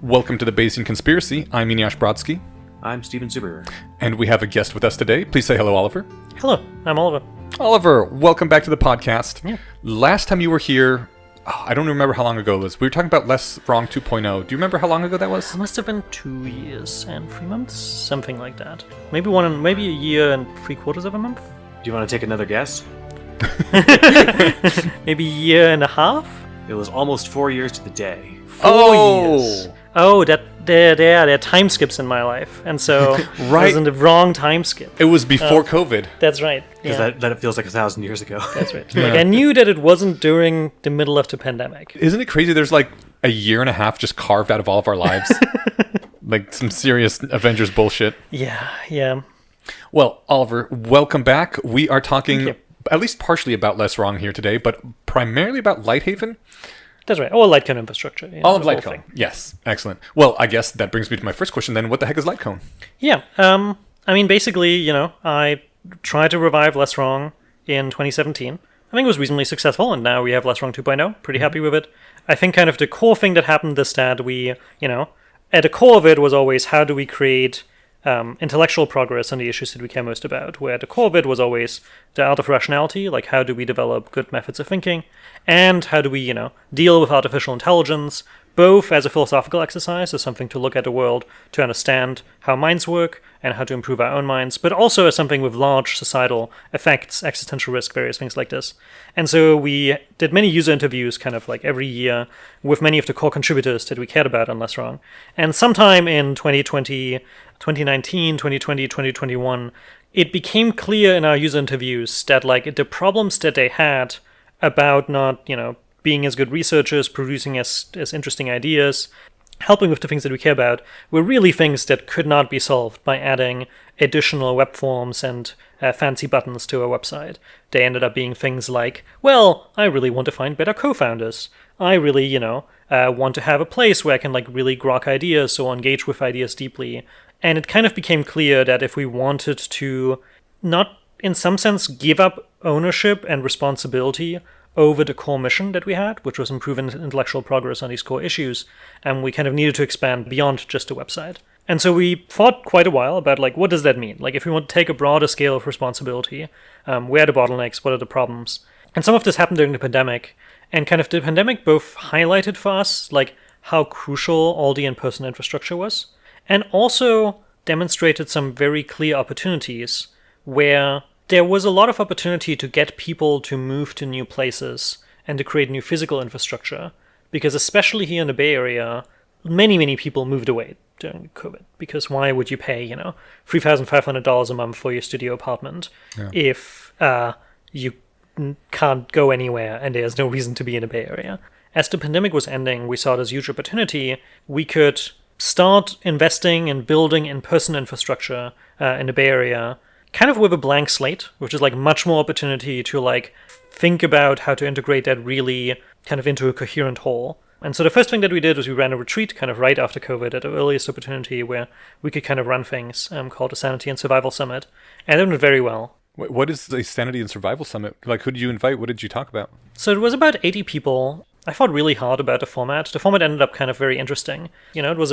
Welcome to the Bayesian Conspiracy. I'm Eneasz Brodsky. I'm Steven Zuber. And we have a guest with us today. Please say hello, Oliver. Hello, I'm Oliver. Oliver, welcome back to the podcast. Yeah. Last time you were here, I don't remember how long ago it was. We were talking about Less Wrong 2.0. Do you remember how long ago that was? It must have been 2 years and 3 months, something like that. Maybe a year and 3/4 of a month. Do you want to take another guess? Maybe a year and a half? It was almost 4 years to the day. 4 years. Oh, there are time skips in my life, and so Right. I was in the wrong time skip. It was before COVID. That's right. Because Yeah, that feels like 1,000 years ago. that's right. Like I knew that it wasn't during the middle of the pandemic. Isn't it crazy? There's like a year and a half just carved out of all of our lives. Like some serious Avengers bullshit. Yeah. Well, Oliver, welcome back. We are Thank talking you. at least partially about Less Wrong here today, but primarily about LightHaven. That's right. Or LightCone infrastructure. All of the whole LightCone. thing. Yes, excellent. Well, I guess that brings me to my first question then. What the heck is LightCone? Yeah. I mean, basically, I tried to revive Less Wrong in 2017. I think it was reasonably successful, and now we have Less Wrong 2.0. Pretty happy with it. I think kind of the core thing that happened is that we, at the core of it was always how do we create intellectual progress on the issues that we care most about, where the core of it was always the art of rationality, like how do we develop good methods of thinking, and how do we, deal with artificial intelligence, both as a philosophical exercise, as something to look at the world, to understand how minds work, and how to improve our own minds, but also as something with large societal effects, existential risk, various things like this. And so we did many user interviews kind of like every year with many of the core contributors that we cared about on Less Wrong. And sometime in 2020, 2019, 2020, 2021, it became clear in our user interviews that like the problems that they had about not, being as good researchers, producing as interesting ideas, helping with the things that we care about, were really things that could not be solved by adding additional web forms and fancy buttons to our website. They ended up being things like, well, I really want to find better co-founders. I really, want to have a place where I can like really grok ideas or engage with ideas deeply. And it kind of became clear that if we wanted to not, in some sense, give up ownership and responsibility over the core mission that we had, which was improving intellectual progress on these core issues, and we kind of needed to expand beyond just a website. And so we thought quite a while about, like, what does that mean? Like, if we want to take a broader scale of responsibility, where are the bottlenecks, what are the problems? And some of this happened during the pandemic, and kind of the pandemic both highlighted for us, like, how crucial all the in-person infrastructure was, and also demonstrated some very clear opportunities where there was a lot of opportunity to get people to move to new places and to create new physical infrastructure, because especially here in the Bay Area, many people moved away during COVID, because why would you pay, $3,500 a month for your studio apartment if you can't go anywhere and there's no reason to be in the Bay Area? As the pandemic was ending, we saw this huge opportunity. We could start investing and building in-person infrastructure in the Bay Area, kind of with a blank slate, which is like much more opportunity to like think about how to integrate that really kind of into a coherent whole. And so the first thing that we did was we ran a retreat kind of right after COVID at the earliest opportunity where we could kind of run things called the Sanity and Survival Summit. And it went very well. What is the Sanity and Survival Summit? Like, who did you invite? What did you talk about? So it was about 80 people. I thought really hard about the format. The format ended up kind of very interesting. It was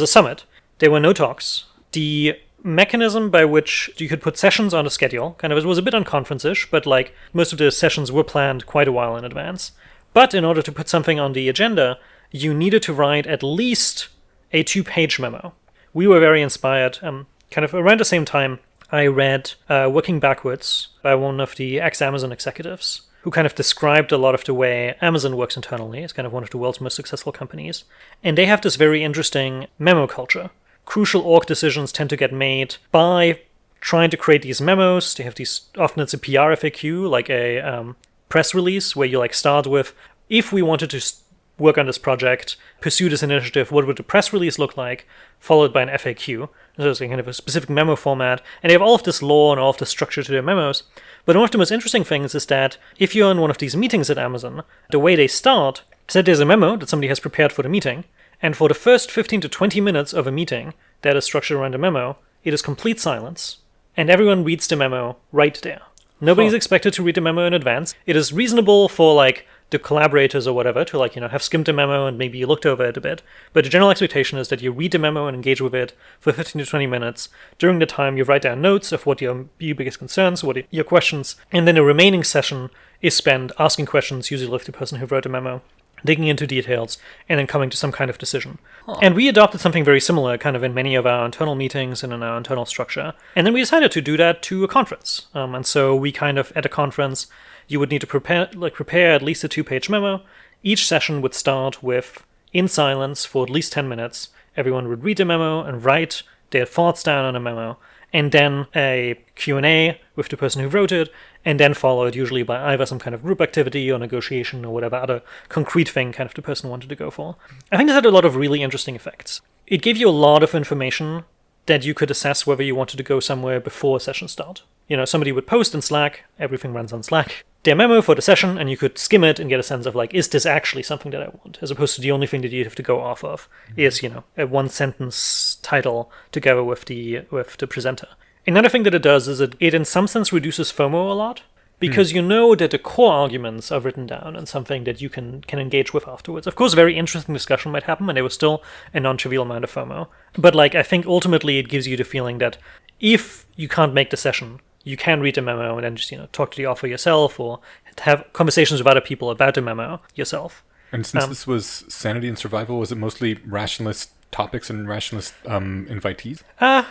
a summit. There were no talks. The mechanism by which you could put sessions on a schedule kind of was a bit unconference-ish, but like most of the sessions were planned quite a while in advance. But in order to put something on the agenda, you needed to write at least a 2-page memo. We were very inspired. Kind of around the same time, I read Working Backwards by one of the ex-Amazon executives, who kind of described a lot of the way Amazon works internally. It's kind of one of the world's most successful companies. And they have this very interesting memo culture. Crucial org decisions tend to get made by trying to create these memos. They have these, often it's a PR FAQ, like a press release, where you like start with, if we wanted to work on this project, pursue this initiative, what would the press release look like, followed by an FAQ. So it's kind of a specific memo format, and they have all of this law and all of this structure to their memos. But one of the most interesting things is that if you're in one of these meetings at Amazon, the way they start is that there's a memo that somebody has prepared for the meeting, and for the first 15 to 20 minutes of a meeting that is structured around a memo, it is complete silence, and everyone reads the memo right there. Nobody's expected to read the memo in advance. It is reasonable for like the collaborators or whatever to have skimmed the memo and maybe you looked over it a bit. But the general expectation is that you read the memo and engage with it for 15 to 20 minutes. During the time, you write down notes of what your biggest concerns, what your questions, and then the remaining session is spent asking questions, usually of the person who wrote the memo, digging into details, and then coming to some kind of decision. And we adopted something very similar kind of in many of our internal meetings and in our internal structure. And then we decided to do that to a conference. And so we kind of, at a conference, you would need to prepare at least a 2-page memo. Each session would start with, in silence for at least 10 minutes, everyone would read the memo and write their thoughts down on a memo, and then a Q&A with the person who wrote it, and then followed usually by either some kind of group activity or negotiation or whatever other concrete thing kind of the person wanted to go for. I think this had a lot of really interesting effects. It gave you a lot of information that you could assess whether you wanted to go somewhere before a session start. Somebody would post in Slack, everything runs on Slack, their memo for the session, and you could skim it and get a sense of is this actually something that I want? As opposed to the only thing that you have to go off of is, a one-sentence title together with the presenter. Another thing that it does is it in some sense reduces FOMO a lot, because you know that the core arguments are written down and something that you can engage with afterwards. Of course, very interesting discussion might happen, and there was still a non-trivial amount of FOMO. But I think ultimately it gives you the feeling that if you can't make the session, you can read the memo and then just talk to the author yourself or have conversations with other people about the memo yourself. And since this was sanity and survival, was it mostly rationalist topics and rationalist invitees? At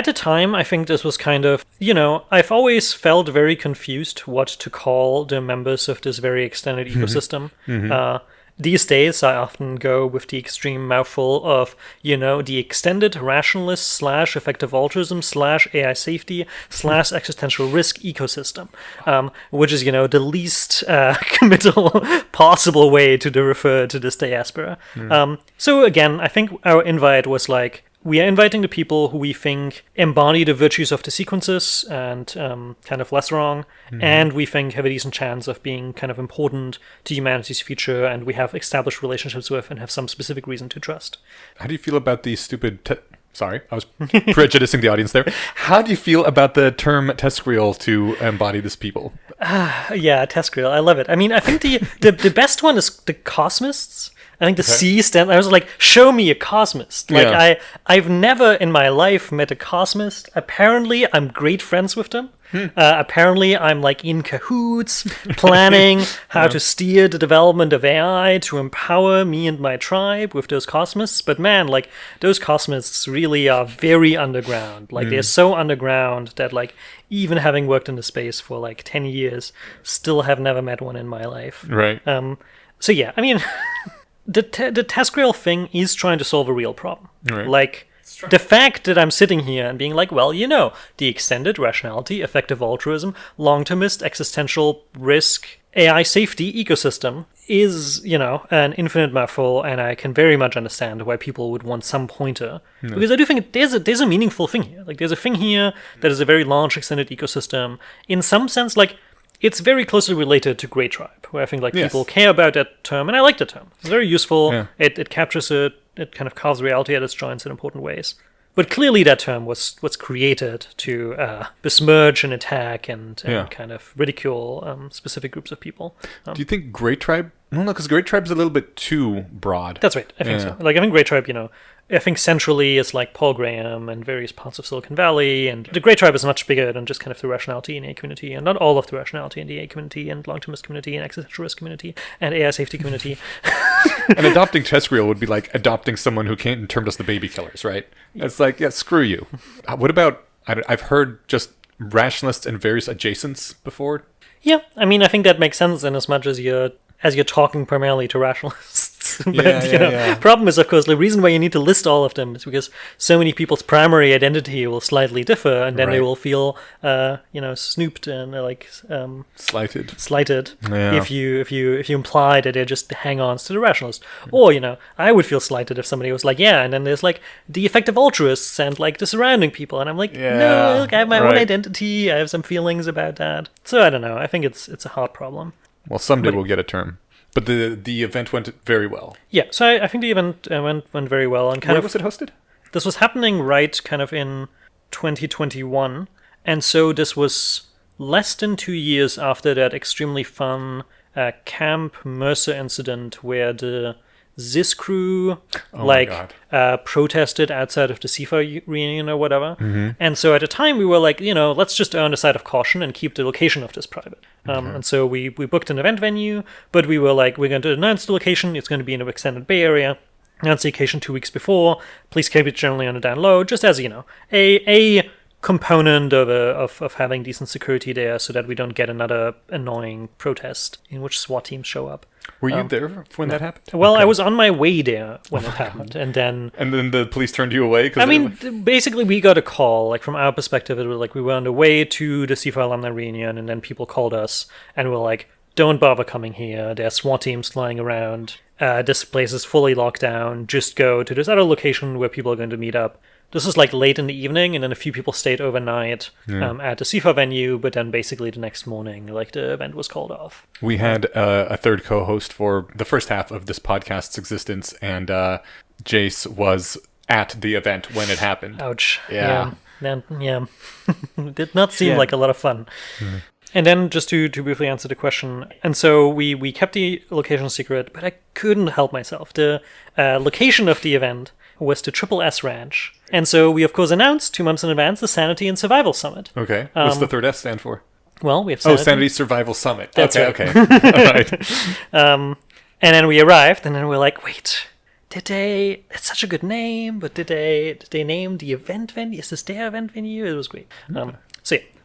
the time, I think this was kind of, I've always felt very confused what to call the members of this very extended ecosystem. These days, I often go with the extreme mouthful of, the extended rationalist / effective altruism / AI safety / existential risk ecosystem, which is, the least committal possible way to refer to this diaspora. So again, I think our invite was we are inviting the people who we think embody the virtues of the sequences and kind of less wrong, and we think have a decent chance of being kind of important to humanity's future, and we have established relationships with and have some specific reason to trust. How do you feel about the stupid... Sorry, I was prejudicing the audience there. How do you feel about the term TESCREAL to embody this people? Yeah, TESCREAL. I love it. I mean, I think the best one is the Cosmists. I think the C stand. I was show me a cosmist. I've never in my life met a cosmist. Apparently, I'm great friends with them. Apparently, I'm in cahoots, planning how to steer the development of AI to empower me and my tribe with those cosmists. But man, those cosmists really are very underground. They're so underground that even having worked in the space for 10 years, still have never met one in my life. Right. So yeah, I mean. The TESCREAL thing is trying to solve a real problem. Right. The fact that I'm sitting here and being the extended rationality, effective altruism, long-termist, existential risk, AI safety ecosystem is, an infinite mouthful, and I can very much understand why people would want some pointer. Because I do think there's a meaningful thing here. There's a thing here that is a very large extended ecosystem. In some sense, it's very closely related to Grey Tribe, where I think people care about that term, and I like the term. It's very useful. Yeah. It captures it. It kind of carves reality at its joints in important ways. But clearly, that term was created to besmirch and attack and kind of ridicule specific groups of people. Do you think Grey Tribe? No, because Grey Tribe is a little bit too broad. That's right. I think so. I think Grey Tribe, I think centrally it's Paul Graham and various parts of Silicon Valley, and the Grey Tribe is much bigger than just kind of the rationality and AI community, and not all of the rationality and the AI community and long-termist community and existential risk community and AI safety community. And adopting TESCREAL would be like adopting someone who came and termed us the baby killers, right? It's screw you. What about, I've heard just rationalists and various adjacents before. Yeah, I mean, I think that makes sense in as much as you're talking primarily to rationalists. But, problem is, of course, the reason why you need to list all of them is because so many people's primary identity will slightly differ, and then they will feel, snooped and slighted if you imply that they're just hang-ons to the rationalist. Or, I would feel slighted if somebody was and then there's the effective altruists and the surrounding people, and I'm no, I have my own identity, I have some feelings about that. So I don't know. I think it's a hard problem. Well, someday we'll get a term. But the event went very well. Yeah, so I think the event went very well. And Where was it hosted? This was happening right kind of in 2021. And so this was less than 2 years after that extremely fun Camp Mercer incident where the Zis crew Oh my God. protested outside of the CIFA reunion or whatever. And so at the time we were like, let's just err on the side of caution and keep the location of this private. And so we booked an event venue, but we were like, we're going to announce the location. It's going to be in the extended Bay Area. Announce the occasion 2 weeks before. Please keep it generally on the down low, just as, a component of having decent security there so that we don't get another annoying protest in which SWAT teams show up. Were you there when that happened? Well, Okay. I was on my way there when it happened, and then the police turned you away? I mean, basically, we got a call. Like from our perspective, it was like we were on the way to the CIFA alumni reunion, and then people called us and were like, "Don't bother coming here. There's SWAT teams flying around. This place is fully locked down. Just go to this other location where people are going to meet up." This is like late in the evening, and then a few people stayed overnight at the CIFA venue, but then basically the next morning, like the event was called off. We had a third co-host for the first half of this podcast's existence, and Jace was at the event when it happened. Ouch. Yeah. Yeah. Did not seem like a lot of fun. And then just to briefly answer the question, and so we kept the location secret, but I couldn't help myself. The location of the event was the Triple S Ranch. And so we, of course, announced 2 months in advance the Sanity and Survival Summit. Okay. What's the third S stand for? Well, we have Oh, Sanity Survival Summit. That's okay, right. okay. All right. And then we arrived, and then we're like, wait, it's such a good name, but did they name the event venue? Is this their event venue? It was great.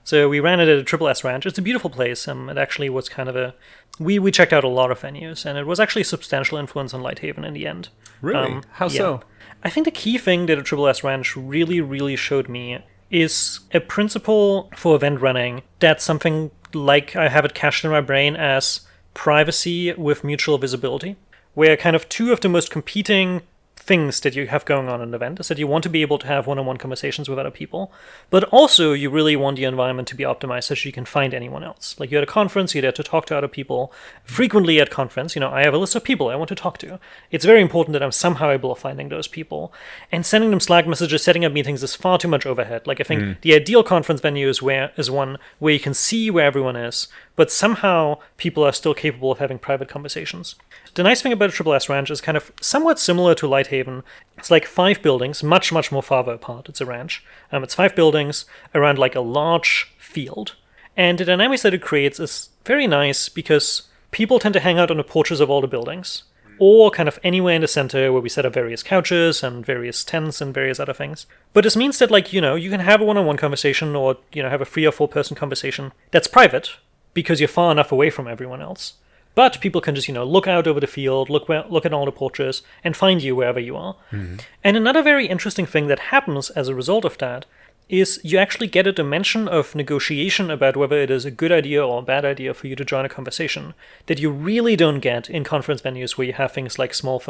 So we ran it at a Triple S Ranch. It's a beautiful place. It actually was kind of we checked out a lot of venues, and it was actually a substantial influence on LightHaven in the end. Really? How so? I think the key thing that a Triple S Ranch really, really showed me is a principle for event running that's something like I have it cached in my brain as privacy with mutual visibility, where kind of 2 of the most competing things that you have going on in an event is that you want to be able to have one-on-one conversations with other people, but also you really want the environment to be optimized so that you can find anyone else. Like you're at a conference, you're there to talk to other people. Frequently at conference, I have a list of people I want to talk to. It's very important that I'm somehow able to finding those people. And sending them Slack messages, setting up meetings is far too much overhead. Like I think the ideal conference venue is one where you can see where everyone is, but somehow people are still capable of having private conversations. The nice thing about a Triple S Ranch is kind of somewhat similar to LightHaven. It's like 5 buildings, much, much more farther apart. It's a ranch. It's 5 buildings around like a large field. And the dynamics that it creates is very nice because people tend to hang out on the porches of all the buildings, or kind of anywhere in the center where we set up various couches and various tents and various other things. But this means that you can have a one-on-one conversation or, have a 3 or 4 person conversation that's private because you're far enough away from everyone else. But people can just, look out over the field, look at all the porches, and find you wherever you are. Mm-hmm. And another very interesting thing that happens as a result of that is you actually get a dimension of negotiation about whether it is a good idea or a bad idea for you to join a conversation that you really don't get in conference venues where you have things like small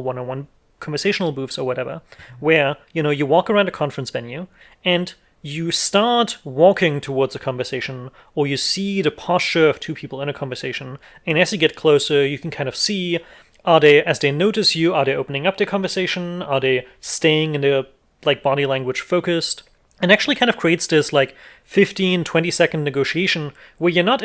one-on-one conversational booths or whatever, where, you walk around a conference venue and you start walking towards a conversation, or you see the posture of 2 people in a conversation, and as you get closer, you can kind of see, as they notice you, are they opening up their conversation? Are they staying in their body language focused? And actually kind of creates this 15-20 second negotiation where you're not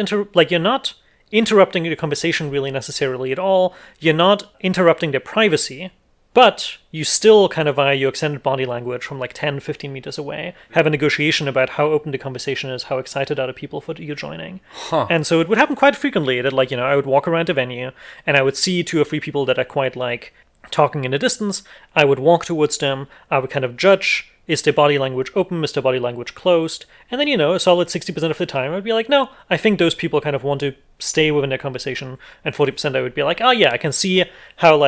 interrupting the conversation really necessarily at all. You're not interrupting their privacy. But you still kind of, via your extended body language from 10, 15 meters away, have a negotiation about how open the conversation is, how excited are the people for you joining. Huh. And so it would happen quite frequently that, I would walk around a venue and I would see 2 or 3 people that I quite like talking in the distance. I would walk towards them. I would kind of judge, is their body language open? Is their body language closed? And then, a solid 60% of the time, I'd be like, no, I think those people kind of want to stay within their conversation. And 40% I would be like, oh yeah, I can see how,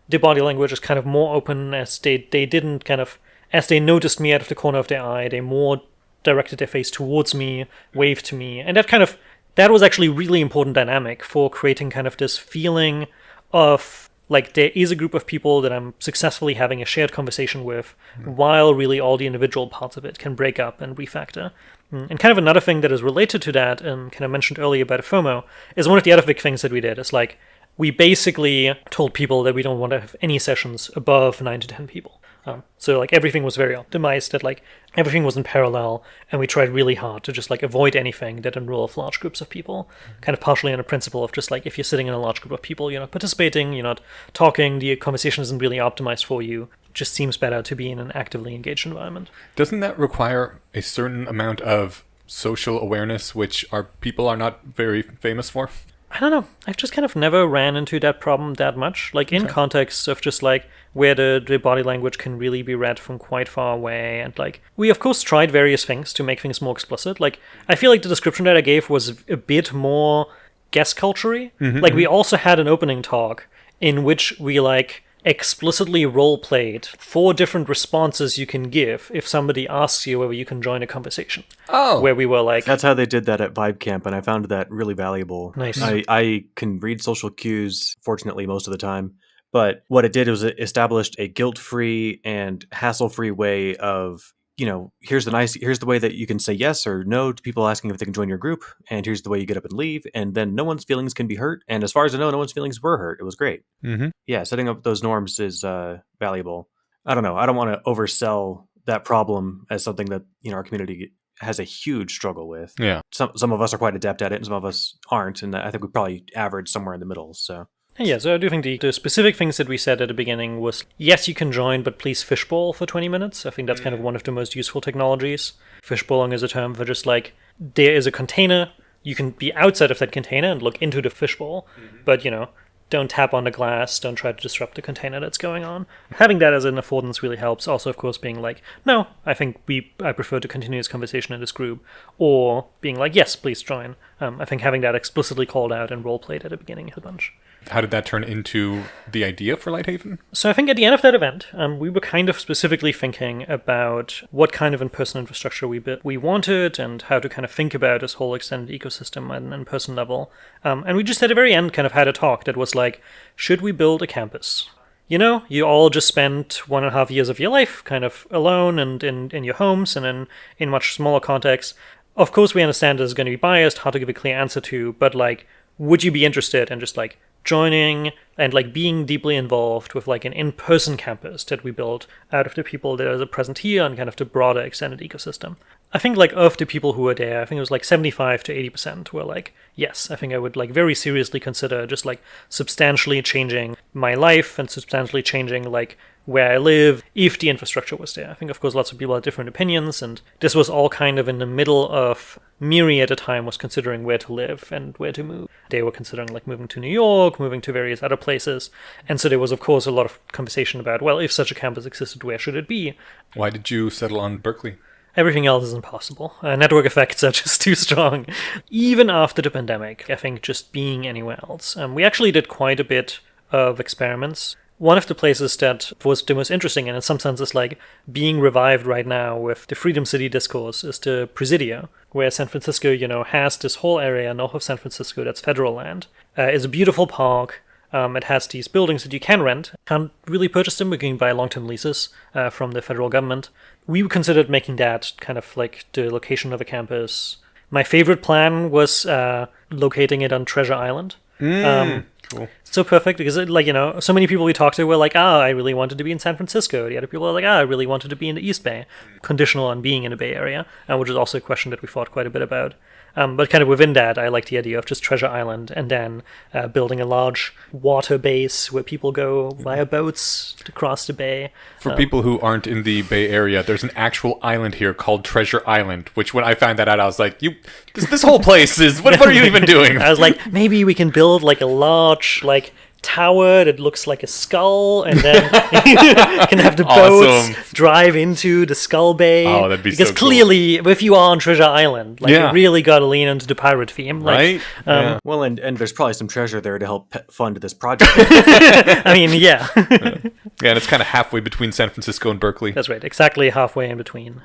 the body language is kind of more open as they didn't kind of, as they noticed me out of the corner of their eye, they more directed their face towards me, waved to me. And that was actually really important dynamic for creating kind of this feeling of there is a group of people that I'm successfully having a shared conversation with, while really all the individual parts of it can break up and refactor. And kind of another thing that is related to that, and kind of mentioned earlier about FOMO, is one of the other big things that we did. It's we basically told people that we don't want to have any sessions above 9 to 10 people. So like everything was very optimized, that like everything was in parallel, and we tried really hard to just like avoid anything that involved large groups of people, kind of partially on a principle of just like if you're sitting in a large group of people, you're not participating, you're not talking, the conversation isn't really optimized for you. It just seems better to be in an actively engaged environment. Doesn't that require a certain amount of social awareness, which our people are not very famous for? I don't know. I've just kind of never ran into that problem that much. Like in context of just like where the body language can really be read from quite far away. And like we of course tried various things to make things more explicit. Like I feel like the description that I gave was a bit more guest culture-y. Like we also had an opening talk in which we like explicitly role-played 4 different responses you can give if somebody asks you whether you can join a conversation. Oh. Where we were like... That's how they did that at Vibe Camp, and I found that really valuable. Nice. I can read social cues, fortunately, most of the time. But what it did was it established a guilt-free and hassle-free way of, here's the way that you can say yes or no to people asking if they can join your group, and here's the way you get up and leave, and then no one's feelings can be hurt. And as far as I know, no one's feelings were hurt. It was great. Mm-hmm. Yeah, setting up those norms is valuable. I don't know. I don't want to oversell that problem as something that our community has a huge struggle with. Yeah. Some of us are quite adept at it, and some of us aren't, and I think we probably average somewhere in the middle. So. Yeah, so I do think the specific things that we said at the beginning was, yes, you can join, but please fishbowl for 20 minutes. I think that's kind of one of the most useful technologies. Fishbowling is a term for just like, there is a container, you can be outside of that container and look into the fishbowl, but don't tap on the glass, don't try to disrupt the container that's going on. Having that as an affordance really helps. Also, of course, being like, no, I prefer to continue this conversation in this group. Or being like, yes, please join. I think having that explicitly called out and role-played at the beginning a bunch. How did that turn into the idea for LightHaven? So I think at the end of that event, we were kind of specifically thinking about what kind of in-person infrastructure we wanted and how to kind of think about this whole extended ecosystem at an in-person level. And we just at the very end kind of had a talk that was like, should we build a campus? You all just spent 1.5 years of your life kind of alone and in your homes and in much smaller contexts. Of course, we understand this is going to be biased, hard to give a clear answer to, but like, would you be interested in just like joining and like being deeply involved with like an in-person campus that we built out of the people that are present here and kind of the broader extended ecosystem? I think like of the people who were there, I think it was like 75 to 80% were like, yes, I think I would like very seriously consider just like substantially changing my life and substantially changing like where I live if the infrastructure was there. I think, of course, lots of people had different opinions, and this was all kind of in the middle of Miri at the time was considering where to live and where to move. They were considering like moving to New York, moving to various other places, and so there was, of course, a lot of conversation about, well, if such a campus existed, where should it be? Why did you settle on Berkeley? Everything else is impossible. Network effects are just too strong. Even after the pandemic, I think just being anywhere else. We actually did quite a bit of experiments. One of the places that was the most interesting, and in some sense is like being revived right now with the Freedom City discourse, is the Presidio, where San Francisco, has this whole area north of San Francisco that's federal land. It's a beautiful park. It has these buildings that you can rent. Can't really purchase them, but you can buy long-term leases from the federal government. We considered making that kind of like the location of a campus. My favorite plan was locating it on Treasure Island. Cool. So perfect because, so many people we talked to were like, I really wanted to be in San Francisco. The other people were like, I really wanted to be in the East Bay, conditional on being in the Bay Area, which is also a question that we thought quite a bit about. But kind of within that, I like the idea of just Treasure Island and then building a large water base where people go via boats to cross the bay. For people who aren't in the Bay Area, there's an actual island here called Treasure Island, which when I found that out, I was like, this whole place is, what are you even doing? I was like, maybe we can build like a large, like, tower that looks like a skull, and then can have the boats drive into the skull bay. Oh, that'd be because so cool. Clearly, if you are on Treasure Island, like you really got to lean into the pirate theme, right? Yeah. Well, and there's probably some treasure there to help fund this project. I mean, yeah. Yeah, and it's kind of halfway between San Francisco and Berkeley. That's right, exactly halfway in between.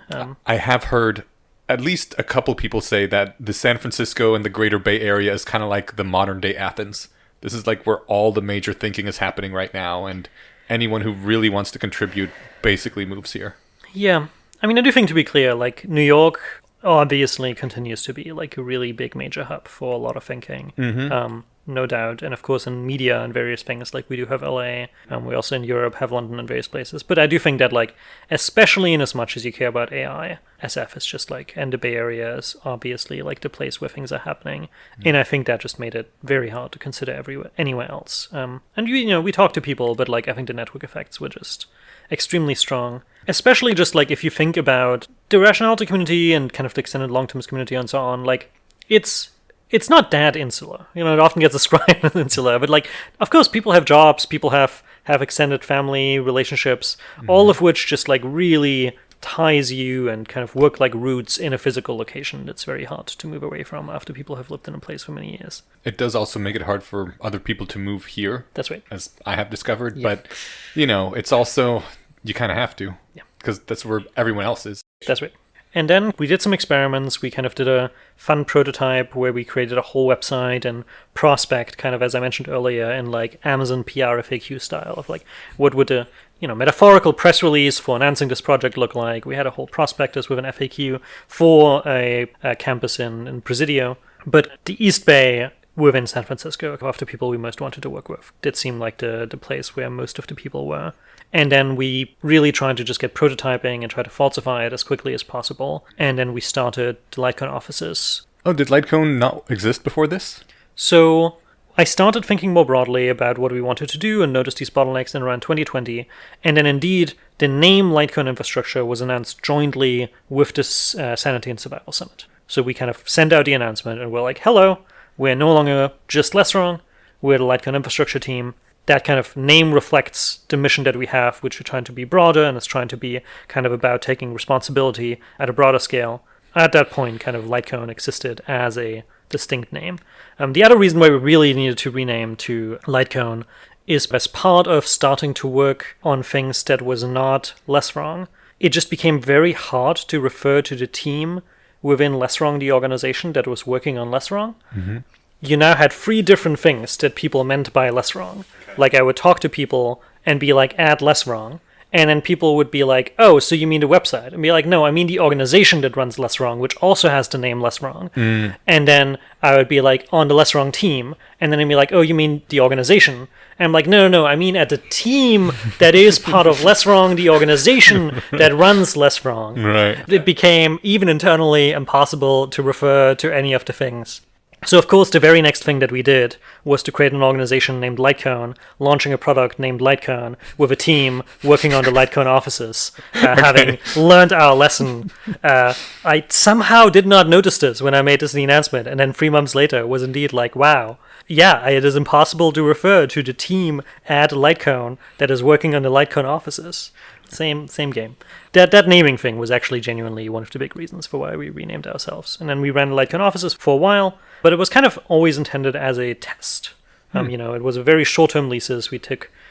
I have heard at least a couple people say that the San Francisco and the Greater Bay Area is kind of like the modern day Athens. This is like where all the major thinking is happening right now, and anyone who really wants to contribute basically moves here. Yeah. I mean, I do think, to be clear, like, New York obviously continues to be like a really big major hub for a lot of thinking. no doubt. And of course, in media and various things, like we do have LA, and we also in Europe have London and various places. But I do think that, like, especially in as much as you care about AI, SF is just like, and the Bay Area is obviously like the place where things are happening. And I think that just made it very hard to consider anywhere else. And we talked to people, but like I think the network effects were just extremely strong. Especially just like if you think about the rationality community and kind of the extended long-term community and so on, like it's not that insular. It often gets described as insular, but like, of course, people have jobs, people have extended family relationships, all of which just like really ties you and kind of work like roots in a physical location that's very hard to move away from after people have lived in a place for many years. It does also make it hard for other people to move here. That's right. As I have discovered, but it's also, you kind of have to, because that's where everyone else is. That's right. And then we did some experiments. We kind of did a fun prototype where we created a whole website and prospect, kind of as I mentioned earlier, in like Amazon PR FAQ style of like, what would a metaphorical press release for announcing this project look like? We had a whole prospectus with an FAQ for a campus in Presidio. But the East Bay within San Francisco, of the people we most wanted to work with, did seem like the place where most of the people were. And then we really tried to just get prototyping and try to falsify it as quickly as possible. And then we started the LightCone offices. Oh, did LightCone not exist before this? So I started thinking more broadly about what we wanted to do and noticed these bottlenecks in around 2020. And then indeed, the name LightCone Infrastructure was announced jointly with this Sanity and Survival Summit. So we kind of sent out the announcement and we're like, hello, we're no longer just Less Wrong, we're the LightCone Infrastructure team. That kind of name reflects the mission that we have, which we're trying to be broader, and it's trying to be kind of about taking responsibility at a broader scale. At that point, kind of LightCone existed as a distinct name. The other reason why we really needed to rename to LightCone is as part of starting to work on things that was not Less Wrong. It just became very hard to refer to the team within Less Wrong, the organization that was working on Less Wrong. Mm-hmm. You now had 3 different things that people meant by Less Wrong. Like I would talk to people and be like, add Less Wrong. And then people would be like, oh, so you mean the website? And be like, no, I mean the organization that runs Less Wrong, which also has the name Less Wrong. Mm. And then I would be like, on the Less Wrong team. And then I'd be like, oh, you mean the organization? And I'm like, no, I mean at the team that is part of Less Wrong, the organization that runs Less Wrong. Right. It became, even internally, impossible to refer to any of the things. So, of course, the very next thing that we did was to create an organization named LightCone, launching a product named LightCone, with a team working on the LightCone offices, having learned our lesson. I somehow did not notice this when I made this announcement, and then 3 months later was indeed like, wow, yeah, it is impossible to refer to the team at LightCone that is working on the LightCone offices. Same game. That naming thing was actually genuinely one of the big reasons for why we renamed ourselves. And then we ran LightCone offices for a while, but it was kind of always intended as a test. It was a very short-term leases. We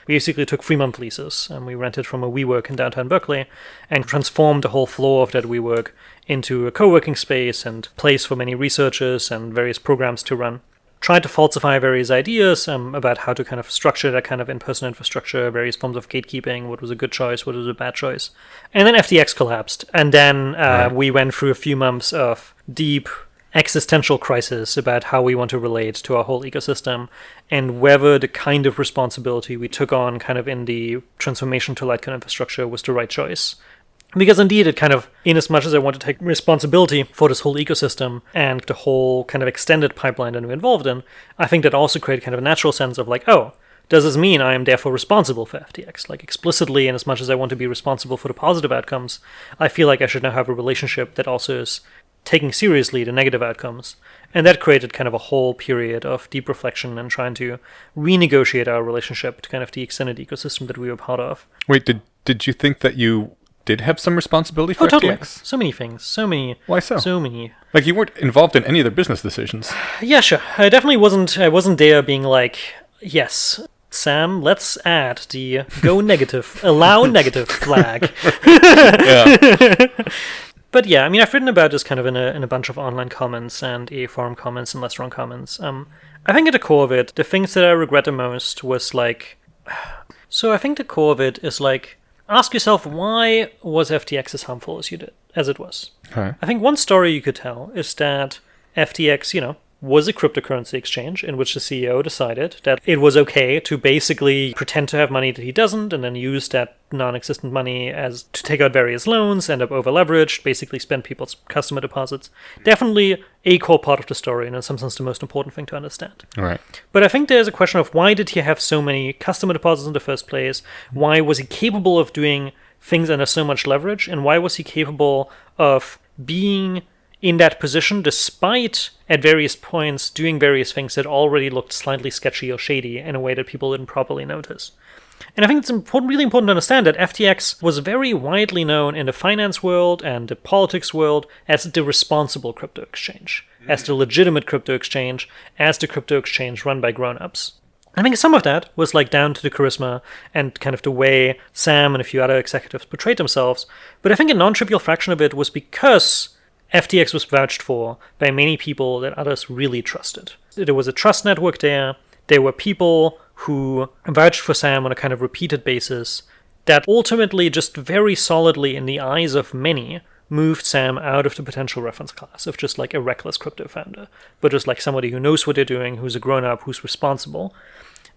basically took 3-month leases, and we rented from a WeWork in downtown Berkeley and transformed the whole floor of that WeWork into a co-working space and place for many researchers and various programs to run. Tried to falsify various ideas about how to kind of structure that kind of in-person infrastructure, various forms of gatekeeping, what was a good choice, what was a bad choice. And then FTX collapsed. And then we went through a few months of deep existential crisis about how we want to relate to our whole ecosystem and whether the kind of responsibility we took on kind of in the transformation to LightCone infrastructure was the right choice. Because indeed, it kind of, in as much as I want to take responsibility for this whole ecosystem and the whole kind of extended pipeline that we're involved in, I think that also created kind of a natural sense of like, oh, does this mean I am therefore responsible for FTX? Like explicitly, in as much as I want to be responsible for the positive outcomes, I feel like I should now have a relationship that also is taking seriously the negative outcomes. And that created kind of a whole period of deep reflection and trying to renegotiate our relationship to kind of the extended ecosystem that we were part of. Wait, did you think that you did have some responsibility for FTX? Totally. So many things. So many. Why so? So many. Like you weren't involved in any of their business decisions. Yeah, sure. I definitely wasn't. I wasn't there being like, yes, Sam, let's add the go negative, allow negative flag. Yeah. But yeah, I mean, I've written about this kind of in a bunch of online comments and EA forum comments and Less Wrong comments. I think at the core of it, the things that I regret the most was like, so I think the core of it is like, ask yourself, why was FTX as harmful as it was? Okay. I think one story you could tell is that FTX, was a cryptocurrency exchange in which the CEO decided that it was okay to basically pretend to have money that he doesn't and then use that non-existent money as to take out various loans, end up over-leveraged, basically spend people's customer deposits. Definitely a core part of the story, and in some sense the most important thing to understand. Right. But I think there's a question of why did he have so many customer deposits in the first place? Why was he capable of doing things under so much leverage? And why was he capable of being in that position despite at various points doing various things that already looked slightly sketchy or shady in a way that people didn't properly notice? And I think it's really important to understand that FTX was very widely known in the finance world and the politics world as the responsible crypto exchange, as the legitimate crypto exchange, as the crypto exchange run by grown-ups. I think some of that was like down to the charisma and kind of the way Sam and a few other executives portrayed themselves, but I think a non-trivial fraction of it was because FTX was vouched for by many people that others really trusted. There was a trust network there. There were people who vouched for Sam on a kind of repeated basis that ultimately just very solidly in the eyes of many moved Sam out of the potential reference class of just like a reckless crypto founder, but just like somebody who knows what they're doing, who's a grown-up, who's responsible.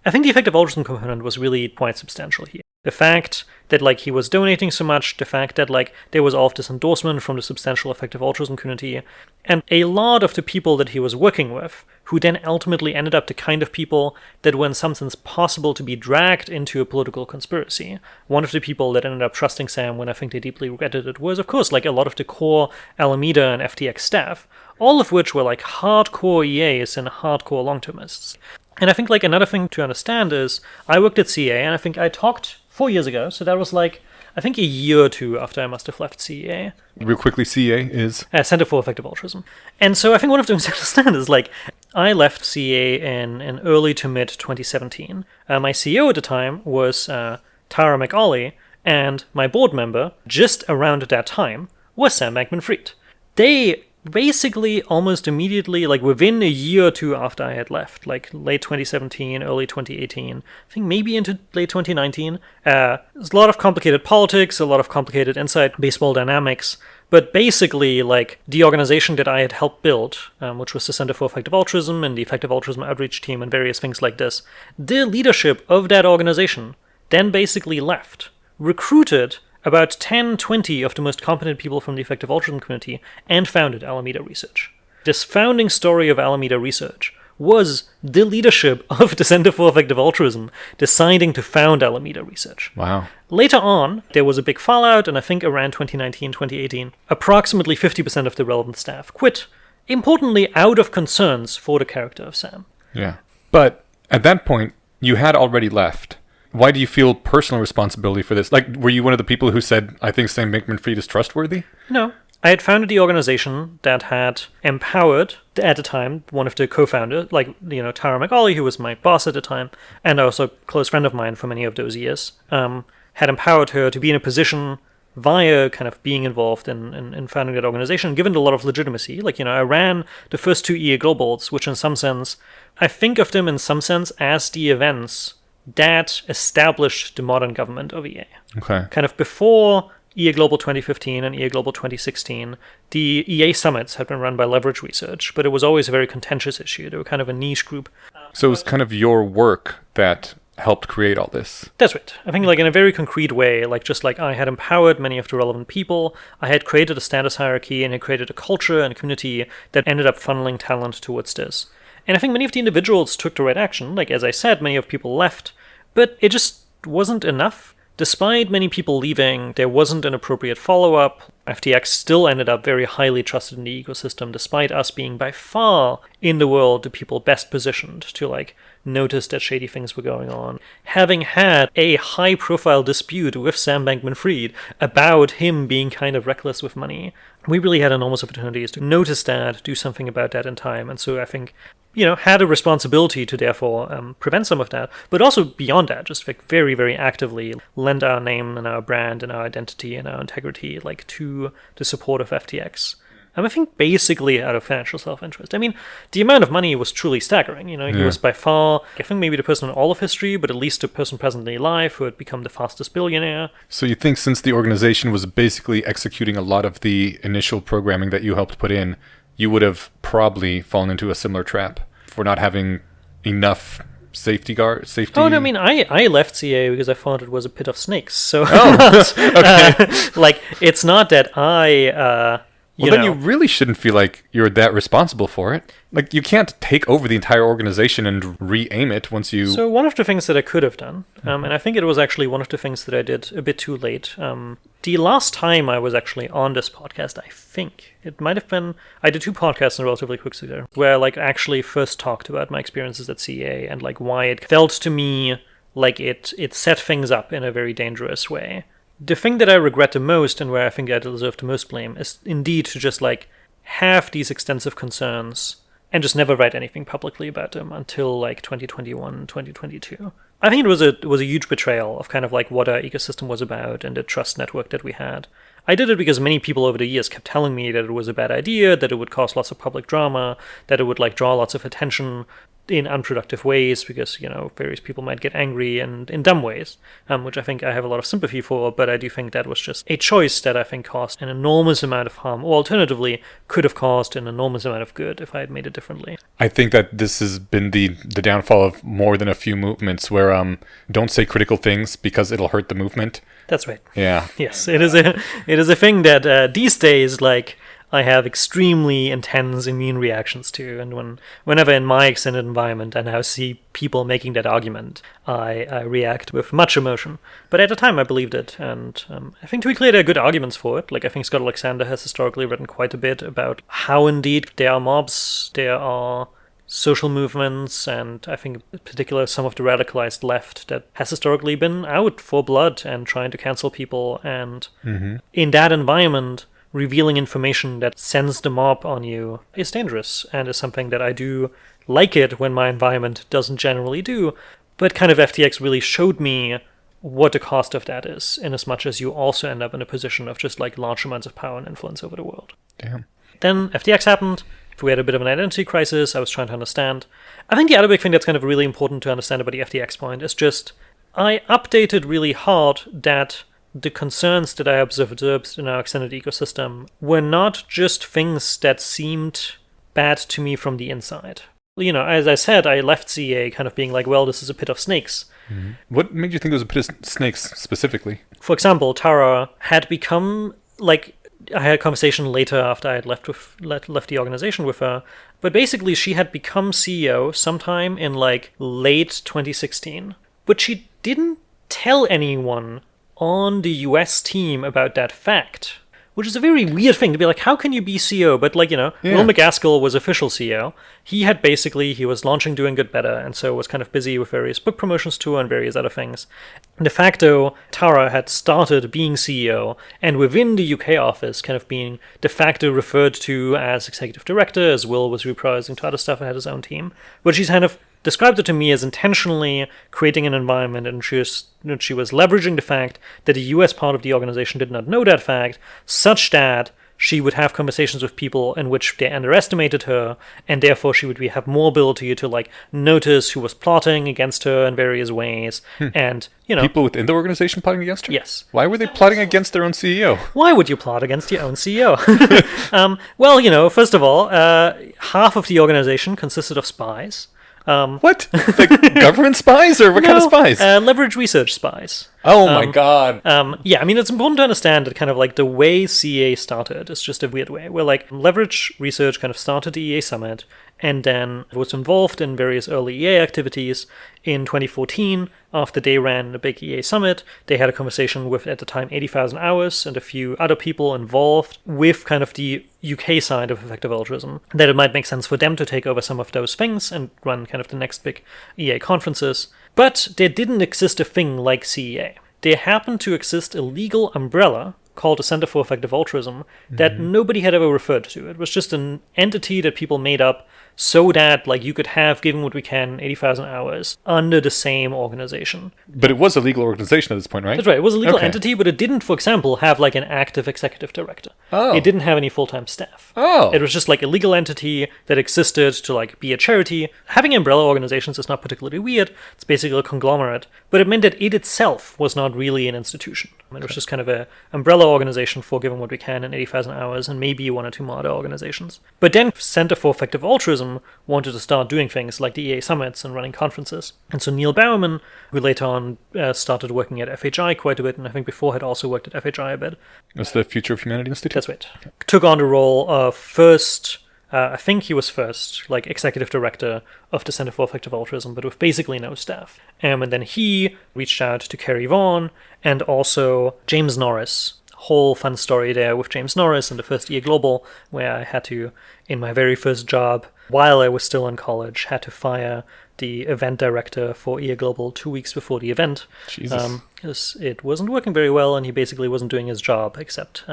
I think the effective altruism component was really quite substantial here. The fact that like he was donating so much, the fact that like there was all of this endorsement from the substantial effective altruism community, and a lot of the people that he was working with, who then ultimately ended up the kind of people that were in some sense possible to be dragged into a political conspiracy. One of the people that ended up trusting Sam when I think they deeply regretted it was, of course, like a lot of the core Alameda and FTX staff, all of which were like hardcore EAs and hardcore long-termists. And I think like another thing to understand is I worked at CA and I think I talked 4 years ago, so that was like I think a year or two after I must have left CA. Real quickly, CA is? Center for Effective Altruism. And so I think one of the things to understand is like I left CA in early to mid 2017. My CEO at the time was Tara McAuley, and my board member just around that time was Sam Bankman-Fried. They basically almost immediately, like within a year or two after I had left, like late 2017, early 2018, I think maybe into late 2019, there's a lot of complicated politics, a lot of complicated inside baseball dynamics, but basically like the organization that I had helped build, which was the Center for Effective Altruism and the Effective Altruism Outreach Team and various things like this, the leadership of that organization then basically left, recruited about 10, 20 of the most competent people from the effective altruism community, and founded Alameda Research. This founding story of Alameda Research was the leadership of the Center for Effective Altruism deciding to found Alameda Research. Wow. Later on, there was a big fallout, and I think around 2019, 2018, approximately 50% of the relevant staff quit, importantly out of concerns for the character of Sam. Yeah. But at that point, you had already left. Why do you feel personal responsibility for this? Like, were you one of the people who said, I think Sam Bankman-Fried is trustworthy? No. I had founded the organization that had empowered, at the time, one of the co-founders, like, Tara McAuley, who was my boss at the time, and also a close friend of mine for many of those years, had empowered her to be in a position via kind of being involved in founding that organization, given a lot of legitimacy. Like, I ran the first 2 EA Globals, which in some sense, I think of them in some sense as the events that established the modern government of EA. Okay. Kind of before EA Global 2015 and EA Global 2016, the EA summits had been run by Leverage Research, but it was always a very contentious issue. They were kind of a niche group. So it was kind of your work that helped create all this. That's right. I think like in a very concrete way, like just like I had empowered many of the relevant people, I had created a status hierarchy and had created a culture and a community that ended up funneling talent towards this. And I think many of the individuals took the right action. Like, as I said, many of people left, but it just wasn't enough. Despite many people leaving, there wasn't an appropriate follow-up. FTX still ended up very highly trusted in the ecosystem, despite us being by far in the world the people best positioned to like notice that shady things were going on. Having had a high-profile dispute with Sam Bankman-Fried about him being kind of reckless with money, we really had enormous opportunities to notice that, do something about that in time. And so I think had a responsibility to therefore prevent some of that, but also beyond that, just like very, very actively lend our name and our brand and our identity and our integrity like to the support of FTX. I think basically out of financial self-interest. I mean, the amount of money was truly staggering. He was by far, I think maybe the person in all of history, but at least the person presently alive who had become the fastest billionaire. So you think since the organization was basically executing a lot of the initial programming that you helped put in, you would have probably fallen into a similar trap for not having enough safety. Oh, no, I mean, I left CA because I thought it was a pit of snakes. So, like, it's not that then you really shouldn't feel like you're that responsible for it. Like, you can't take over the entire organization and re-aim it once you... So one of the things that I could have done, and I think it was actually one of the things that I did a bit too late. The last time I was actually on this podcast, I think, it might have been... I did 2 podcasts in relatively quick succession, where I, like, actually first talked about my experiences at CA and, like, why it felt to me like it set things up in a very dangerous way. The thing that I regret the most, and where I think I deserve the most blame, is indeed to just, like, have these extensive concerns and just never write anything publicly about them until, like, 2021, 2022. I think it was a huge betrayal of kind of, like, what our ecosystem was about and the trust network that we had. I did it because many people over the years kept telling me that it was a bad idea, that it would cause lots of public drama, that it would, like, draw lots of attention in unproductive ways because, various people might get angry and in dumb ways, which I think I have a lot of sympathy for, but I do think that was just a choice that I think caused an enormous amount of harm, or alternatively, could have caused an enormous amount of good if I had made it differently. I think that this has been the downfall of more than a few movements where don't say critical things because it'll hurt the movement. That's right. Yeah. Yes, it is a thing that these days, like, I have extremely intense immune reactions to, and whenever in my extended environment I now see people making that argument, I react with much emotion. But at the time I believed it, and I think to be clear, there are good arguments for it. Like, I think Scott Alexander has historically written quite a bit about how indeed there are mobs, there are social movements, and I think in particular some of the radicalized left that has historically been out for blood and trying to cancel people, and in that environment, revealing information that sends the mob on you is dangerous and is something that I do like it when my environment doesn't generally do. But kind of FTX really showed me what the cost of that is, in as much as you also end up in a position of just, like, large amounts of power and influence over the world. Damn. Then FTX happened. We had a bit of an identity crisis. I was trying to understand. I think the other big thing that's kind of really important to understand about the FTX point is just I updated really hard that the concerns that I observed in our extended ecosystem were not just things that seemed bad to me from the inside. As I said, I left CA kind of being like, well, this is a pit of snakes. Mm-hmm. What made you think it was a pit of snakes specifically? For example, Tara had become, like, I had a conversation later after I had left the organization with her, but basically she had become CEO sometime in, like, late 2016. But she didn't tell anyone on the US team about that fact, which is a very weird thing to be like, how can you be CEO? But, like, Will McGaskill was official CEO. He was launching Doing Good Better, and so was kind of busy with various book promotions too and various other things. De facto, Tara had started being CEO, and within the UK office, kind of being de facto referred to as executive director, as Will was reprising to other stuff and had his own team. But she's kind of described it to me as intentionally creating an environment, and she was leveraging the fact that the US part of the organization did not know that fact, such that she would have conversations with people in which they underestimated her, and therefore she would have more ability to, like, notice who was plotting against her in various ways, and, People within the organization plotting against her? Yes. Why were they plotting against their own CEO? Why would you plot against your own CEO? Well, first of all, half of the organization consisted of spies. What? Like government spies, or what kind of spies? Leverage research spies. Oh my god. Yeah, I mean, it's important to understand that kind of, like, the way CA started is just a weird way, where, like, leverage research kind of started the EA Summit, and then was involved in various early EA activities. In 2014, after they ran the big EA Summit, they had a conversation with, at the time, 80,000 Hours and a few other people involved with kind of the UK side of effective altruism, that it might make sense for them to take over some of those things and run kind of the next big EA conferences. But there didn't exist a thing like CEA. There happened to exist a legal umbrella called the Center for Effective Altruism that nobody had ever referred to. It was just an entity that people made up so that like you could have Given What We Can 80,000 hours under the same organization. But it was a legal organization at this point, right? That's right. It was a legal Okay. entity, but it didn't, for example, have like an active executive director. Oh. It didn't have any full-time staff. Oh. It was just like a legal entity that existed to like be a charity. Having umbrella organizations is not particularly weird. It's basically a conglomerate, but it meant that it itself was not really an institution. It was just kind of a umbrella organization for Given What We Can in 80,000 hours and maybe one or two more other organizations. But then Center for Effective Altruism wanted to start doing things like the EA summits and running conferences. And so Neil Bowerman, who later on started working at FHI quite a bit, and I think before had also worked at FHI a bit. That's the Future of Humanity Institute? That's right. Took on the role of first, I think he was first, like executive director of the Center for Effective Altruism, but with basically no staff. And then he reached out to Kerry Vaughan and also James Norris. Whole fun story there with James Norris in the first EA Global, where I had to, in my very first job, while I was still in college, had to fire the event director for EA Global 2 weeks before the event. Jesus. Because it wasn't working very well and he basically wasn't doing his job, except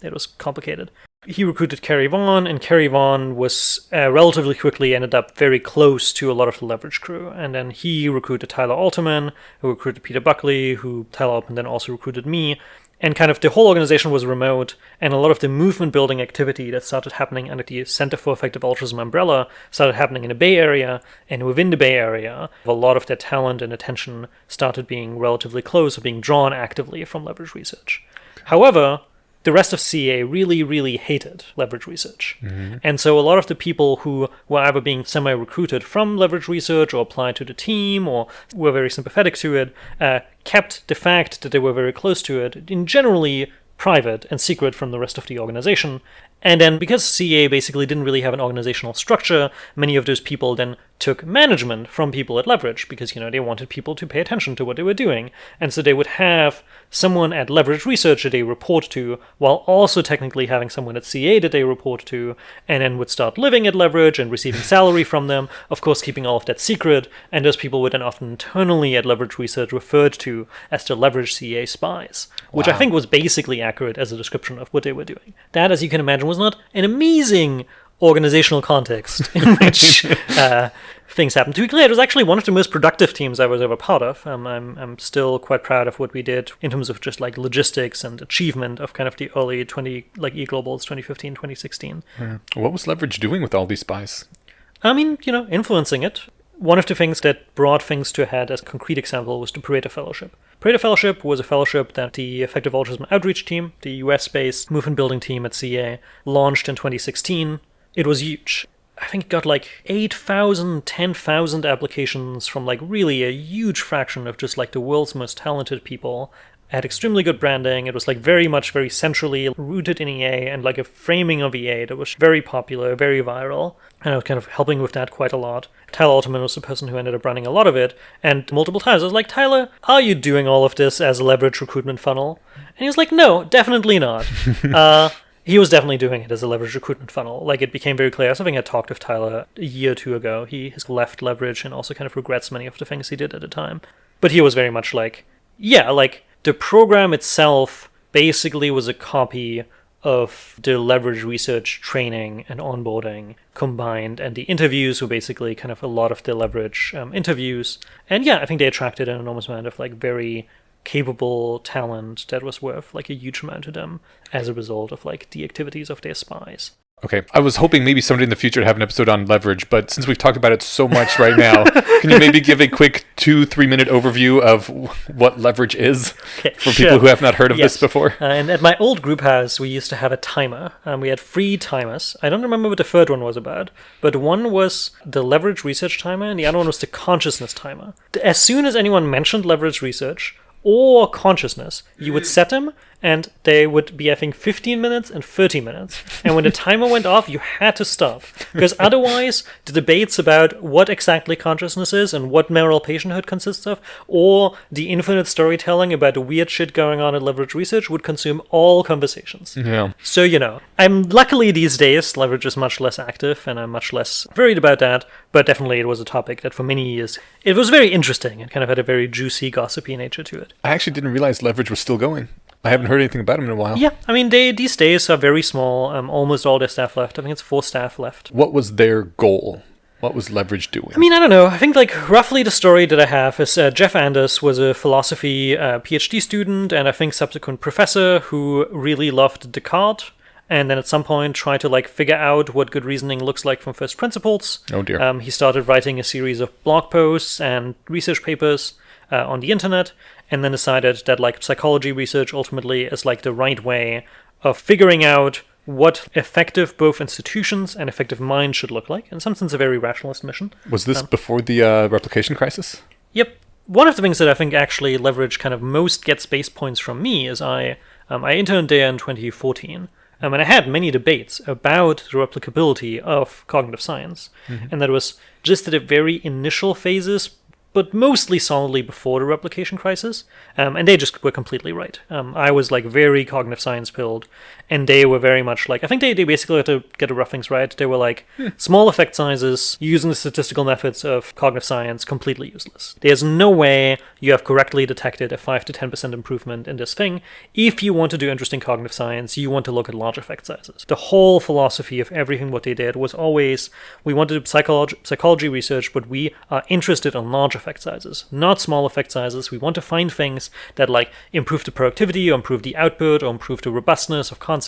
it was complicated. He recruited Kerry Vaughan, and Kerry Vaughan was relatively quickly ended up very close to a lot of the Leverage crew. And then he recruited Tyler Alterman, who recruited Peter Buckley, who Tyler Altman then also recruited me. And kind of the whole organization was remote, and a lot of the movement building activity that started happening under the Center for Effective Altruism umbrella started happening in the Bay Area, and within the Bay Area, a lot of their talent and attention started being relatively close or being drawn actively from Leverage research. However, the rest of CA really, really hated Leverage research. Mm-hmm. And so a lot of the people who were either being semi-recruited from Leverage research or applied to the team or were very sympathetic to it, kept the fact that they were very close to it in generally private and secret from the rest of the organization. And then because CA basically didn't really have an organizational structure, many of those people then took management from people at Leverage because, they wanted people to pay attention to what they were doing. And so they would have someone at Leverage Research that they report to while also technically having someone at CA that they report to, and then would start living at Leverage and receiving salary from them, of course keeping all of that secret, and those people were then often internally at Leverage Research referred to as the Leverage CA spies, which I think was basically accurate as a description of what they were doing. That, as you can imagine, was not an amazing organizational context in which things happened. To be clear, it was actually one of the most productive teams I was ever part of. I'm still quite proud of what we did in terms of just like logistics and achievement of kind of the early e-globals 2015, 2016. What was Leverage doing with all these spies? I mean, influencing it. One of the things that brought things to a head as a concrete example was the Pareto Fellowship. Pareto Fellowship was a fellowship that the Effective Altruism Outreach team, the US-based movement building team at CA, launched in 2016. It was huge. I think it got like 8,000, 10,000 applications from like really a huge fraction of just like the world's most talented people. It had extremely good branding. It was like very centrally rooted in EA and like a framing of EA that was very popular, very viral. And I was kind of helping with that quite a lot. Tyler Alterman was the person who ended up running a lot of it. And multiple times I was like, Tyler, are you doing all of this as a Leverage recruitment funnel? And he was like, no, definitely not. He was definitely doing it as a Leverage recruitment funnel. Like, it became very clear. I think I talked with Tyler a year or two ago. He has left Leverage and also kind of regrets many of the things he did at the time. But he was very much like, yeah, like, the program itself basically was a copy of the Leverage research training and onboarding combined, and the interviews were basically kind of a lot of the Leverage interviews. And yeah, I think they attracted an enormous amount of like very capable talent that was worth like a huge amount to them as a result of like the activities of their spies. Okay, I was hoping maybe someday in the future to have an episode on Leverage, but since we've talked about it so much right now, can you maybe give a quick 2-3 minute overview of what Leverage is for people who have not heard of this before? And at my old group house, we used to have a timer. We had 3 timers. I don't remember what the third one was about, but one was the Leverage research timer, and the other one was the consciousness timer. As soon as anyone mentioned Leverage research or consciousness, you would set them, and they would be, I think, 15 minutes and 30 minutes. And when the timer went off, you had to stop. Because otherwise, the debates about what exactly consciousness is and what moral patienthood consists of, or the infinite storytelling about the weird shit going on at Leverage Research would consume all conversations. Yeah. So, I'm luckily these days, Leverage is much less active, and I'm much less worried about that. But definitely it was a topic that for many years, it was very interesting and kind of had a very juicy, gossipy nature to it. I actually didn't realize Leverage was still going. I haven't heard anything about them in a while. Yeah, I mean, they these days are very small. Almost all their staff left. I think it's 4 staff left. What was their goal What was leverage doing? I mean, I don't know. I think like roughly the story that I have is Jeff Anders was a philosophy PhD student and I think subsequent professor who really loved Descartes. And then at some point tried to like figure out what good reasoning looks like from first principles. Oh dear. He started writing a series of blog posts and research papers on the internet, and then decided that like psychology research ultimately is like the right way of figuring out what effective both institutions and effective minds should look like. In some sense, a very rationalist mission. Was this before the replication crisis? Yep. One of the things that I think actually leverage kind of most gets base points from me is I interned there in 2014. And I had many debates about the replicability of cognitive science. And that was just at the very initial phases, but mostly solidly before the replication crisis. And they just were completely right. I was like very cognitive science pilled, and they were very much like, I think they basically had to get the rough things right. They were like, small effect sizes using the statistical methods of cognitive science, completely useless. There's no way you have correctly detected a 5 to 10% improvement in this thing. If you want to do interesting cognitive science, you want to look at large effect sizes. The whole philosophy of everything what they did was always, we want to do psychology research, but we are interested in large effect sizes, not small effect sizes. We want to find things that like improve the productivity or improve the output or improve the robustness of concepts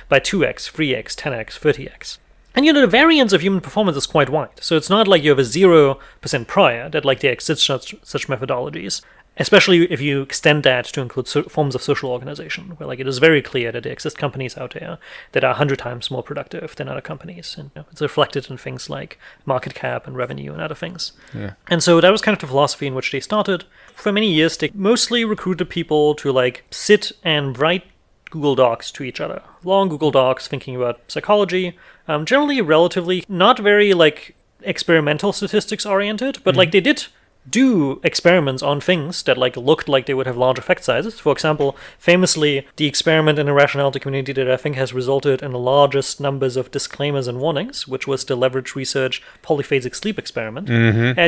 by 2x, 3x, 10x, 30x. And the variance of human performance is quite wide. So it's not like you have a 0% prior that like there exist such methodologies. Especially if you extend that to include forms of social organization, where like it is very clear that there exist companies out there that are 100 times more productive than other companies. And it's reflected in things like market cap and revenue and other things. Yeah. And so that was kind of the philosophy in which they started. For many years, they mostly recruited people to like sit and write Google Docs to each other. Long Google Docs thinking about psychology, generally relatively not very like experimental statistics oriented, but like they did do experiments on things that like looked like they would have large effect sizes. For example, famously, the experiment in the rationality community that I think has resulted in the largest numbers of disclaimers and warnings, which was the leverage research polyphasic sleep experiment.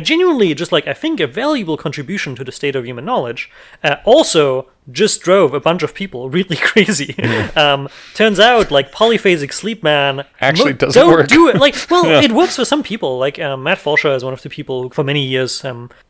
Genuinely, just like I think a valuable contribution to the state of human knowledge. Also just drove a bunch of people really crazy. Turns out, like, polyphasic sleep, man, actually doesn't don't work. do it. Like, well, it works for some people. Like, Matt Fulcher is one of the people who, for many years,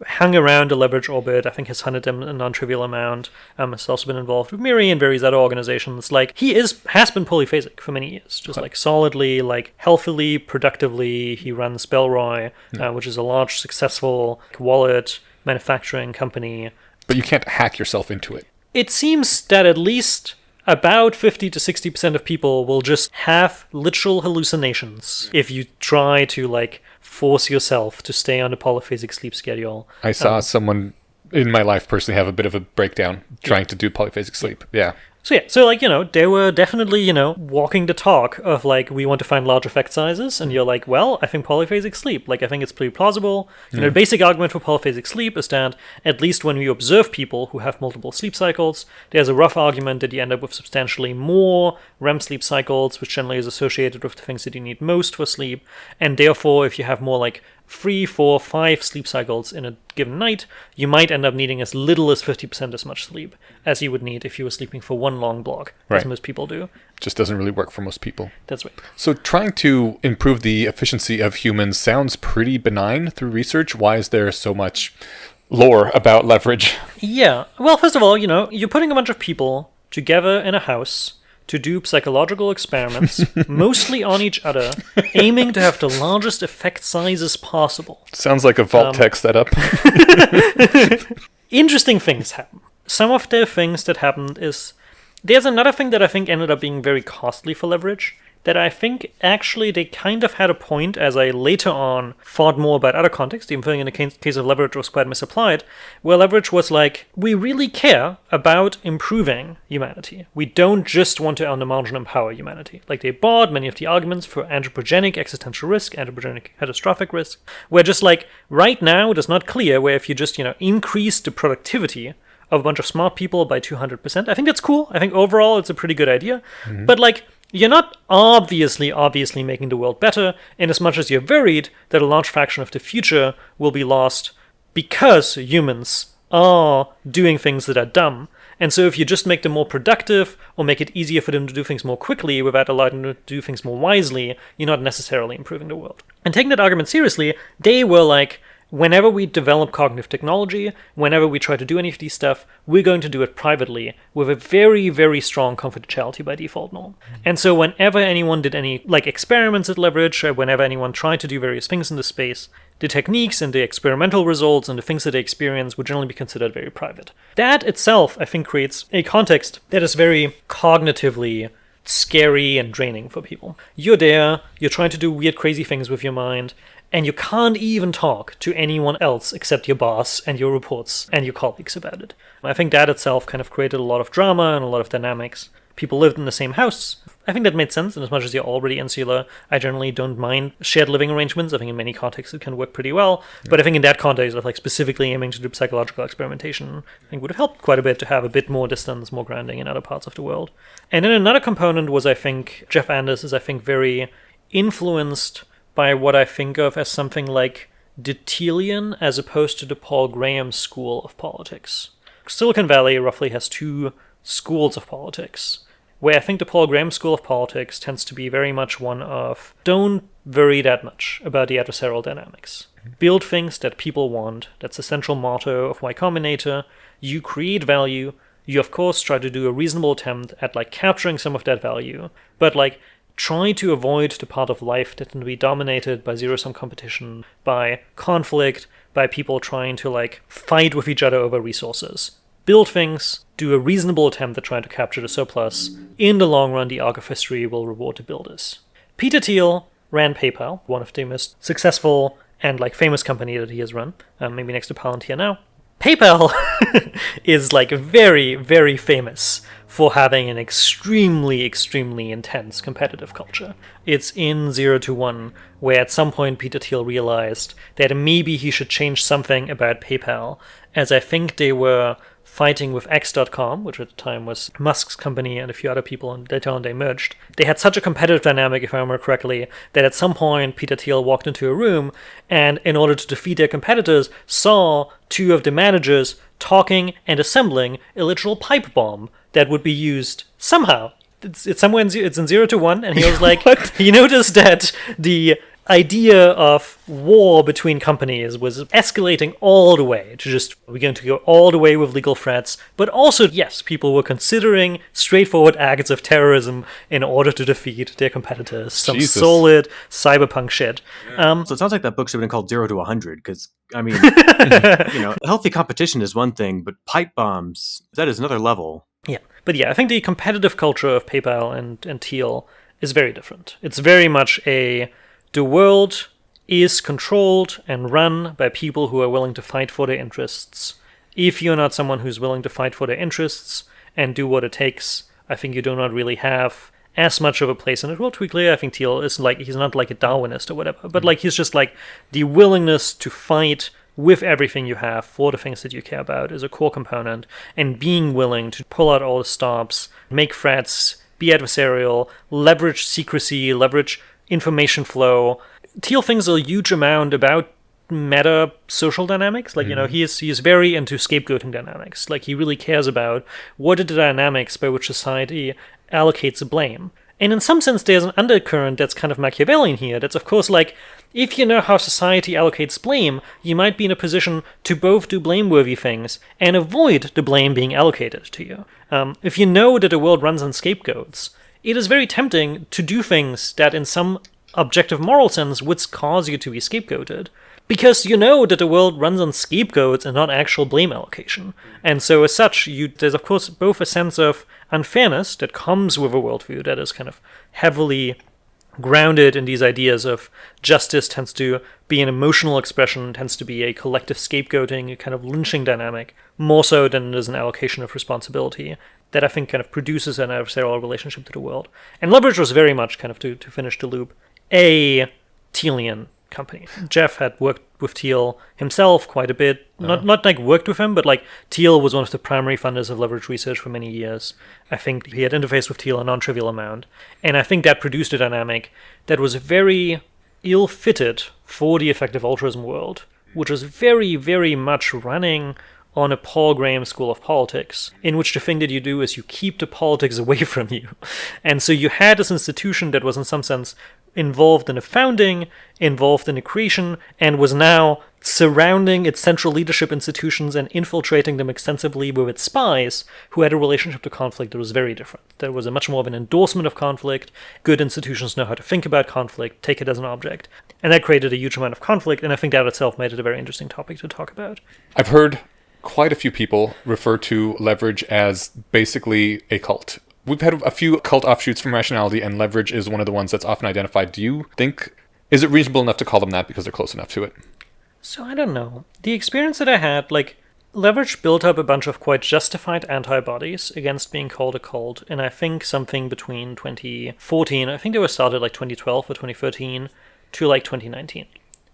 hung around the leverage orbit. I think has hunted them a non-trivial amount. Has also been involved with Miri and various other organizations. Like, he has been polyphasic for many years, just like solidly, like healthily, productively. He runs Bellroy, which is a large, successful wallet manufacturing company. But you can't hack yourself into it. It seems that at least about 50 to 60% of people will just have literal hallucinations if you try to, like, force yourself to stay on a polyphasic sleep schedule. I saw someone in my life personally have a bit of a breakdown trying to do polyphasic sleep. Yeah. So like, they were definitely, walking the talk of like, we want to find large effect sizes. And you're like, well, I think polyphasic sleep, like, I think it's pretty plausible. The basic argument for polyphasic sleep is that at least when we observe people who have multiple sleep cycles, there's a rough argument that you end up with substantially more REM sleep cycles, which generally is associated with the things that you need most for sleep. And therefore, if you have more like 3, 4, 5 sleep cycles in a given night, you might end up needing as little as 50% as much sleep as you would need if you were sleeping for one long block, as most people do. Just doesn't really work for most people. That's right. So trying to improve the efficiency of humans sounds pretty benign through research. Why is there so much lore about leverage? Yeah. Well, first of all, you're putting a bunch of people together in a house to do psychological experiments, mostly on each other, aiming to have the largest effect sizes possible. Sounds like a vault tech setup. Interesting things happen. Some of the things that happened is... There's another thing that I think ended up being very costly for leverage, that I think actually they kind of had a point, as I later on thought more about other contexts, even though in the case of leverage was quite misapplied, where leverage was like, we really care about improving humanity. We don't just want to, on the margin, empower humanity. Like, they bought many of the arguments for anthropogenic existential risk, anthropogenic catastrophic risk, where just like, right now it is not clear where if you just, increase the productivity of a bunch of smart people by 200%, I think that's cool. I think overall it's a pretty good idea. But like, you're not obviously making the world better, in as much as you're worried that a large fraction of the future will be lost because humans are doing things that are dumb. And so if you just make them more productive or make it easier for them to do things more quickly without allowing them to do things more wisely, you're not necessarily improving the world. And taking that argument seriously, they were like, whenever we develop cognitive technology, whenever we try to do any of these stuff, we're going to do it privately with a very, very strong confidentiality by default norm. And so whenever anyone did any like experiments at Leverage, or whenever anyone tried to do various things in the space, the techniques and the experimental results and the things that they experience would generally be considered very private. That itself, I think, creates a context that is very cognitively scary and draining for people. You're there, you're trying to do weird, crazy things with your mind, and you can't even talk to anyone else except your boss and your reports and your colleagues about it. I think that itself kind of created a lot of drama and a lot of dynamics. People lived in the same house. I think that made sense, and as much as you're already insular, I generally don't mind shared living arrangements. I think in many contexts it can work pretty well, but I think in that context of like specifically aiming to do psychological experimentation, I think would have helped quite a bit to have a bit more distance, more grounding in other parts of the world. And then another component was, I think, Jeff Anders is, I think, very influenced by what I think of as something like the Thielian as opposed to the Paul Graham school of politics. Silicon Valley roughly has two schools of politics, where I think the Paul Graham school of politics tends to be very much one of don't worry that much about the adversarial dynamics. Build things that people want. That's the central motto of Y Combinator. You create value. You, of course, try to do a reasonable attempt at like capturing some of that value, but like try to avoid the part of life that can be dominated by zero-sum competition, by conflict, by people trying to like fight with each other over resources. Build things, do a reasonable attempt at trying to capture the surplus. In the long run, the arc of history will reward the builders. Peter Thiel ran PayPal, one of the most successful and like famous company that he has run, maybe next to Palantir now. PayPal is like very, very famous for having an extremely, extremely intense competitive culture. It's in 0 to 1, where at some point Peter Thiel realized that maybe he should change something about PayPal, as I think they were fighting with X.com, which at the time was Musk's company and a few other people, and later on they merged. They had such a competitive dynamic, if I remember correctly, that at some point Peter Thiel walked into a room and, in order to defeat their competitors, saw two of the managers talking and assembling a literal pipe bomb that would be used somehow. It's somewhere it's in 0 to 1, and he was like, he noticed that the idea of war between companies was escalating all the way to just, we're going to go all the way with legal threats, but also, yes, people were considering straightforward acts of terrorism in order to defeat their competitors. Some solid cyberpunk shit. So it sounds like that book should have been called 0 to 100, because, I mean, healthy competition is one thing, but pipe bombs, that is another level. Yeah, but yeah, I think the competitive culture of PayPal and Thiel is very different. It's very much the world is controlled and run by people who are willing to fight for their interests. If you're not someone who's willing to fight for their interests and do what it takes, I think you do not really have as much of a place in it. Well, to be clear, I think Thiel is like, he's not like a Darwinist or whatever, but like he's just like the willingness to fight with everything you have for the things that you care about is a core component, and being willing to pull out all the stops, make threats, be adversarial, leverage secrecy, leverage information flow. Thiel thinks a huge amount about meta social dynamics. Like, he is very into scapegoating dynamics. Like, he really cares about what are the dynamics by which society allocates blame. And in some sense, there's an undercurrent that's kind of Machiavellian here. That's, of course, like, if you know how society allocates blame, you might be in a position to both do blameworthy things and avoid the blame being allocated to you. If you know that the world runs on scapegoats, it is very tempting to do things that in some objective moral sense would cause you to be scapegoated, because you know that the world runs on scapegoats and not actual blame allocation. And so as such, there's of course both a sense of unfairness that comes with a worldview that is kind of heavily grounded in these ideas of justice tends to be an emotional expression, tends to be a collective scapegoating, a kind of lynching dynamic, more so than it is an allocation of responsibility that I think kind of produces an adversarial relationship to the world. And Leverage was very much, kind of to finish the loop, a Thielian company. Jeff had worked with Thiel himself quite a bit. Not like worked with him, but like Thiel was one of the primary funders of Leverage research for many years. I think he had interfaced with Thiel a non-trivial amount. And I think that produced a dynamic that was very ill-fitted for the effective altruism world, which was very, very much running on a Paul Graham school of politics, in which the thing that you do is you keep the politics away from you. And so you had this institution that was in some sense involved in the founding, involved in the creation, and was now surrounding its central leadership institutions and infiltrating them extensively with its spies, who had a relationship to conflict that was very different. There was a much more of an endorsement of conflict. Good institutions know how to think about conflict, take it as an object. And that created a huge amount of conflict, and I think that itself made it a very interesting topic to talk about. I've heard quite a few people refer to leverage as basically a cult. We've had a few cult offshoots from Rationality, and leverage is one of the ones that's often identified. Do you think, is it reasonable enough to call them that because they're close enough to it? So I don't know. The experience that I had, leverage built up a bunch of quite justified antibodies against being called a cult, and I think something between 2014, I think they were started 2012 or 2013, to 2019.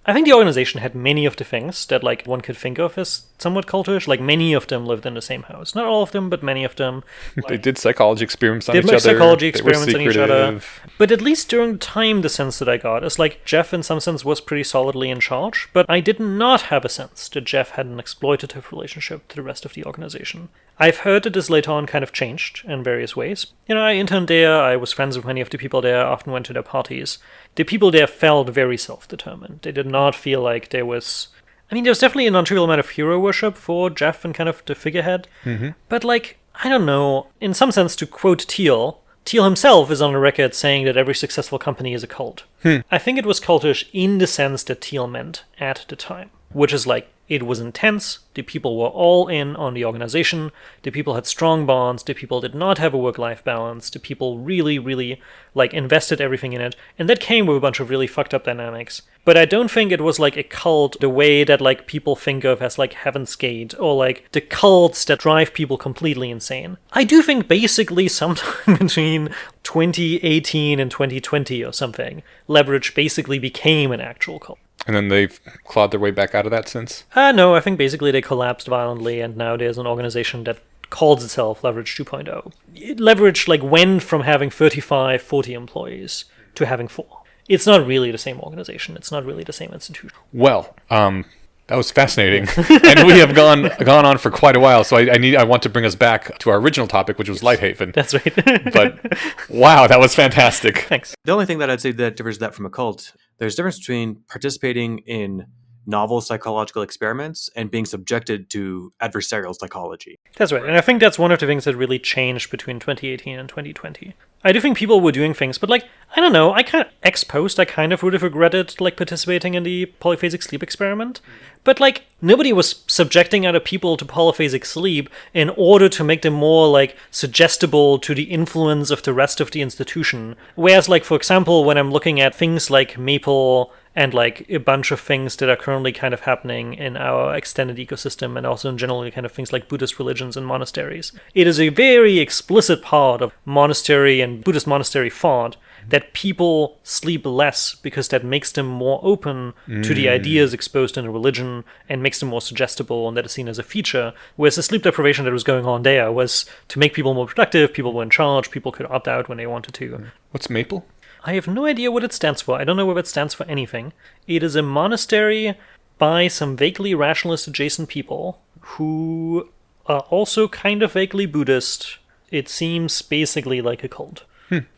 I think the organization had many of the things that one could think of as somewhat cultish. Many of them lived in the same house. Not all of them, but many of them. They did psychology experiments on each other. Did psychology experiments on each other. Secretive. But at least during time, the sense that I got is Jeff in some sense was pretty solidly in charge, but I did not have a sense that Jeff had an exploitative relationship to the rest of the organization. I've heard that this later on kind of changed in various ways. I interned there, I was friends with many of the people there, often went to their parties. The people there felt very self-determined. They did not feel like there was... there was definitely a non-trivial amount of hero worship for Jeff and kind of the figurehead. Mm-hmm. But I don't know, in some sense, to quote Thiel himself is on the record saying that every successful company is a cult. I think it was cultish in the sense that Thiel meant at the time, which is it was intense, the people were all in on the organization, the people had strong bonds, the people did not have a work-life balance, the people really, really, invested everything in it, and that came with a bunch of really fucked up dynamics. But I don't think it was a cult the way that people think of as Heaven's Gate, or the cults that drive people completely insane. I do think basically sometime between 2018 and 2020 or something, leverage basically became an actual cult. And then they've clawed their way back out of that since? No, I think basically they collapsed violently, and now there's an organization that calls itself Leverage 2.0. Leverage went from having 35, 40 employees to having 4. It's not really the same organization. It's not really the same institution. Well, that was fascinating, and we have gone on for quite a while. So I want to bring us back to our original topic, which was LightHaven. That's right. But wow, that was fantastic. Thanks. The only thing that I'd say that differs that from a cult, there's a difference between participating in novel psychological experiments and being subjected to adversarial psychology. That's right, and I think that's one of the things that really changed between 2018 and 2020. I do think people were doing things, but I don't know, I kind of, ex post, I kind of would have regretted participating in the polyphasic sleep experiment. But nobody was subjecting other people to polyphasic sleep in order to make them more suggestible to the influence of the rest of the institution. Whereas for example, when I'm looking at things like Maple and a bunch of things that are currently kind of happening in our extended ecosystem, and also in general kind of things like Buddhist religions and monasteries, it is a very explicit part of monastery and Buddhist monastery thought that people sleep less because that makes them more open to the ideas exposed in a religion and makes them more suggestible, and that is seen as a feature, whereas the sleep deprivation that was going on there was to make people more productive, people were in charge, people could opt out when they wanted to. What's Maple? I have no idea what it stands for. I don't know whether it stands for anything. It is a monastery by some vaguely rationalist adjacent people who are also kind of vaguely Buddhist. It seems basically like a cult.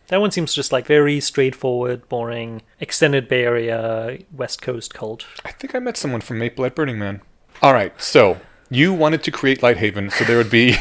That one seems just very straightforward, boring, extended Bay Area, West Coast cult. I think I met someone from Maple at Burning Man. All right, so you wanted to create LightHaven so there would be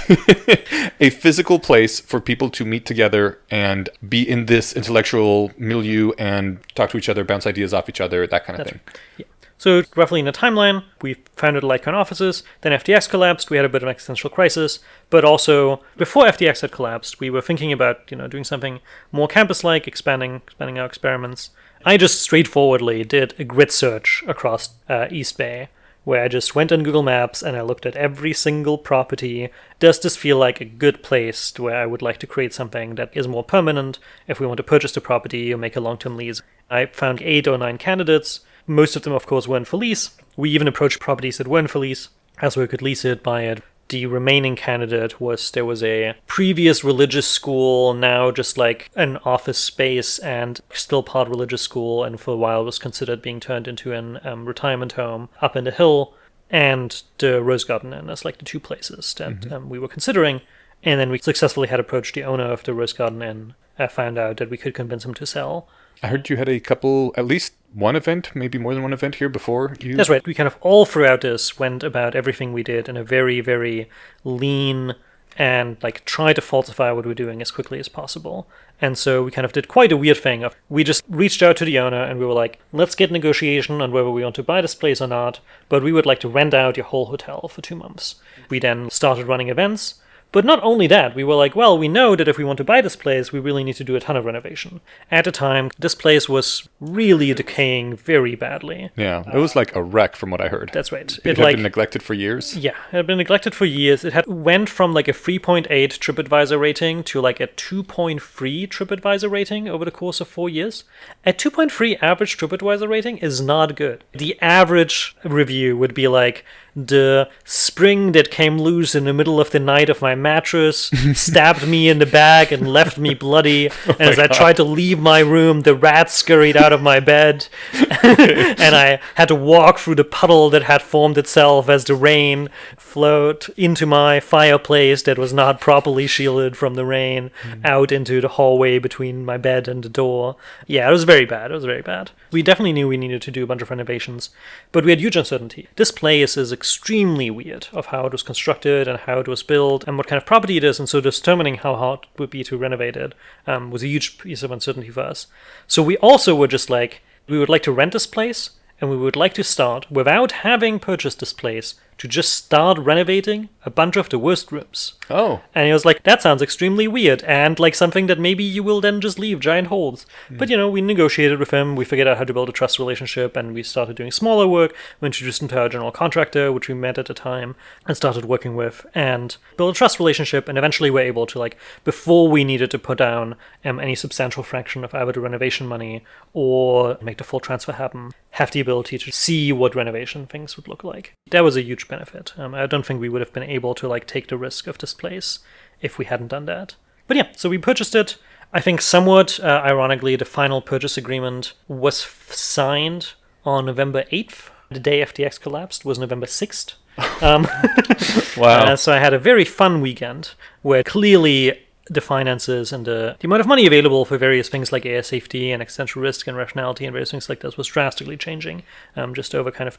a physical place for people to meet together and be in this intellectual milieu and talk to each other, bounce ideas off each other, that kind of thing. Right. Yeah. So roughly in the timeline, we founded Litecoin offices, then FTX collapsed, we had a bit of an existential crisis, but also before FTX had collapsed, we were thinking about doing something more campus-like, expanding our experiments. I just straightforwardly did a grid search across East Bay, where I just went on Google Maps and I looked at every single property. Does this feel like a good place where I would like to create something that is more permanent if we want to purchase the property or make a long-term lease? I found 8 or 9 candidates. Most of them, of course, weren't for lease. We even approached properties that weren't for lease, as we could lease it, buy it. The remaining candidate there was a previous religious school, now just an office space and still part religious school, and for a while was considered being turned into an retirement home up in the hill. and the Rose Garden Inn as like the two places that we were considering. And then we successfully had approached the owner of the Rose Garden Inn. I found out that we could convince him to sell. I heard you had a couple, at least one event, maybe more than one event here before you... That's right. We kind of all throughout this went about everything we did in a very, very lean and like try to falsify what we're doing as quickly as possible. And so we kind of did quite a weird thing of we just reached out to the owner and we were like, let's get negotiation on whether we want to buy this place or not, but we would like to rent out your whole hotel for 2 months. We then started running events. But not only that, we were like, well, we know that if we want to buy this place, we really need to do a ton of renovation. At the time, this place was really decaying very badly. Yeah, it was like a wreck from what I heard. That's right. It had been neglected for years? Yeah, it had been neglected for years. It had went from like a 3.8 TripAdvisor rating to like a 2.3 TripAdvisor rating over the course of 4 years. A 2.3 average TripAdvisor rating is not good. The average review would be like, the spring that came loose in the middle of the night of my mattress stabbed me in the back and left me bloody. And as I tried to leave my room, the rats scurried out of my bed. And I had to walk through the puddle that had formed itself as the rain flowed into my fireplace that was not properly shielded from the rain, out into the hallway between my bed and the door. Yeah, it was very bad. It was very bad. We definitely knew we needed to do a bunch of renovations, but we had huge uncertainty. This place is extremely weird of how it was constructed and how it was built and what kind of property it is, and so determining how hard it would be to renovate it was a huge piece of uncertainty for us. So we also were just like, we would like to rent this place, and we would like to start, without having purchased this place, to just start renovating a bunch of the worst rooms. Oh. And he was like, that sounds extremely weird, and like something that maybe you will then just leave giant holes. But, you know, we negotiated with him, we figured out how to build a trust relationship, and we started doing smaller work. We introduced him to our general contractor, which we met at the time, and started working with, and built a trust relationship, and eventually were able to, like, before we needed to put down any substantial fraction of either the renovation money or make the full transfer happen, have the ability to see what renovation things would look like. That was a huge benefit. I don't think we would have been able to like take the risk of this place if we hadn't done that. But yeah, so we purchased it. I think somewhat ironically, the final purchase agreement was signed on November 8th. The day FTX collapsed was November 6th. Wow. So I had a very fun weekend where clearly the finances and the amount of money available for various things like AI safety and existential risk and rationality and various things like this was drastically changing just over kind of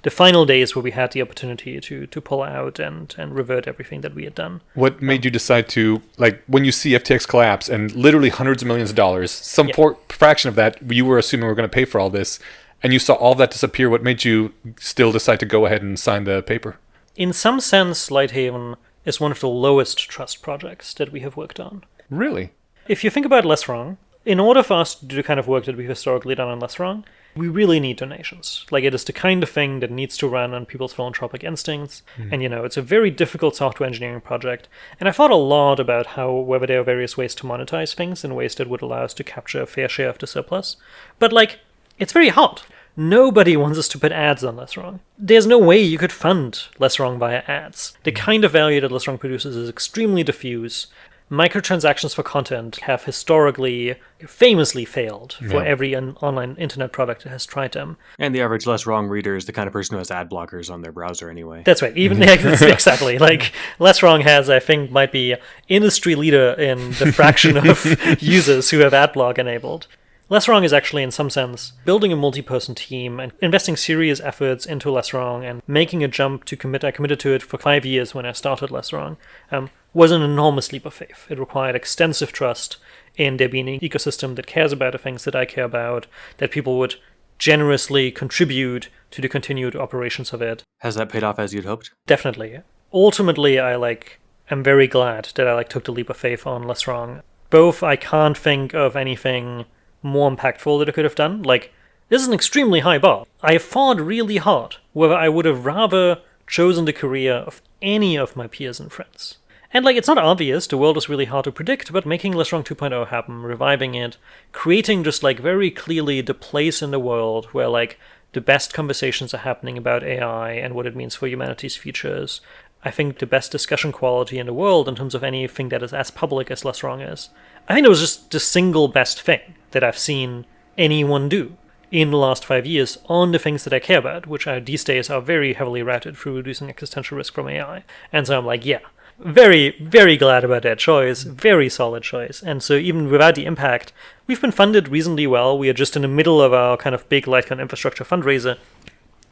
the final days where we had the opportunity to pull out and revert everything that we had done. What made you decide to, like, when you see FTX collapse and literally hundreds of millions of dollars, some fraction of that you were assuming we're going to pay for all this, and you saw all that disappear, what made you still decide to go ahead and sign the paper? In some sense, LightHaven is one of the lowest trust projects that we have worked on. Really? If you think about Less Wrong, in order for us to do the kind of work that we've historically done on Less Wrong, we really need donations. Like, it is the kind of thing that needs to run on people's philanthropic instincts. And, you know, it's a very difficult software engineering project. And I thought a lot about whether there are various ways to monetize things in ways that would allow us to capture a fair share of the surplus. But, like, it's very hard. Nobody wants us to put ads on Less Wrong. There's no way you could fund Less Wrong via ads. The kind of value that Less Wrong produces is extremely diffuse. Microtransactions for content have historically, famously failed for every online internet product that has tried them. And the average Less Wrong reader is the kind of person who has ad blockers on their browser anyway. That's right. Even exactly. Like, Less Wrong has, I think, might be industry leader in the fraction of users who have ad block enabled. Less Wrong is actually, in some sense, building a multi-person team and investing serious efforts into Less Wrong and making a jump to commit. I committed to it for 5 years when I started Less Wrong. Was an enormous leap of faith. It required extensive trust in there being an ecosystem that cares about the things that I care about, that people would generously contribute to the continued operations of it. Has that paid off as you'd hoped? Definitely. Ultimately, I'm very glad that I took the leap of faith on Less Wrong. Both, I can't think of anything more impactful that I could have done. Like, this is an extremely high bar. I fought really hard whether I would have rather chosen the career of any of my peers and friends. And, like, it's not obvious, the world is really hard to predict, but making Less Wrong 2.0 happen, reviving it, creating just, like, very clearly the place in the world where, like, the best conversations are happening about AI and what it means for humanity's futures. I think the best discussion quality in the world in terms of anything that is as public as Less Wrong is. I think it was just the single best thing that I've seen anyone do. in the last 5 years on the things that I care about, which are these days are very heavily routed through reducing existential risk from AI. And so I'm like, yeah, very, very glad about that choice. Very solid choice. And so even without the impact, we've been funded reasonably well. We are just in the middle of our kind of big Litecoin infrastructure fundraiser,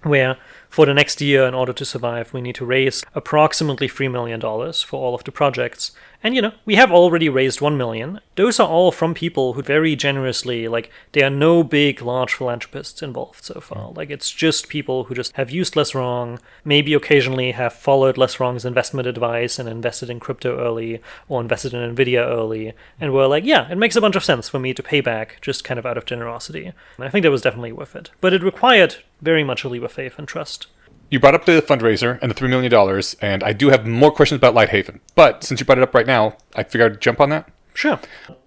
where for the next year, in order to survive, we need to raise approximately $3 million for all of the projects. And, we have already raised $1 million. Those are all from people who very generously, there are no big, large philanthropists involved so far. It's just people who just have used Less Wrong, maybe occasionally have followed Less Wrong's investment advice and invested in crypto early or invested in NVIDIA early. And were like, yeah, it makes a bunch of sense for me to pay back just kind of out of generosity. And I think that was definitely worth it. But it required very much a leap of faith and trust. You brought up the fundraiser and the $3 million, and I do have more questions about LightHaven. But since you brought it up right now, I figured I'd jump on that. Sure.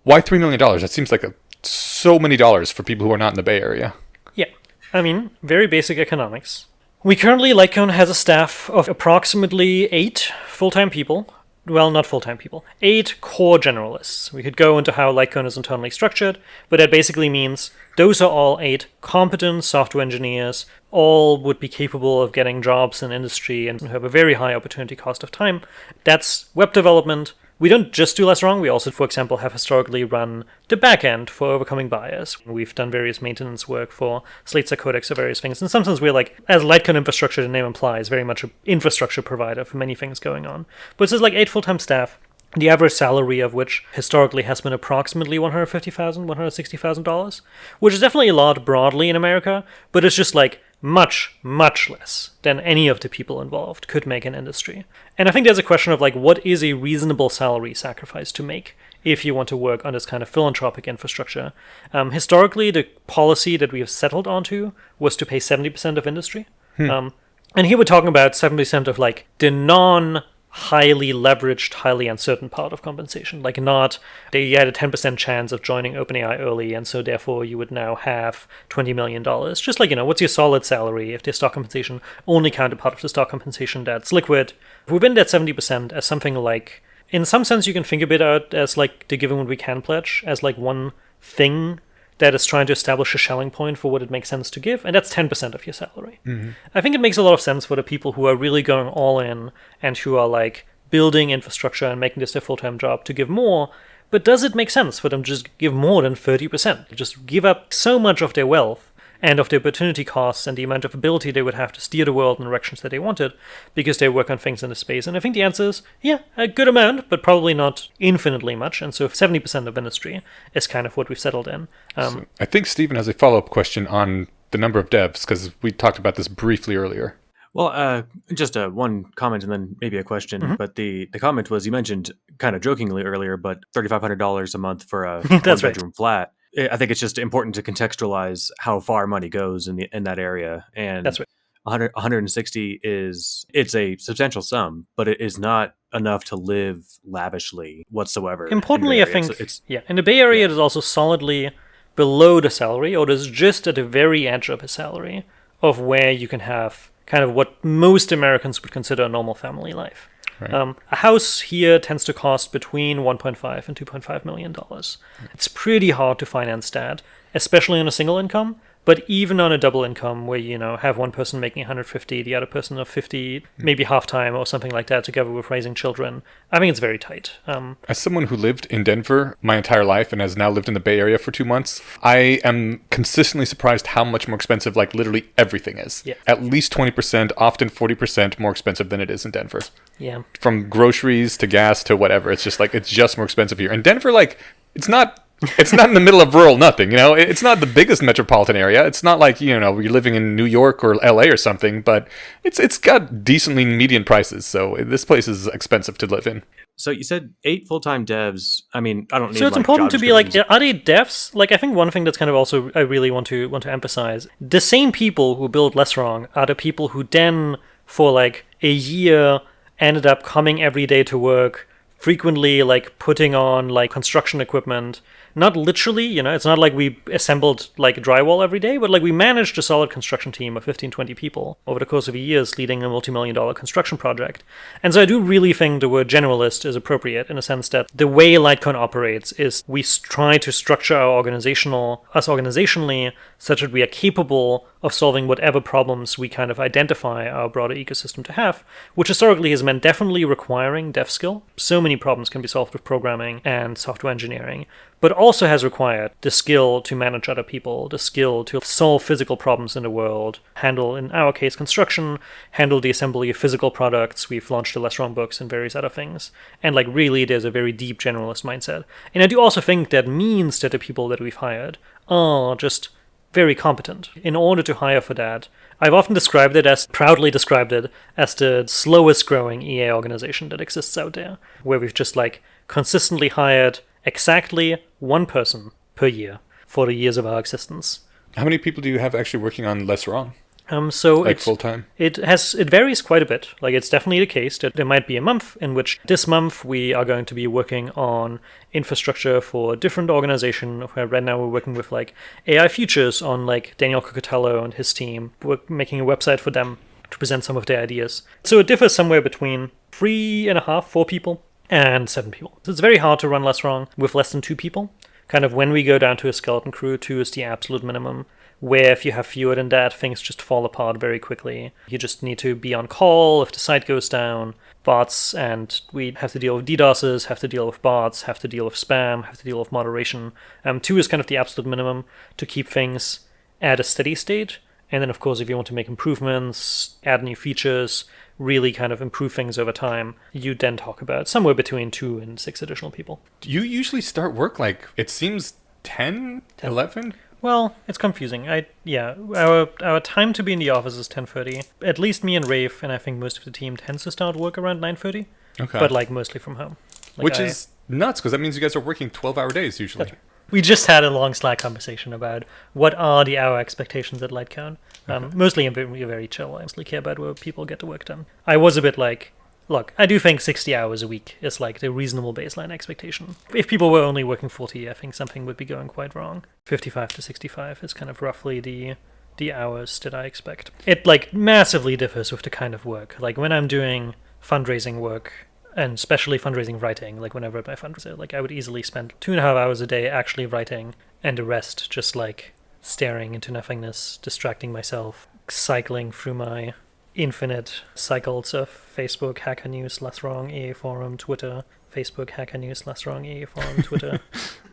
Why $3 million? That seems like so many dollars for people who are not in the Bay Area. Yeah. I mean, very basic economics. We currently, Litecoin has a staff of approximately 8 full-time people. Well, not full-time people. 8 core generalists. We could go into how Litecoin is internally structured, but that basically means those are all 8 competent software engineers, all would be capable of getting jobs in industry and have a very high opportunity cost of time. That's web development. We don't just do Less Wrong. We also, for example, have historically run the backend for overcoming bias. We've done various maintenance work for Slate's Codex or various things. In some sense, we're as Litecoin infrastructure, the name implies, very much an infrastructure provider for many things going on. But it's 8 full-time staff, the average salary of which historically has been approximately $150,000, $160,000, which is definitely a lot broadly in America, but it's just much, much less than any of the people involved could make in industry. And I think there's a question of what is a reasonable salary sacrifice to make if you want to work on this kind of philanthropic infrastructure. Historically, the policy that we have settled onto was to pay 70% of industry. And here we're talking about 70% of the non-highly leveraged, highly uncertain part of compensation. Not they had a 10% chance of joining OpenAI early, and so therefore you would now have $20 million. Just what's your solid salary if the stock compensation only counted part of the stock compensation that's liquid. Within that 70% as something in some sense you can think of it out as the Given When We Can pledge, as one thing that is trying to establish a Schelling point for what it makes sense to give, and that's 10% of your salary. Mm-hmm. I think it makes a lot of sense for the people who are really going all in and who are building infrastructure and making this their full-time job to give more, but does it make sense for them to just give more than 30%? Just give up so much of their wealth and of the opportunity costs and the amount of ability they would have to steer the world in directions that they wanted because they work on things in the space. And I think the answer is, yeah, a good amount, but probably not infinitely much. And so 70% of industry is kind of what we've settled in. So I think Stephen has a follow-up question on the number of devs, because we talked about this briefly earlier. Well, just one comment and then maybe a question. Mm-hmm. But the comment was, you mentioned kind of jokingly earlier, but $3,500 a month for a one-bedroom flat. I think it's just important to contextualize how far money goes in that area. And that's right. 160 it's a substantial sum, but it is not enough to live lavishly whatsoever. Importantly, I think, in the Bay Area, it is also solidly below the salary, or it is just at the very edge of a salary of where you can have kind of what most Americans would consider a normal family life. Right. A house here tends to cost between $1.5 and $2.5 million. It's pretty hard to finance that, especially on a single income. But even on a double income where you have one person making 150, the other person of 50, maybe half time or something like that, together with raising children, I think it's very tight. As someone who lived in Denver my entire life and has now lived in the Bay Area for 2 months, I am consistently surprised how much more expensive literally everything is. Yeah. At least 20%, often 40% more expensive than it is in Denver. Yeah. From groceries to gas to whatever, it's just it's just more expensive here. And Denver, it's not in the middle of rural nothing, It's not the biggest metropolitan area. It's not you're living in New York or LA or something, but it's got decently median prices. So this place is expensive to live in. So you said 8 full-time devs. I mean, I don't need. So it's important to be are they devs? I think one thing that's kind of also I really want to emphasize: the same people who build Less Wrong are the people who then for a year ended up coming every day to work, frequently like putting on like construction equipment. Not literally, it's not like we assembled like drywall every day, but like we managed a solid construction team of 15, 20 people over the course of a year leading a multi-million-dollar construction project. And so I do really think the word generalist is appropriate in a sense that the way LightCon operates is we try to structure us organizationally such that we are capable of solving whatever problems we kind of identify our broader ecosystem to have, which historically has meant definitely requiring dev skill. So many problems can be solved with programming and software engineering, but also has required the skill to manage other people, the skill to solve physical problems in the world, handle, in our case, construction, handle the assembly of physical products. We've launched the Less Wrong books and various other things. And like really, there's a very deep generalist mindset. And I do also think that means that the people that we've hired are just very competent. In order to hire for that, I've often proudly described it as the slowest growing EA organization that exists out there, where we've just like consistently hired exactly one person per year for the years of our existence. How many people do you have actually working on Less Wrong? So like full time? It varies quite a bit. Like it's definitely the case that there might be a month in which this month we are going to be working on infrastructure for a different organization. Where right now we're working with like AI Futures on like Daniel Coccatello and his team. We're making a website for them to present some of their ideas. So it differs somewhere between 3.5, 4 people and 7 people. So it's very hard to run Less Wrong with less than 2 people. Kind of when we go down to a skeleton crew, 2 is the absolute minimum. Where if you have fewer than that, things just fall apart very quickly. You just need to be on call if the site goes down. Bots, and we have to deal with DDoSes, have to deal with bots, have to deal with spam, have to deal with moderation. 2 is kind of the absolute minimum to keep things at a steady state. And then, of course, if you want to make improvements, add new features, really kind of improve things over time, you then talk about somewhere between 2 and 6 additional people. Do you usually start work like, it seems 10, 11? Well, it's confusing. Our time to be in the office is 10:30. At least me and Rafe, and I think most of the team tends to start work around 9:30. Okay. But like mostly from home. Which is nuts, because that means you guys are working 12-hour days usually. That's right. We just had a long Slack conversation about what are the hour expectations at LightCon. Mostly we're very chill. I mostly care about where people get the work done. I was a bit like, look, I do think 60 hours a week is like the reasonable baseline expectation. If people were only working 40, I think something would be going quite wrong. 55 to 65 is kind of roughly the hours that I expect. It like massively differs with the kind of work. Like when I'm doing fundraising work, and especially fundraising writing, like when I wrote my fundraiser, like I would easily spend 2.5 hours a day actually writing, and the rest just like staring into nothingness, distracting myself, cycling through my infinite cycles of Facebook, Hacker News, Less Wrong, EA Forum, Twitter, Facebook, Hacker News, Less Wrong, EA Forum, Twitter.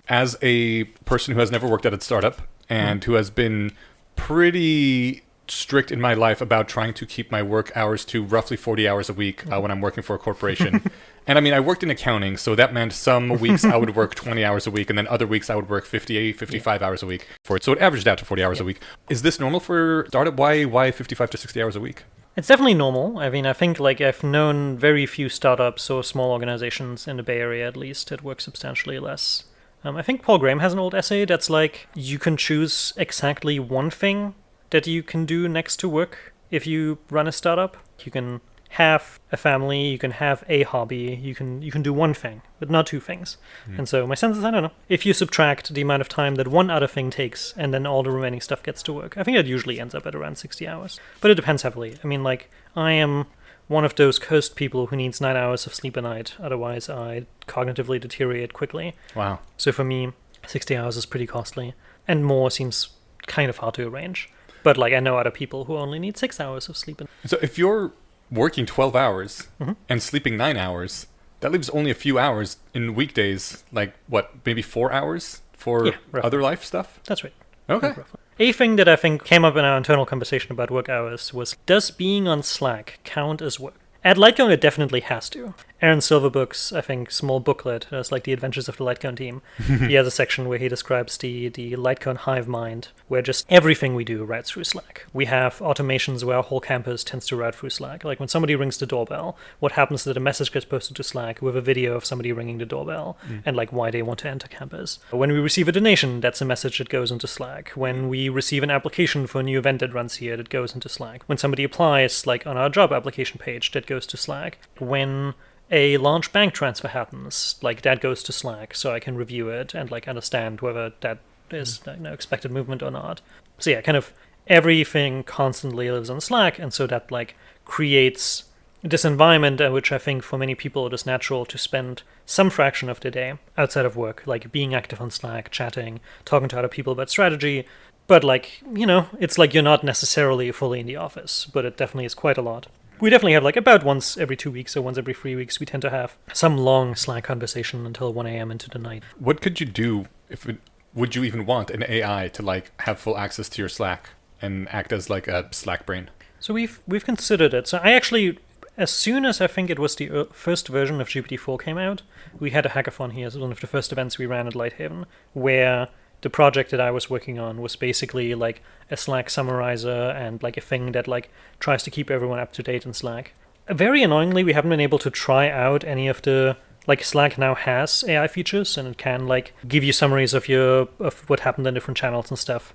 As a person who has never worked at a startup and who has been pretty strict in my life about trying to keep my work hours to roughly 40 hours a week when I'm working for a corporation. And I mean, I worked in accounting, so that meant some weeks I would work 20 hours a week, and then other weeks I would work 55 hours a week for it. So it averaged out to 40 hours a week. Is this normal for startup? Why 55 to 60 hours a week? It's definitely normal. I mean, I think like I've known very few startups or small organizations in the Bay Area, at least, that work substantially less. I think Paul Graham has an old essay that's like, you can choose exactly one thing that you can do next to work if you run a startup. You can have a family, you can have a hobby, you can do one thing, but not 2 things. And so my sense is, I don't know, if you subtract the amount of time that one other thing takes and then all the remaining stuff gets to work, I think that usually ends up at around 60 hours. But it depends heavily. I mean, like, I am one of those cursed people who needs 9 hours of sleep a night, otherwise I cognitively deteriorate quickly. Wow. So for me, 60 hours is pretty costly, and more seems kind of hard to arrange. But like I know other people who only need 6 hours of sleep. So if you're working 12 hours and sleeping 9 hours, that leaves only a few hours in weekdays, like what, maybe 4 hours for other life stuff? That's right. Okay. A thing that I think came up in our internal conversation about work hours was, does being on Slack count as work? At LightCon, it definitely has to. Aaron Silverbook's, I think, small booklet, that's like the adventures of the LightCon team. He has a section where he describes the LightCon hive mind, where just everything we do routes through Slack. We have automations where our whole campus tends to route through Slack. Like when somebody rings the doorbell, what happens is that a message gets posted to Slack with a video of somebody ringing the doorbell and like why they want to enter campus. When we receive a donation, that's a message that goes into Slack. When we receive an application for a new event that runs here, that goes into Slack. When somebody applies, like on our job application page, that goes to Slack. When a large bank transfer happens, like that goes to Slack, so I can review it and like understand whether that is expected movement or not. So yeah, kind of everything constantly lives on Slack, and so that like creates this environment in which I think for many people it is natural to spend some fraction of the day outside of work, like being active on Slack, chatting, talking to other people about strategy. But like, it's like you're not necessarily fully in the office, but it definitely is quite a lot. We definitely have like about once every 2 weeks or once every 3 weeks, we tend to have some long Slack conversation until 1 a.m. into the night. What could you do would you even want an AI to like have full access to your Slack and act as like a Slack brain? So we've considered it. So I actually, as soon as I think it was the first version of GPT-4 came out, we had a hackathon here. It was one of the first events we ran at LightHaven, where the project that I was working on was basically like a Slack summarizer and like a thing that like tries to keep everyone up to date in Slack. Very annoyingly, we haven't been able to try out any of the, like Slack now has AI features and it can like give you summaries of what happened in different channels and stuff.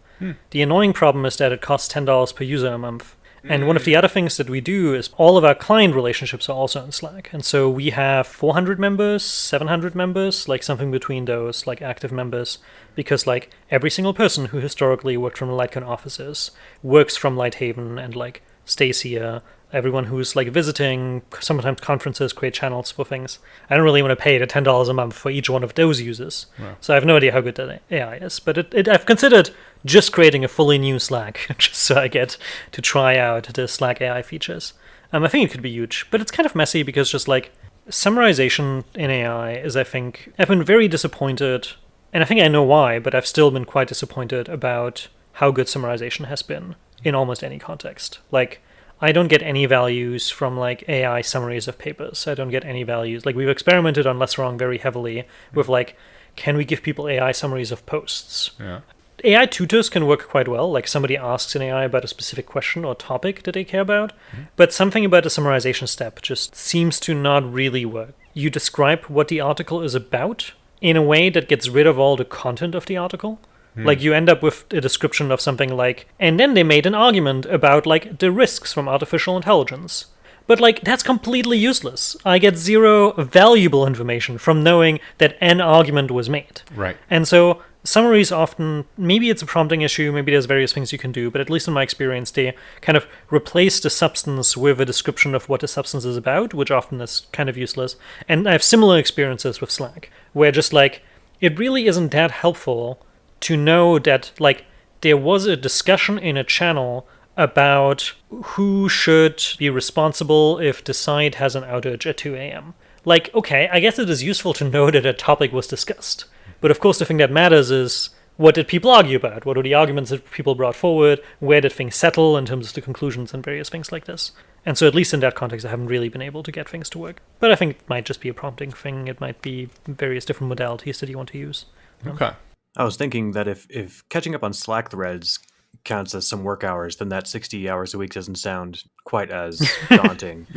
The annoying problem is that it costs $10 per user a month. And one of the other things that we do is all of our client relationships are also in Slack. And so we have 400 members, 700 members, like something between those, like active members, because like every single person who historically worked from the LightCon offices works from LightHaven and like stays here. Everyone who's like visiting, sometimes conferences create channels for things. I don't really want to pay the $10 a month for each one of those users. Wow. So I have no idea how good that AI is. But I've considered just creating a fully new Slack, just so I get to try out the Slack AI features. I think it could be huge, but it's kind of messy because just like summarization in AI is, I think, I've been very disappointed, and I think I know why, but I've still been quite disappointed about how good summarization has been in almost any context. Like, I don't get any values from like AI summaries of papers. I don't get any values. Like we've experimented on Less Wrong very heavily with like, can we give people AI summaries of posts? Yeah. AI tutors can work quite well. Like somebody asks an AI about a specific question or topic that they care about, but something about the summarization step just seems to not really work. You describe what the article is about in a way that gets rid of all the content of the article. Like you end up with a description of something like, and then they made an argument about like the risks from artificial intelligence. But like that's completely useless. I get zero valuable information from knowing that an argument was made. Right. And so summaries often, maybe it's a prompting issue, maybe there's various things you can do, but at least in my experience, they kind of replace the substance with a description of what the substance is about, which often is kind of useless. And I have similar experiences with Slack, where just like, it really isn't that helpful to know that like there was a discussion in a channel about who should be responsible if the site has an outage at 2 a.m. Like, okay, I guess it is useful to know that a topic was discussed. But of course the thing that matters is, what did people argue about? What were the arguments that people brought forward? Where did things settle in terms of the conclusions and various things like this? And so at least in that context, I haven't really been able to get things to work. But I think it might just be a prompting thing. It might be various different modalities that you want to use. Okay. I was thinking that if catching up on Slack threads counts as some work hours, then that 60 hours a week doesn't sound quite as daunting.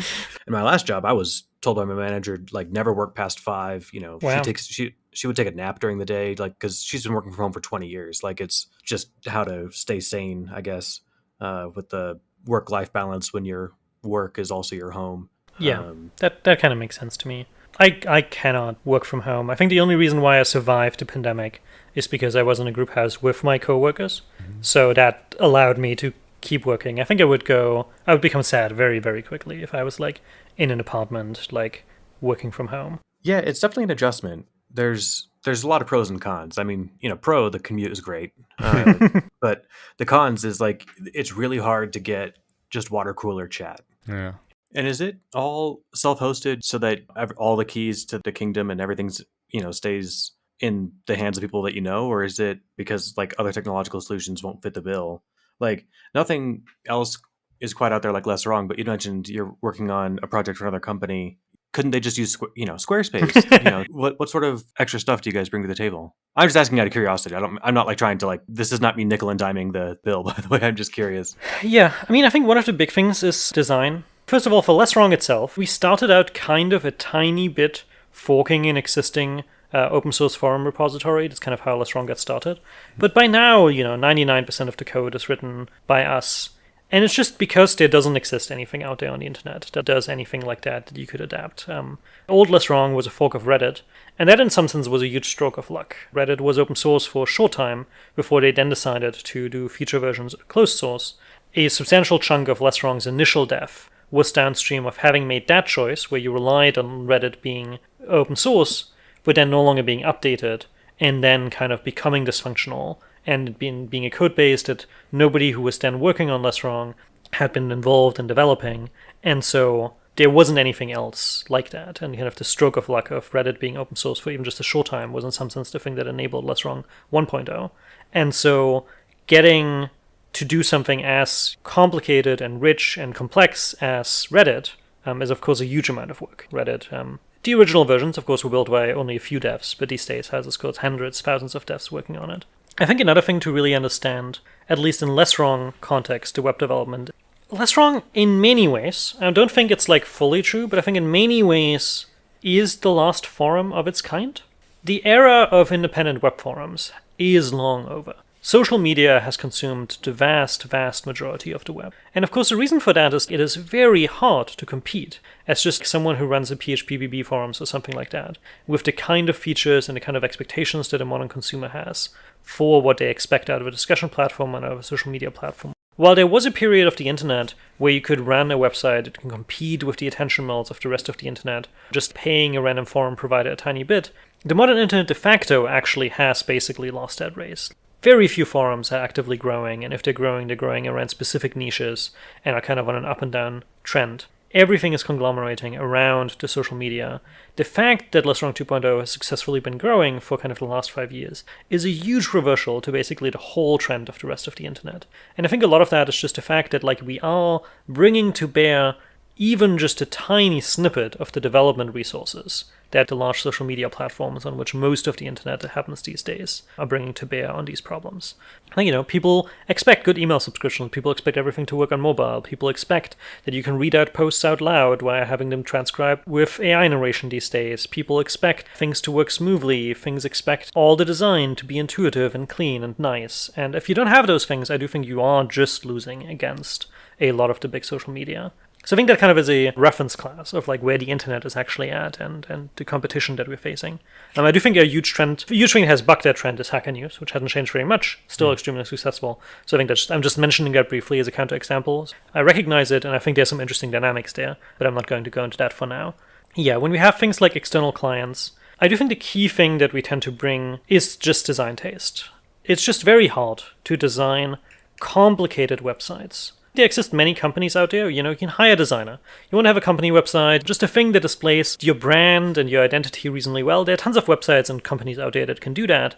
In my last job, I was told by my manager, like, never work past 5. Wow. She would take a nap during the day, like, because she's been working from home for 20 years. Like, it's just how to stay sane, I guess, with the work-life balance when your work is also your home. Yeah, that kind of makes sense to me. I cannot work from home. I think the only reason why I survived the pandemic is because I was in a group house with my coworkers. So that allowed me to keep working. I think I would become sad very, very quickly if I was like in an apartment, like working from home. Yeah, it's definitely an adjustment. There's a lot of pros and cons. I mean, pro, the commute is great. But the cons is like, it's really hard to get just water cooler chat. Yeah. And is it all self-hosted so that all the keys to the kingdom and everything's, stays in the hands of people that you know? Or is it because like other technological solutions won't fit the bill? Like nothing else is quite out there like Less Wrong, but you mentioned you're working on a project for another company. Couldn't they just use, Squarespace? What sort of extra stuff do you guys bring to the table? I'm just asking out of curiosity. I'm not like trying to like, this is not me nickel and diming the bill, by the way. I'm just curious. Yeah. I mean, I think one of the big things is design. First of all, for Less Wrong itself, we started out kind of a tiny bit forking an existing open source forum repository. That's kind of how Less Wrong got started. But by now, 99% of the code is written by us. And it's just because there doesn't exist anything out there on the internet that does anything like that you could adapt. Old Less Wrong was a fork of Reddit, and that in some sense was a huge stroke of luck. Reddit was open source for a short time before they then decided to do future versions closed source. A substantial chunk of Less Wrong's initial death was downstream of having made that choice, where you relied on Reddit being open source, but then no longer being updated, and then kind of becoming dysfunctional, and being a code base that nobody who was then working on Less Wrong had been involved in developing, and so there wasn't anything else like that. And kind of the stroke of luck of Reddit being open source for even just a short time was in some sense the thing that enabled Less Wrong 1.0. And so getting to do something as complicated and rich and complex as Reddit is of course a huge amount of work. Reddit, the original versions, of course, were built by only a few devs, but these days has, of course, hundreds, thousands of devs working on it. I think another thing to really understand, at least in Less Wrong context to web development, Less Wrong in many ways, I don't think it's like fully true, but I think in many ways is the last forum of its kind. The era of independent web forums is long over. Social media has consumed the vast, vast majority of the web. And of course the reason for that is it is very hard to compete as just someone who runs a PHP BB forums or something like that, with the kind of features and the kind of expectations that a modern consumer has for what they expect out of a discussion platform and out of a social media platform. While there was a period of the internet where you could run a website that can compete with the attention modes of the rest of the internet, just paying a random forum provider a tiny bit, the modern internet de facto actually has basically lost that race. Very few forums are actively growing, and if they're growing around specific niches and are kind of on an up and down trend. Everything is conglomerating around the social media. The fact that Less Wrong 2.0 has successfully been growing for kind of the last 5 years is a huge reversal to basically the whole trend of the rest of the internet. And I think a lot of that is just the fact that like we are bringing to bear even just a tiny snippet of the development resources that the large social media platforms on which most of the internet happens these days are bringing to bear on these problems. Like, people expect good email subscriptions, people expect everything to work on mobile, people expect that you can read out posts out loud while having them transcribed with AI narration these days, people expect things to work smoothly, things expect all the design to be intuitive and clean and nice. And if you don't have those things, I do think you are just losing against a lot of the big social media. So I think that kind of is a reference class of like where the internet is actually at and the competition that we're facing. I do think a huge thing that has bucked that trend is Hacker News, which hasn't changed very much, still extremely successful. So I think I'm just mentioning that briefly as a counterexample. I recognize it, and I think there's some interesting dynamics there, but I'm not going to go into that for now. Yeah, when we have things like external clients, I do think the key thing that we tend to bring is just design taste. It's just very hard to design complicated websites. There exist many companies out there, you can hire a designer. You want to have a company website, just a thing that displays your brand and your identity reasonably well. There are tons of websites and companies out there that can do that.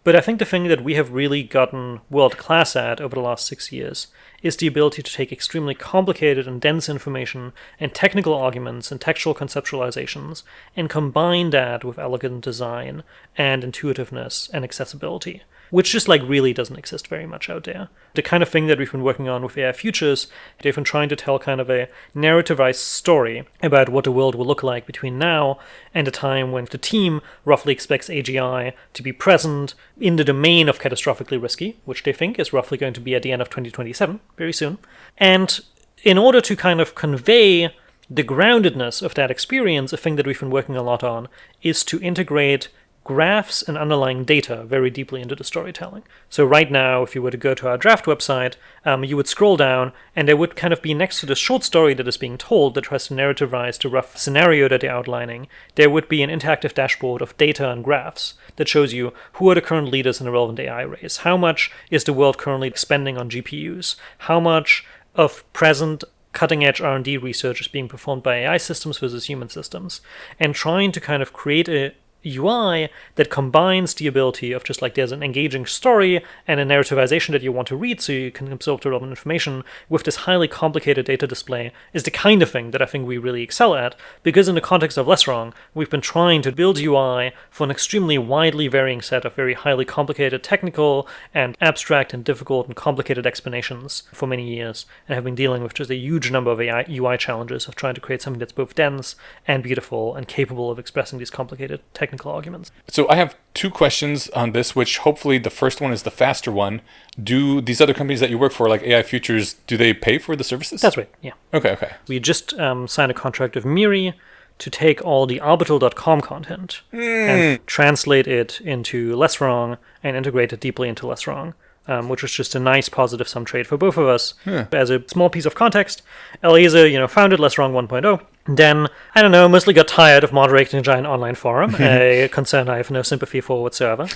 But I think the thing that we have really gotten world-class at over the last 6 years is the ability to take extremely complicated and dense information and technical arguments and textual conceptualizations and combine that with elegant design and intuitiveness and accessibility, which just really doesn't exist very much out there. The kind of thing that we've been working on with AI Futures, they've been trying to tell kind of a narrativized story about what the world will look like between now and a time when the team roughly expects AGI to be present in the domain of catastrophically risky, which they think is roughly going to be at the end of 2027, very soon. And in order to kind of convey the groundedness of that experience, a thing that we've been working a lot on is to integrate graphs and underlying data very deeply into the storytelling. So right now, if you were to go to our draft website, you would scroll down and there would kind of be next to the short story that is being told that tries to narrativize the rough scenario that they're outlining, there would be an interactive dashboard of data and graphs that shows you who are the current leaders in the relevant AI race, how much is the world currently spending on GPUs, how much of present cutting-edge R&D research is being performed by AI systems versus human systems, and trying to kind of create a UI that combines the ability of just there's an engaging story and a narrativization that you want to read so you can absorb the relevant information with this highly complicated data display is the kind of thing that I think we really excel at, because in the context of Less Wrong, we've been trying to build UI for an extremely widely varying set of very highly complicated technical and abstract and difficult and complicated explanations for many years, and have been dealing with just a huge number of AI UI challenges of trying to create something that's both dense and beautiful and capable of expressing these complicated technical technical arguments. So I have two questions on this, which hopefully the first one is the faster one. Do these other companies that you work for, like AI Futures, do they pay for the services? That's right, yeah. Okay. We just signed a contract with Miri to take all the Orbital.com content and translate it into Less Wrong and integrate it deeply into Less Wrong. Which was just a nice positive sum trade for both of us. As a small piece of context, Eliezer, founded Less Wrong 1.0. Then, I don't know, mostly got tired of moderating a giant online forum, a concern I have no sympathy for whatsoever.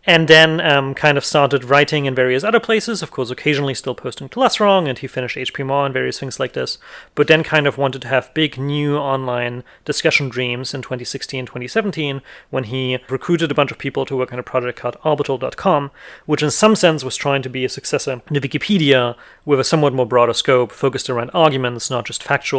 And then kind of started writing in various other places, of course, occasionally still posting to Less Wrong, and he finished HP More and various things like this. But then kind of wanted to have big new online discussion dreams in 2016, 2017, when he recruited a bunch of people to work on a project called Orbital.com, which in some sense was trying to be a successor to Wikipedia with a somewhat more broader scope, focused around arguments, not just factual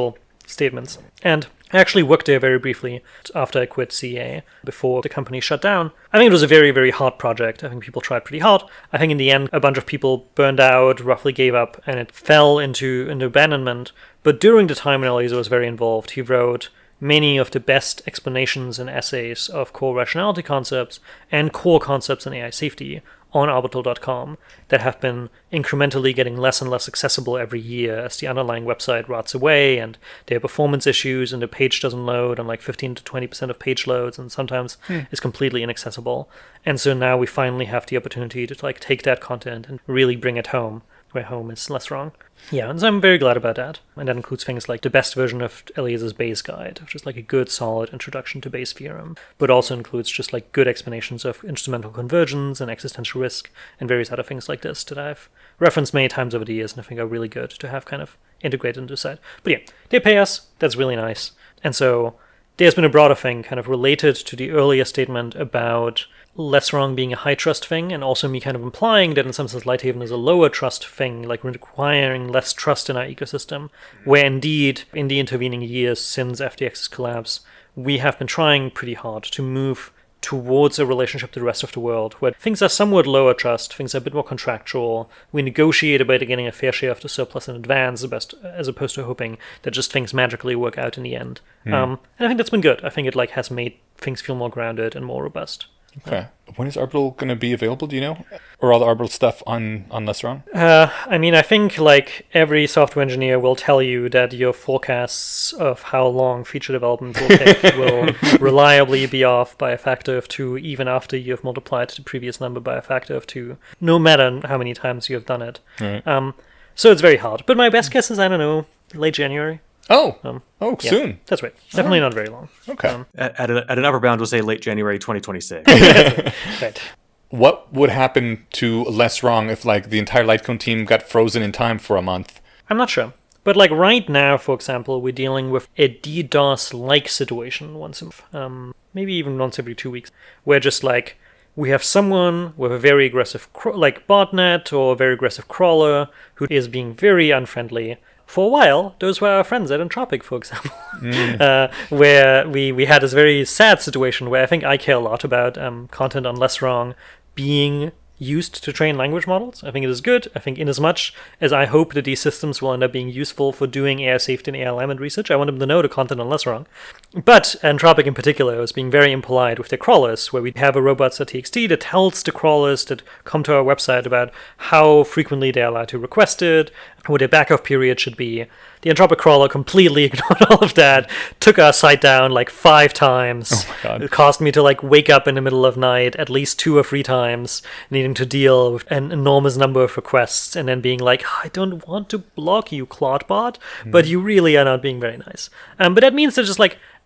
statements. And I actually worked there very briefly after I quit CA, before the company shut down. I think it was a very, very hard project. I think people tried pretty hard. I think in the end, a bunch of people burned out, roughly gave up, and it fell into abandonment. But during the time when Eliezer was very involved, he wrote many of the best explanations and essays of core rationality concepts and core concepts in AI safety on Orbital.com that have been incrementally getting less and less accessible every year as the underlying website rots away and there are performance issues and the page doesn't load on like 15 to 20% of page loads and sometimes is completely inaccessible. And so now we finally have the opportunity to like take that content and really bring it home, where home is Less Wrong. Yeah, and so I'm very glad about that. And that includes things like the best version of Eliezer's Bayes guide, which is like a good, solid introduction to Bayes' theorem, but also includes just like good explanations of instrumental convergence and existential risk and various other things like this that I've referenced many times over the years and I think are really good to have kind of integrated into the site. But yeah, they pay us. That's really nice. And so there's been a broader thing kind of related to the earlier statement about Less Wrong being a high trust thing, and also me kind of implying that in some sense LightHaven is a lower trust thing, like requiring less trust in our ecosystem, where indeed, in the intervening years since FTX's collapse, we have been trying pretty hard to move towards a relationship to the rest of the world, where things are somewhat lower trust, things are a bit more contractual, we negotiate about getting a fair share of the surplus in advance, as opposed to hoping that just things magically work out in the end. And I think that's been good. I think it has made things feel more grounded and more robust. Okay. When is Orbital going to be available, do you know? Or all the Orbital stuff on Less Wrong? I think every software engineer will tell you that your forecasts of how long feature development will take will reliably be off by a factor of 2, even after you have multiplied the previous number by a factor of 2, no matter how many times you have done it. Right. So it's very hard. But my best guess is, I don't know, late January. Soon. Yeah, that's right. Definitely not very long. Okay. At an upper bound, we'll say late January 2026. Right. What would happen to Less Wrong if the entire Litecoin team got frozen in time for a month? I'm not sure. But right now, for example, we're dealing with a DDoS-like situation once a month, maybe even once every 2 weeks, where just we have someone with a very aggressive botnet or a very aggressive crawler who is being very unfriendly. For a while, those were our friends at Entropic, for example, where we had this very sad situation where I think I care a lot about content on Less Wrong being used to train language models. I think it is good. I think inasmuch as I hope that these systems will end up being useful for doing AI safety and AI alignment research, I want them to know the content on Less Wrong. But Entropic in particular was being very impolite with their crawlers, where we have a robots.txt that tells the crawlers that come to our website about how frequently they are allowed to request it, what their backup period should be. The Entropic crawler completely ignored all of that, took our site down 5 times. Oh my God. It caused me to wake up in the middle of night at least 2 or 3 times, needing to deal with an enormous number of requests, and then being I don't want to block you, Claudbot, but you really are not being very nice. But that means that just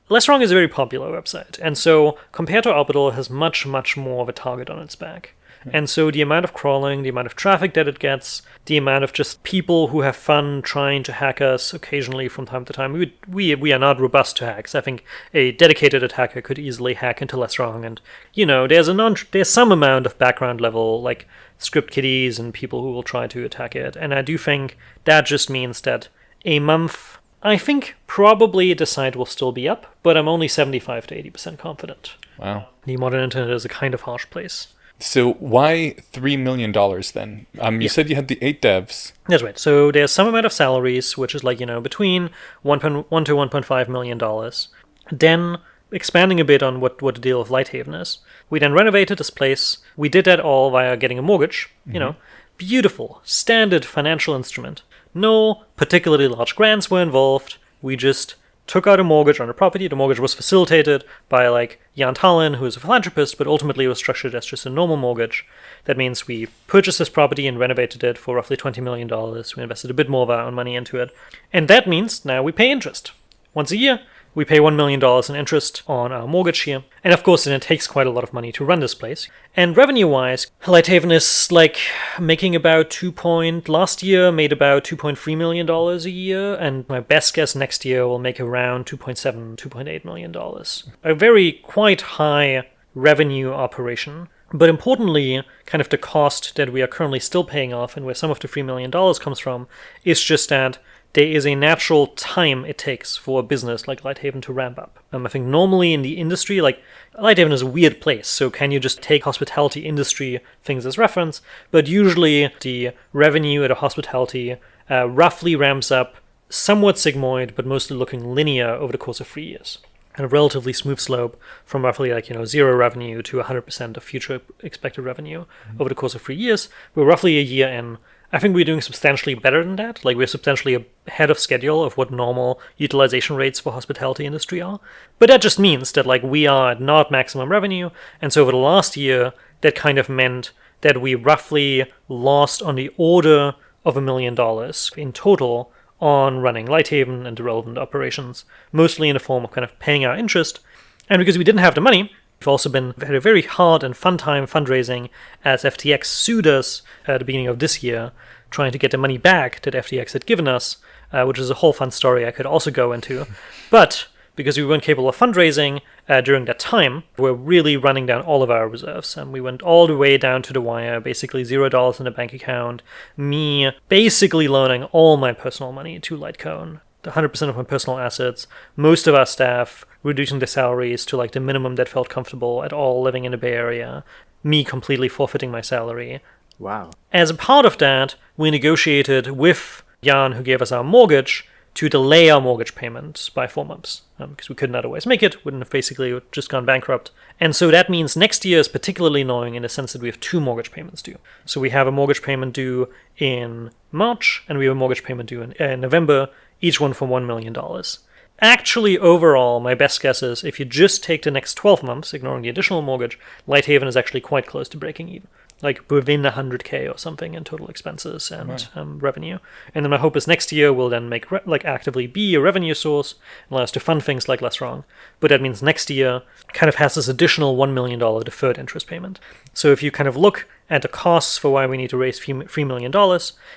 Less Wrong is a very popular website, and so compared to Orbital, it has much, much more of a target on its back. And so the amount of crawling, the amount of traffic that it gets, the amount of just people who have fun trying to hack us occasionally from time to time, we are not robust to hacks. I think a dedicated attacker could easily hack into Less Wrong, and there's some amount of background level script kiddies and people who will try to attack it. And I do think that just means that a month, I think probably the site will still be up, but I'm only 75 to 80% confident. Wow. The modern internet is a kind of harsh place. So why $3 million then? You said you had the 8 devs. That's right. So there's some amount of salaries, which is between $1 to $1.5 million. Then expanding a bit on what the deal of LightHaven is. We then renovated this place. We did that all via getting a mortgage. Beautiful, standard financial instrument. No particularly large grants were involved. We just took out a mortgage on a property. The mortgage was facilitated by like Jan Tallinn, who is a philanthropist, but ultimately it was structured as just a normal mortgage. That means we purchased this property and renovated it for roughly $20 million. We invested a bit more of our own money into it. And that means now we pay interest. Once a year, we pay $1 million in interest on our mortgage here. And of course, then it takes quite a lot of money to run this place. And revenue-wise, LightHaven is like making about last year made about $2.3 million a year. And my best guess next year will make around $2.7, $2.8 million. A very quite high revenue operation. But importantly, kind of the cost that we are currently still paying off and where some of the $3 million comes from is just that there is a natural time it takes for a business like LightHaven to ramp up. I think normally in the industry, like LightHaven is a weird place, so can you just take hospitality industry things as reference? But usually the revenue at a hospitality roughly ramps up somewhat sigmoid, but mostly looking linear over the course of 3 years. And a relatively smooth slope from roughly zero revenue to 100% of future expected revenue over the course of 3 years. We're roughly a year in. I think we're doing substantially better than that. Like we're substantially ahead of schedule of what normal utilization rates for hospitality industry are. But that just means that like we are at not maximum revenue. And so over the last year, that kind of meant that we roughly lost on the order of $1 million in total on running LightHaven and the relevant operations, mostly in the form of kind of paying our interest. And because we didn't have the money, we've also had a very hard and fun time fundraising as FTX sued us at the beginning of this year, trying to get the money back that FTX had given us, which is a whole fun story I could also go into. But because we weren't capable of fundraising during that time, we're really running down all of our reserves. And we went all the way down to the wire, basically $0 in the bank account, me basically loaning all my personal money to Litecoin, 100% of my personal assets, most of our staff reducing their salaries to like the minimum that felt comfortable at all living in the Bay Area, me completely forfeiting my salary. Wow. As a part of that, we negotiated with Jan, who gave us our mortgage, to delay our mortgage payment by 4 months, because we couldn't otherwise make it, wouldn't have basically just gone bankrupt. And so that means next year is particularly annoying in the sense that we have 2 mortgage payments due. So we have a mortgage payment due in March, and we have a mortgage payment due in November, each one for $1 million. Actually, overall, my best guess is if you just take the next 12 months, ignoring the additional mortgage, LightHaven is actually quite close to breaking even. Like within 100K or something in total expenses and revenue. And then my hope is next year we'll then make actively be a revenue source and allow us to fund things like Less Wrong. But that means next year kind of has this additional $1 million deferred interest payment. So if you kind of look at the costs for why we need to raise $3 million,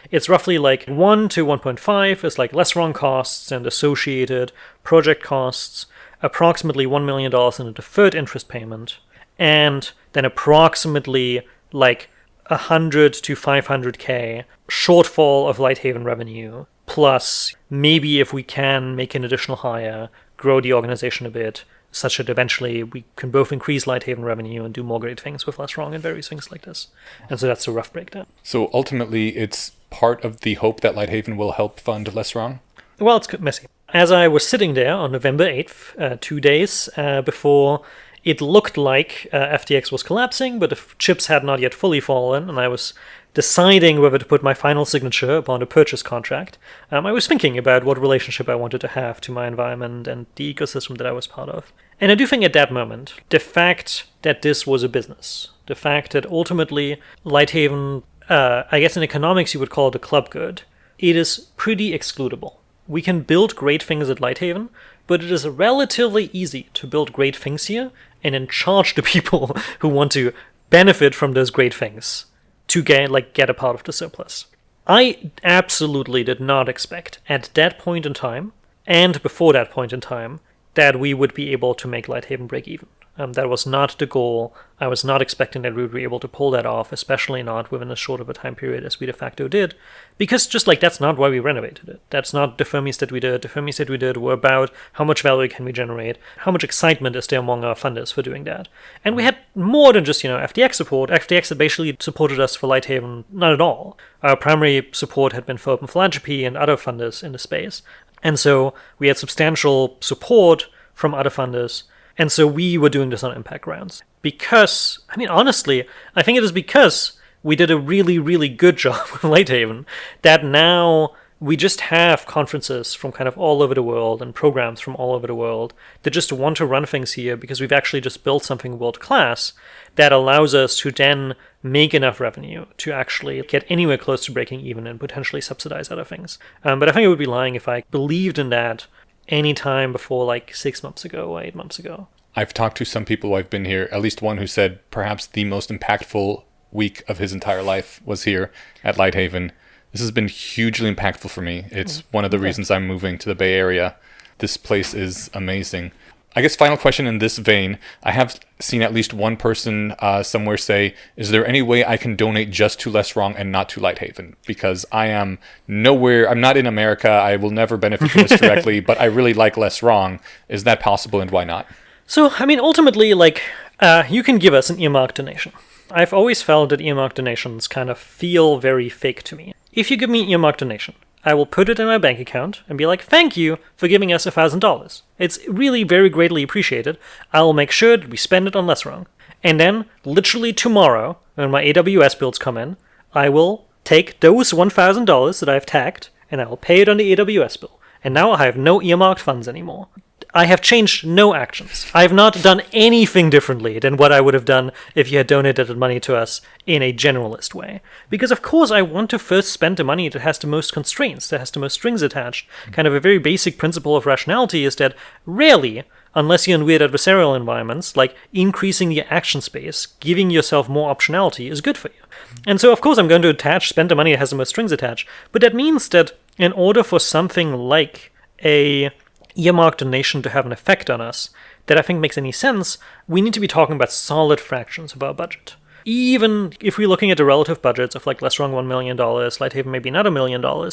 it's roughly like 1 to 1.5 is like Less Wrong costs and associated project costs, approximately $1 million in a deferred interest payment, and then approximately like 100 to 500K shortfall of LightHaven revenue, plus maybe if we can make an additional hire, grow the organization a bit, such that eventually we can both increase LightHaven revenue and do more great things with Less Wrong and various things like this. And so that's a rough breakdown. So ultimately, it's part of the hope that LightHaven will help fund Less Wrong? Well, it's messy. As I was sitting there on November 8th, 2 days before it looked like FTX was collapsing, but the chips had not yet fully fallen, and I was deciding whether to put my final signature upon a purchase contract, I was thinking about what relationship I wanted to have to my environment and the ecosystem that I was part of. And I do think at that moment, the fact that this was a business, the fact that ultimately LightHaven, I guess in economics you would call it a club good, it is pretty excludable. We can build great things at LightHaven, but it is relatively easy to build great things here and then charge the people who want to benefit from those great things to get a part of the surplus. I absolutely did not expect at that point in time, and before that point in time, that we would be able to make LightHaven break even. That was not the goal. I was not expecting that we would be able to pull that off, especially not within as short of a time period as we de facto did, because just like that's not why we renovated it. That's not the Fermis that we did. The Fermis that we did were about how much value can we generate, how much excitement is there among our funders for doing that. And we had more than just, FTX support. FTX had basically supported us for LightHaven, not at all. Our primary support had been for Open Philanthropy and other funders in the space. And so we had substantial support from other funders. And so we were doing this on impact rounds. Because, I mean, honestly, I think it is because we did a really, really good job with LightHaven that now we just have conferences from kind of all over the world and programs from all over the world that just want to run things here because we've actually just built something world class that allows us to then make enough revenue to actually get anywhere close to breaking even and potentially subsidize other things. But I think it would be lying if I believed in that any time before like 6 months ago or 8 months ago. I've talked to some people who have been here, at least one who said perhaps the most impactful week of his entire life was here at LightHaven. This has been hugely impactful for me. It's one of the reasons I'm moving to the Bay Area. This place is amazing. I guess final question in this vein. I have seen at least one person somewhere say, is there any way I can donate just to Less Wrong and not to LightHaven? Because I am nowhere, I'm not in America, I will never benefit from this directly, but I really like Less Wrong. Is that possible and why not? So, I mean, ultimately, like, you can give us an earmarked donation. I've always felt that earmarked donations kind of feel very fake to me. If you give me an earmarked donation, I will put it in my bank account and be like, thank you for giving us $1,000. It's really very greatly appreciated. I will make sure that we spend it on Less Wrong. And then, literally tomorrow, when my AWS builds come in, I will take those $1,000 that I've tagged, and I will pay it on the AWS bill. And now I have no earmarked funds anymore. I have changed no actions. I have not done anything differently than what I would have done if you had donated money to us in a generalist way. Because of course I want to first spend the money that has the most constraints, that has the most strings attached. Kind of a very basic principle of rationality is that rarely, unless you're in weird adversarial environments, like increasing the action space, giving yourself more optionality is good for you. And so of course I'm going to spend the money that has the most strings attached. But that means that in order for something like a earmarked donation to have an effect on us that I think makes any sense, we need to be talking about solid fractions of our budget. Even if we're looking at the relative budgets of like Less Wrong $1 million, LightHaven maybe another $1 million,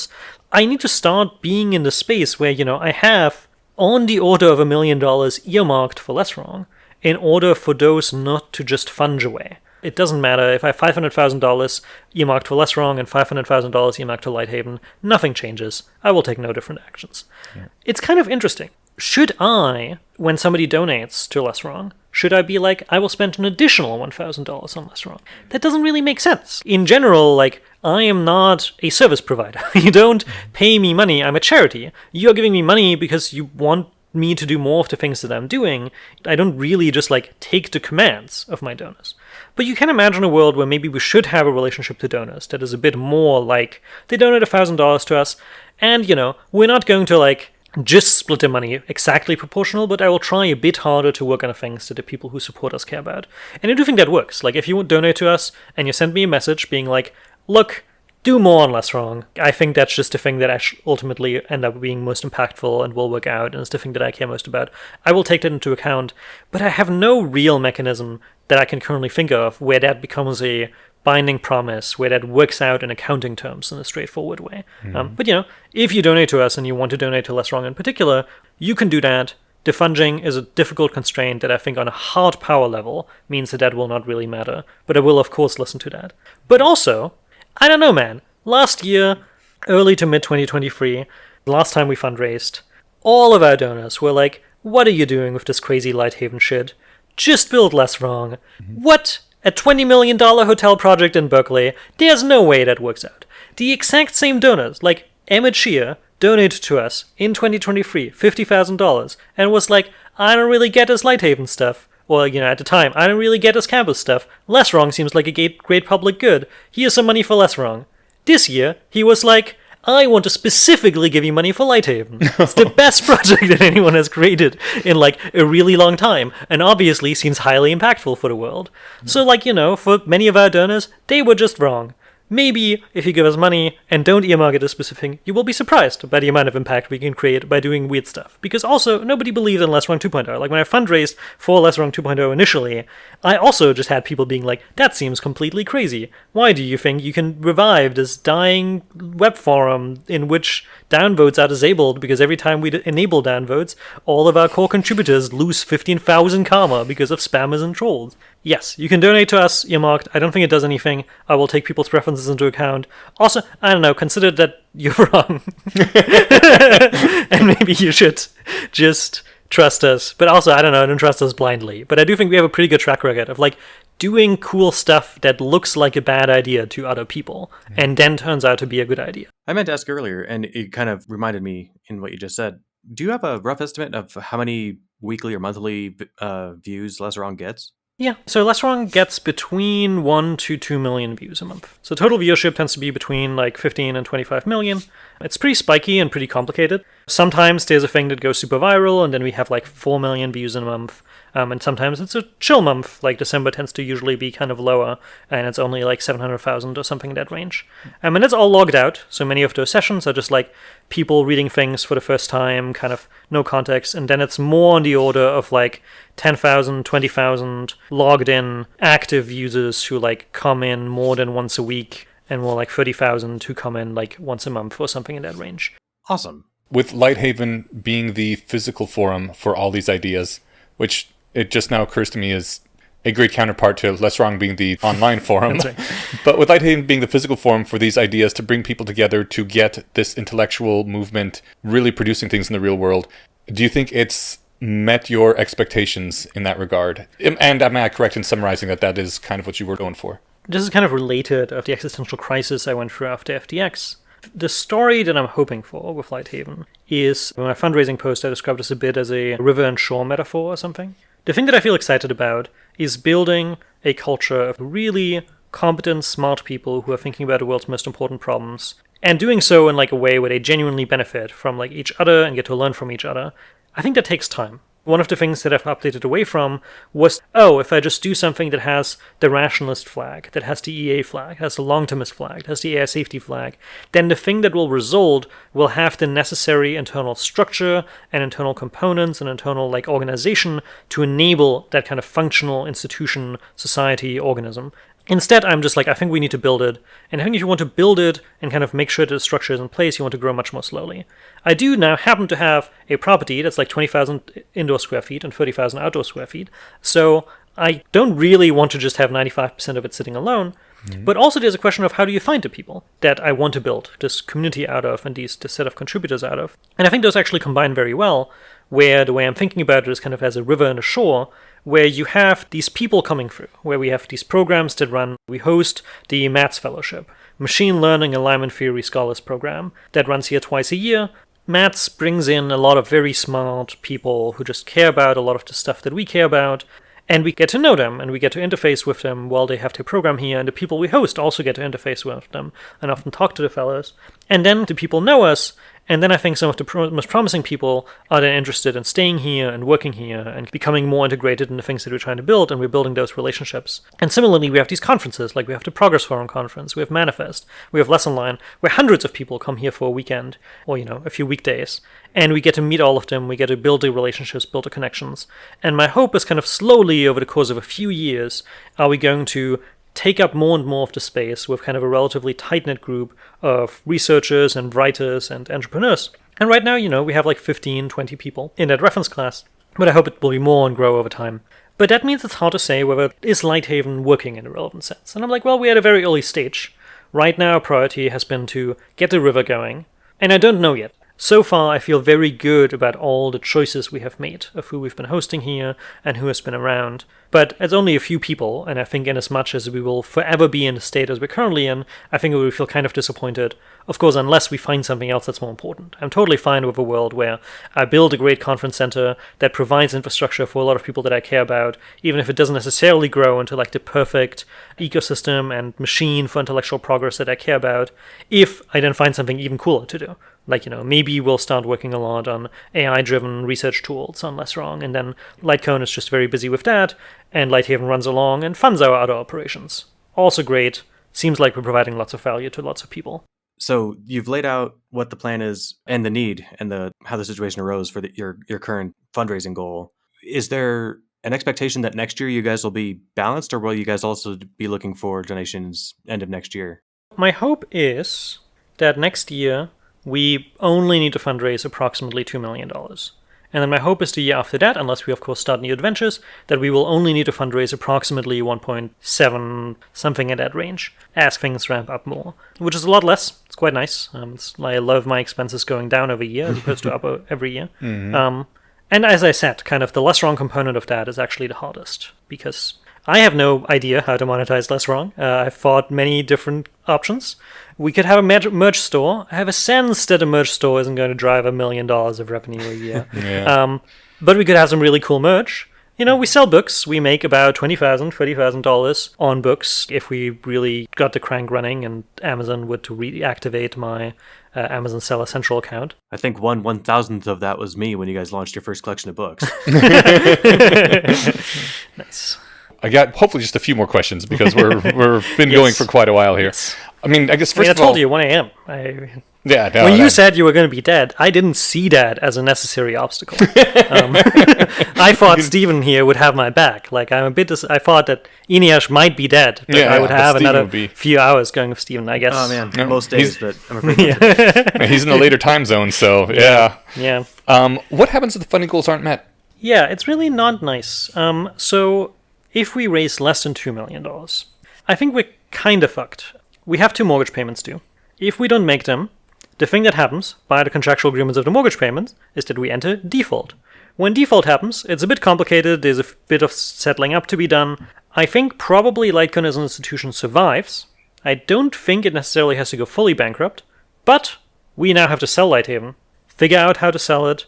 I need to start being in the space where, I have on the order of $1 million earmarked for Less Wrong in order for those not to just funge away. It doesn't matter if I have $500,000 earmarked for Less Wrong and $500,000 earmarked to LightHaven. Nothing changes. I will take no different actions. Yeah. It's kind of interesting. Should I, when somebody donates to Less Wrong, should I be like, I will spend an additional $1,000 on Less Wrong? That doesn't really make sense. In general, like, I am not a service provider. You don't pay me money. I'm a charity. You're giving me money because you want me to do more of the things that I'm doing. I don't really just like take the commands of my donors. But you can imagine a world where maybe we should have a relationship to donors that is a bit more like they donate $1,000 to us, and we're not going to like just split the money exactly proportional, but I will try a bit harder to work on the things that the people who support us care about. And I do think that works. Like if you donate to us and you send me a message being like, look, do more on Less Wrong. I think that's just the thing that ultimately end up being most impactful and will work out, and it's the thing that I care most about. I will take that into account, but I have no real mechanism that I can currently think of where that becomes a binding promise, where that works out in accounting terms in a straightforward way. But if you donate to us and you want to donate to Less Wrong in particular, you can do that. Defunging is a difficult constraint that I think on a hard power level means that will not really matter, but I will of course listen to that. But also, I don't know, man. Last year, early to mid-2023, last time we fundraised, all of our donors were like, what are you doing with this crazy LightHaven shit? Just build Less Wrong. What? A $20 million hotel project in Berkeley? There's no way that works out. The exact same donors, like Emmett Shear, donated to us in 2023 $50,000 and was like, I don't really get this LightHaven stuff. Or, at the time, I don't really get this campus stuff. Less Wrong seems like a great public good. Here's some money for Less Wrong. This year, he was like, I want to specifically give you money for LightHaven. It's the best project that anyone has created in, like, a really long time. And obviously seems highly impactful for the world. So, like, for many of our donors, they were just wrong. Maybe if you give us money and don't earmark it as specific, you will be surprised by the amount of impact we can create by doing weird stuff. Because also, nobody believed in Less Wrong 2.0. Like when I fundraised for Less Wrong 2.0 initially, I also just had people being like, that seems completely crazy. Why do you think you can revive this dying web forum in which downvotes are disabled because every time we enable downvotes, all of our core contributors lose 15,000 karma because of spammers and trolls? Yes, you can donate to us, earmarked. I don't think it does anything. I will take people's preferences into account. Also, I don't know, consider that you're wrong. And maybe you should just trust us. But also, I don't know, don't trust us blindly. But I do think we have a pretty good track record of like doing cool stuff that looks like a bad idea to other people and then turns out to be a good idea. I meant to ask earlier, and it kind of reminded me in what you just said. Do you have a rough estimate of how many weekly or monthly views Less Wrong gets? Yeah, so Less Wrong gets between 1 to 2 million views a month. So total viewership tends to be between like 15 and 25 million. It's pretty spiky and pretty complicated. Sometimes there's a thing that goes super viral, and then we have like 4 million views in a month. And sometimes it's a chill month, like December tends to usually be kind of lower, and it's only like 700,000 or something in that range. And it's all logged out, so many of those sessions are just like people reading things for the first time, kind of no context, and then it's more on the order of like 10,000, 20,000 logged in active users who like come in more than once a week, and more like 30,000 who come in like once a month or something in that range. Awesome. With LightHaven being the physical forum for all these ideas, which it just now occurs to me is a great counterpart to Less Wrong being the online forum. That's right. But with LightHaven being the physical forum for these ideas to bring people together to get this intellectual movement really producing things in the real world, do you think it's met your expectations in that regard? And am I correct in summarizing that that is kind of what you were going for? This is kind of related of the existential crisis I went through after FTX. The story that I'm hoping for with LightHaven is, in my fundraising post, I described this a bit as a river and shore metaphor or something. The thing that I feel excited about is building a culture of really competent, smart people who are thinking about the world's most important problems, and doing so in like a way where they genuinely benefit from like each other and get to learn from each other. I think that takes time. One of the things that I've updated away from was, if I just do something that has the Rationalist flag, that has the EA flag, has the long-termist flag, has the AI safety flag, then the thing that will result will have the necessary internal structure and internal components and internal like organization to enable that kind of functional institution, society, organism. Instead, I'm just like, I think we need to build it. And I think if you want to build it and kind of make sure that the structure is in place, you want to grow much more slowly. I do now happen to have a property that's like 20,000 indoor square feet and 30,000 outdoor square feet. So I don't really want to just have 95% of it sitting alone. Mm-hmm. But also there's a question of how do you find the people that I want to build this community out of and this set of contributors out of. And I think those actually combine very well, where the way I'm thinking about it is kind of as a river and a shore, where you have these people coming through, where we have these programs that run. We host the MATS Fellowship, Machine Learning Alignment Theory Scholars Program, that runs here twice a year. MATS brings in a lot of very smart people who just care about a lot of the stuff that we care about, and we get to know them, and we get to interface with them while they have their program here, and the people we host also get to interface with them, and often talk to the fellows. And then the people know us, and then I think some of the most promising people are then interested in staying here and working here and becoming more integrated in the things that we're trying to build, and we're building those relationships. And similarly, we have these conferences, like we have the Progress Forum conference, we have Manifest, we have Lesson Line, where hundreds of people come here for a weekend, or, a few weekdays, and we get to meet all of them, we get to build the relationships, build the connections. And my hope is kind of slowly, over the course of a few years, are we going to take up more and more of the space with kind of a relatively tight-knit group of researchers and writers and entrepreneurs. And right now, we have like 15, 20 people in that reference class, but I hope it will be more and grow over time. But that means it's hard to say whether is LightHaven working in a relevant sense. And I'm like, well, we're at a very early stage. Right now, our priority has been to get the river going, and I don't know yet. So far, I feel very good about all the choices we have made of who we've been hosting here and who has been around. But it's only a few people, and I think in as much as we will forever be in the state as we're currently in, I think we will feel kind of disappointed. Of course, unless we find something else that's more important. I'm totally fine with a world where I build a great conference center that provides infrastructure for a lot of people that I care about, even if it doesn't necessarily grow into like the perfect ecosystem and machine for intellectual progress that I care about, if I then find something even cooler to do. Like, maybe we'll start working a lot on AI-driven research tools on Less Wrong, and then Litecoin is just very busy with that, and LightHaven runs along and funds our other operations. Also great. Seems like we're providing lots of value to lots of people. So you've laid out what the plan is and the need and how the situation arose for your current fundraising goal. Is there an expectation that next year you guys will be balanced, or will you guys also be looking for donations end of next year? My hope is that next year we only need to fundraise approximately $2 million. And then my hope is the year after that, unless we of course start new adventures, that we will only need to fundraise approximately 1.7, something in that range, as things ramp up more. Which is a lot less. It's quite nice. I love my expenses going down every year as opposed to up every year. Mm-hmm. And as I said, kind of the less wrong component of that is actually the hardest, because I have no idea how to monetize less wrong. I've thought many different options. We could have a merch store. I have a sense that a merch store isn't going to drive $1 million of revenue a year. Yeah. But we could have some really cool merch. We sell books. We make about $20,000, $30,000 on books if we really got the crank running and Amazon would to reactivate my Amazon Seller Central account. I think 1/1000th of that was me when you guys launched your first collection of books. Nice. I got hopefully just a few more questions because we've been going for quite a while here. Yes. I mean, I guess first I of all, told you 1 a.m. Yeah. No, When you said you were going to be dead, I didn't see that as a necessary obstacle. I thought Stephen here would have my back. Like, I thought that Ineash might be dead, but I would have another few hours going with Stephen, I guess. Oh, man. Most days, but I'm afraid he's in a later time zone, so yeah. Yeah. What happens if the funding goals aren't met? Yeah, it's really not nice. So if we raise less than $2 million, I think we're kind of fucked. We have 2 mortgage payments due. If we don't make them, the thing that happens by the contractual agreements of the mortgage payments is that we enter default. When default happens, it's a bit complicated. There's a bit of settling up to be done. I think probably Litecoin as an institution survives. I don't think it necessarily has to go fully bankrupt, but we now have to sell LightHaven, figure out how to sell it.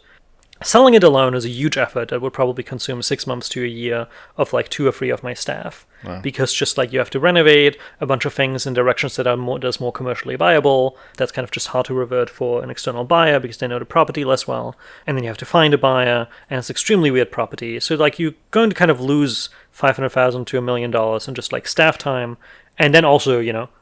Selling it alone is a huge effort that would probably consume 6 months to a year of like 2 or 3 of my staff. Wow. Because just like you have to renovate a bunch of things in directions that are more commercially viable. That's kind of just hard to revert for an external buyer because they know the property less well. And then you have to find a buyer, and it's extremely weird property. So like you're going to kind of lose $500,000 to $1 million in just like staff time. And then also,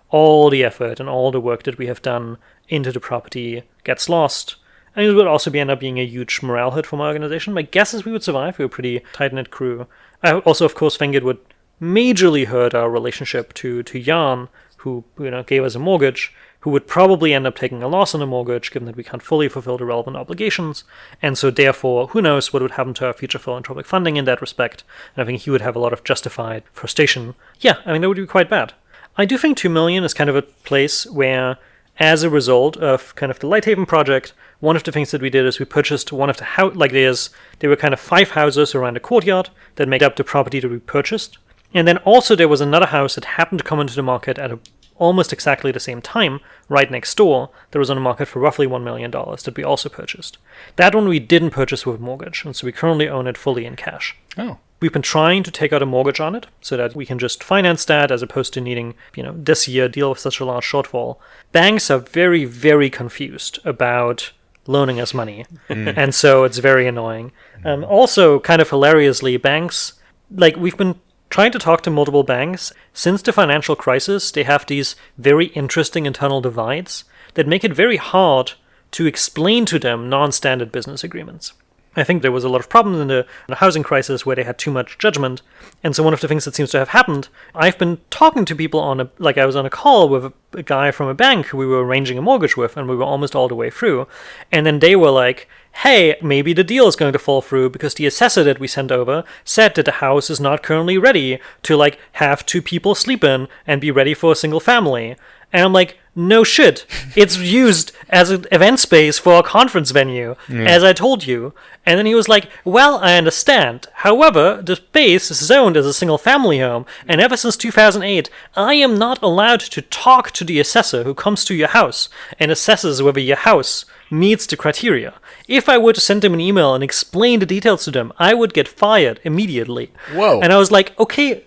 all the effort and all the work that we have done into the property gets lost. And it would also end up being a huge morale hit for my organization. My guess is we would survive. We're a pretty tight-knit crew. I also, of course, think it would majorly hurt our relationship to Jan, who gave us a mortgage, who would probably end up taking a loss on the mortgage, given that we can't fully fulfill the relevant obligations. And so, therefore, who knows what would happen to our future philanthropic funding in that respect. And I think he would have a lot of justified frustration. Yeah, that would be quite bad. I do think 2 million is kind of a place where, as a result of kind of the LightHaven project, one of the things that we did is we purchased one of the there were kind of 5 houses around a courtyard that made up the property that we purchased. And then also there was another house that happened to come into the market at almost exactly the same time, right next door, that was on the market for roughly $1 million that we also purchased. That one we didn't purchase with a mortgage, and so we currently own it fully in cash. Oh. We've been trying to take out a mortgage on it so that we can just finance that as opposed to needing, this year deal with such a large shortfall. Banks are very, very confused about loaning us money, and so it's very annoying. Also, kind of hilariously, banks, we've been trying to talk to multiple banks. Since the financial crisis, they have these very interesting internal divides that make it very hard to explain to them non-standard business agreements. I think there was a lot of problems in the housing crisis where they had too much judgment. And so one of the things that seems to have happened, I've been talking to people I was on a call with a guy from a bank who we were arranging a mortgage with, and we were almost all the way through. And then they were like, hey, maybe the deal is going to fall through because the assessor that we sent over said that the house is not currently ready to have 2 people sleep in and be ready for a single family. And I'm like, no shit. It's used as an event space for a conference venue, as I told you. And then he was like, well, I understand. However, the space is zoned as a single family home, and ever since 2008, I am not allowed to talk to the assessor who comes to your house and assesses whether your house meets the criteria. If I were to send them an email and explain the details to them, I would get fired immediately. Whoa. And I was like, okay,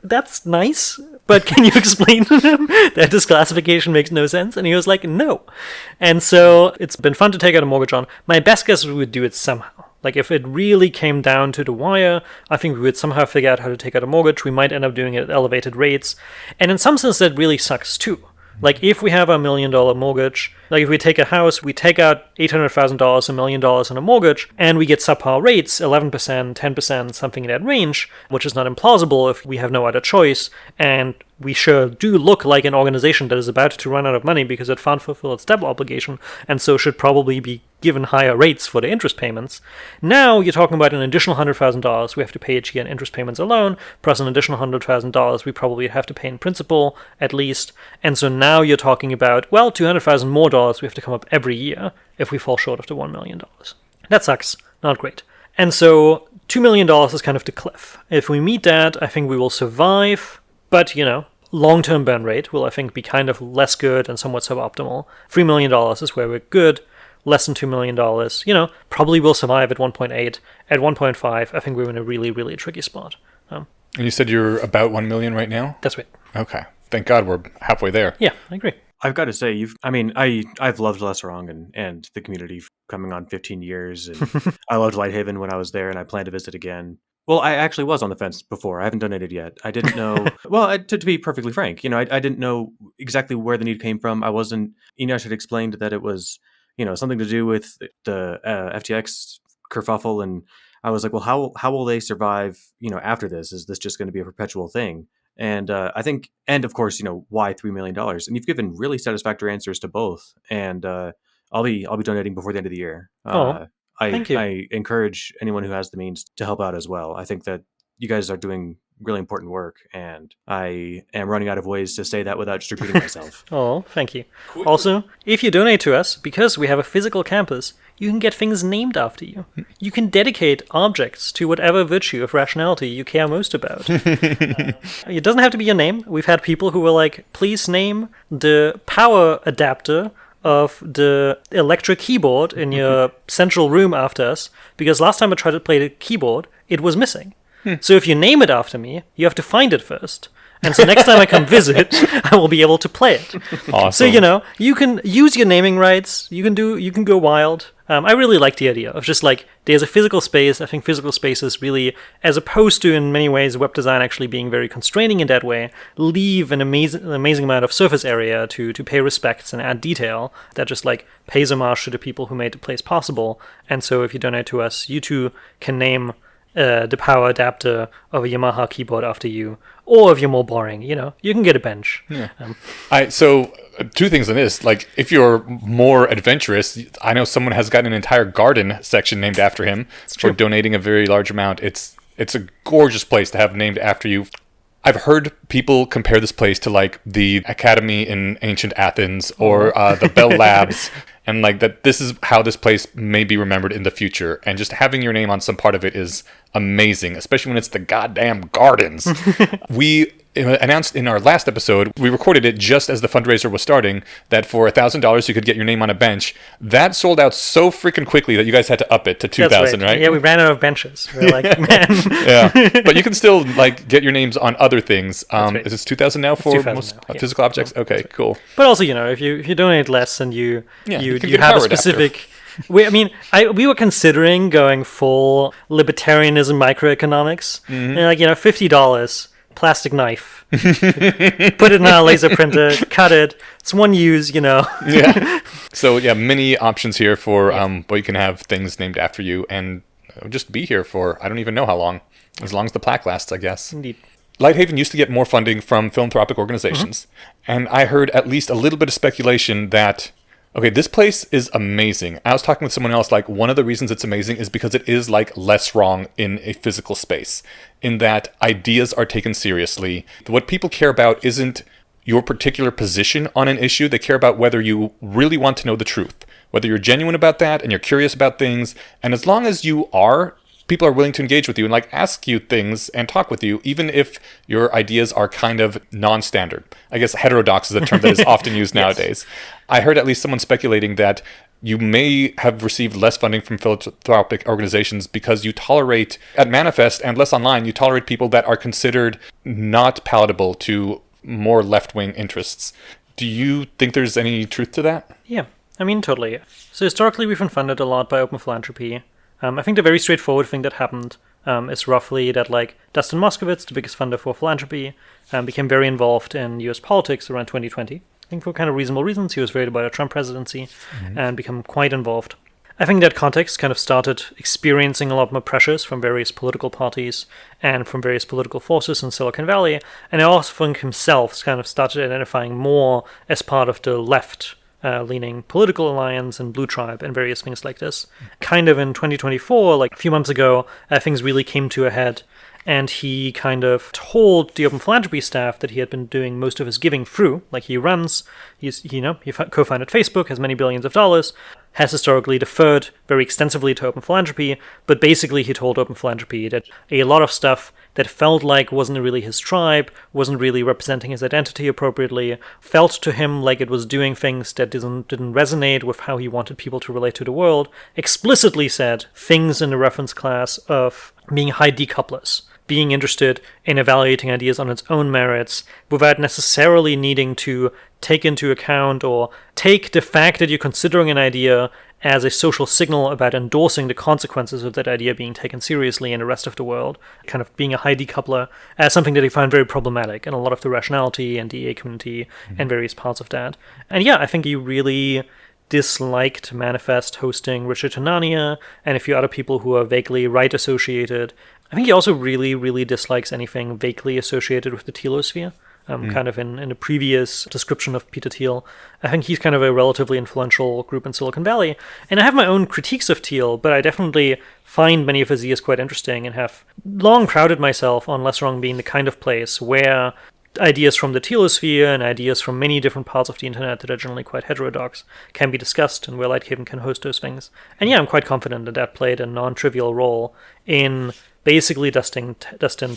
that's nice, but can you explain to them that this classification makes no sense? And he was like, no. And so it's been fun to take out a mortgage on. My best guess is we would do it somehow. If it really came down to the wire, I think we would somehow figure out how to take out a mortgage. We might end up doing it at elevated rates. And in some sense, that really sucks too. If we have a $1 million mortgage, if we take a house, we take out $800,000, $1 million on a mortgage, and we get subpar rates, 11%, 10%, something in that range, which is not implausible if we have no other choice, and we sure do look like an organization that is about to run out of money because it can't fulfill its debt obligation, and so should probably be given higher rates for the interest payments. Now you're talking about an additional $100,000 we have to pay each year in interest payments alone, plus an additional $100,000 we probably have to pay in principal, at least. And so now you're talking about, well, $200,000 more we have to come up every year if we fall short of the $1 million. That sucks. Not great. And so $2 million is kind of the cliff. If we meet that, I think we will survive, but, long-term burn rate will, I think, be kind of less good and somewhat suboptimal. $3 million is where we're good. Less than $2 million, probably will survive at 1.8. At 1.5, I think we're in a really, really tricky spot. And you said you're about 1 million right now? That's right. Okay. Thank God we're halfway there. Yeah, I agree. I've got to say, I've loved Less Wrong and the community coming on 15 years. And I loved LightHaven when I was there, and I plan to visit again. Well, I actually was on the fence before. I haven't donated yet. I didn't know. Well, to be perfectly frank, I didn't know exactly where the need came from. I wasn't. Enosh had explained that it was, something to do with the FTX kerfuffle, and I was like, well, how will they survive? After this, is this just going to be a perpetual thing? And I think, and of course, why $3 million? And you've given really satisfactory answers to both. And I'll be donating before the end of the year. Thank you. I encourage anyone who has the means to help out as well. I think that you guys are doing really important work, and I am running out of ways to say that without just repeating myself. Oh, thank you. Also, if you donate to us, because we have a physical campus, you can get things named after you. You can dedicate objects to whatever virtue of rationality you care most about. It doesn't have to be your name. We've had people who were like, please name the power adapter of the electric keyboard in your central room after us, because last time I tried to play the keyboard, it was missing. So if you name it after me, you have to find it first. And so next time I come visit, I will be able to play it. Awesome. So, you can use your naming rights. You can go wild. I really like the idea of just like, there's a physical space. I think physical spaces really, as opposed to in many ways web design actually being very constraining in that way, leave an amazing amount of surface area to pay respects and add detail that just like pays homage to the people who made the place possible. And so if you donate to us, you too can name the power adapter of a Yamaha keyboard after you, or if you're more boring, you can get a bench. Yeah. So two things on this. Like, if you're more adventurous, I know someone has gotten an entire garden section named after him for donating a very large amount. It's a gorgeous place to have named after you. I've heard people compare this place to like the Academy in ancient Athens or the Bell Labs, and like that this is how this place may be remembered in the future. And just having your name on some part of it is amazing, especially when it's the goddamn gardens. We announced in our last episode, we recorded it just as the fundraiser was starting, that for $1,000 you could get your name on a bench. That sold out so freaking quickly that you guys had to up it to 2,000, right? Yeah, we ran out of benches. We're like, man. Yeah, but you can still like get your names on other things. Is this 2,000 now for most physical objects? Okay, cool. But also, if you donate less and you have a specific. We were considering going full libertarianism microeconomics. And like, $50. Plastic knife. Put it in a laser printer, cut it. It's one use, Yeah. So yeah, many options here for where you can have things named after you and just be here for I don't even know how long. As long as the plaque lasts, I guess. Indeed. LightHaven used to get more funding from philanthropic organizations, and I heard at least a little bit of speculation that okay, this place is amazing. I was talking with someone else, like, one of the reasons it's amazing is because it is, like, less wrong in a physical space, in that ideas are taken seriously. What people care about isn't your particular position on an issue. They care about whether you really want to know the truth, whether you're genuine about that and you're curious about things. And as long as you are, people are willing to engage with you and like ask you things and talk with you, even if your ideas are kind of non-standard. I guess heterodox is a term that is often used nowadays. I heard at least someone speculating that you may have received less funding from philanthropic organizations because you tolerate, at Manifest and less online, you tolerate people that are considered not palatable to more left-wing interests. Do you think there's any truth to that? Yeah, totally. So historically, we've been funded a lot by open philanthropy. I think the very straightforward thing that happened is roughly that, like, Dustin Moskovitz, the biggest funder for philanthropy, became very involved in US politics around 2020. I think for kind of reasonable reasons. He was worried about a Trump presidency and become quite involved. I think that context kind of started experiencing a lot more pressures from various political parties and from various political forces in Silicon Valley. And I also think himself kind of started identifying more as part of the left leaning political alliance and Blue Tribe and various things like this. Kind of in 2024, like a few months ago, things really came to a head, and he kind of told the open philanthropy staff that he had been doing most of his giving through, like he co-founded Facebook, has many billions of dollars, has historically deferred very extensively to open philanthropy, but basically he told open philanthropy that a lot of stuff that felt like wasn't really his tribe, wasn't really representing his identity appropriately, felt to him like it was doing things that didn't resonate with how he wanted people to relate to the world, explicitly said things in the reference class of being high decouplers, being interested in evaluating ideas on its own merits without necessarily needing to take into account or take the fact that you're considering an idea as a social signal about endorsing the consequences of that idea being taken seriously in the rest of the world, kind of being a high decoupler, as something that he found very problematic in a lot of the rationality and DA community and various parts of that. And yeah, I think he really disliked Manifest hosting Richard Hanania and a few other people who are vaguely right-associated. I think he also really, really dislikes anything vaguely associated with the tealosphere. Kind of in the previous description of Peter Thiel, I think he's kind of a relatively influential group in Silicon Valley. And I have my own critiques of Thiel, but I definitely find many of his ideas quite interesting and have long prided myself on Less Wrong being the kind of place where ideas from the tealosphere and ideas from many different parts of the internet that are generally quite heterodox can be discussed and where LightHaven can host those things. And yeah, I'm quite confident that that played a non-trivial role in basically Dustin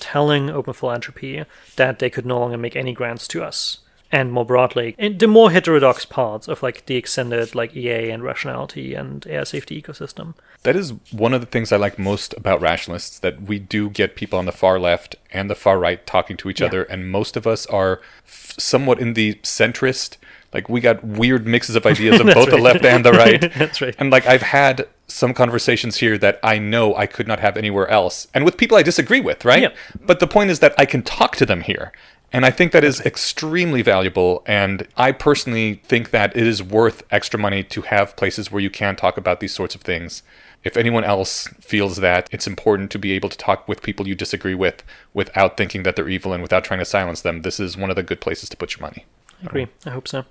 telling Open Philanthropy that they could no longer make any grants to us. And more broadly, in the more heterodox parts of like the extended like EA and rationality and air safety ecosystem. That is one of the things I like most about Rationalists, that we do get people on the far left and the far right talking to each other, and most of us are somewhat in the centrist. Like, we got weird mixes of ideas of both the left and the right. That's right. And like, I've had some conversations here that I know I could not have anywhere else, and with people I disagree with, right? Yeah. But the point is that I can talk to them here. And I think that is extremely valuable, and I personally think that it is worth extra money to have places where you can talk about these sorts of things. If anyone else feels that it's important to be able to talk with people you disagree with without thinking that they're evil and without trying to silence them, this is one of the good places to put your money. I agree. I hope so.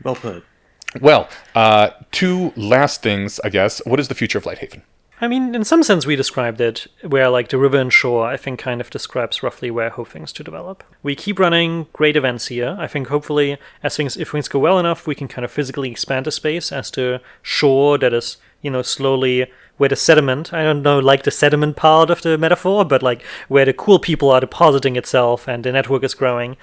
Well put. Well, two last things, I guess. What is the future of LightHaven? I mean, in some sense we described it, where like the river and shore, I think kind of describes roughly where I hope things to develop. We keep running great events here. I think hopefully, if things go well enough, we can kind of physically expand the space as the shore that is, slowly where the sediment, I don't know, like the sediment part of the metaphor, but like where the cool people are depositing itself and the network is growing,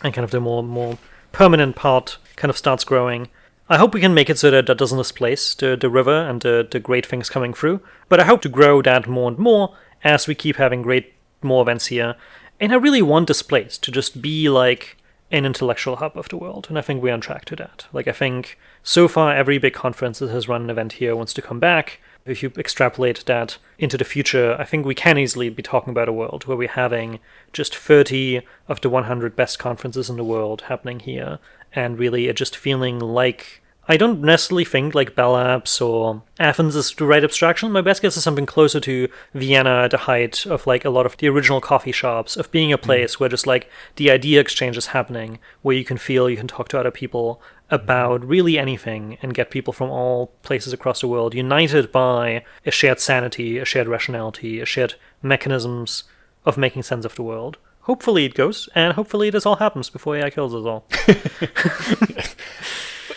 and kind of the more permanent part kind of starts growing. I hope we can make it so that doesn't displace the river and the great things coming through, but I hope to grow that more and more as we keep having more events here. And I really want this place to just be like an intellectual hub of the world, and I think we're on track to that. Like, I think so far every big conference that has run an event here wants to come back. If you extrapolate that into the future, I think we can easily be talking about a world where we're having just 30 of the 100 best conferences in the world happening here, and really it just feeling like, I don't necessarily think like Bell Labs or Athens is the right abstraction. My best guess is something closer to Vienna at the height of like a lot of the original coffee shops, of being a place where just like the idea exchange is happening, where you can feel you can talk to other people about really anything and get people from all places across the world united by a shared sanity, a shared rationality, a shared mechanisms of making sense of the world. Hopefully it goes, and hopefully this all happens before AI kills us all.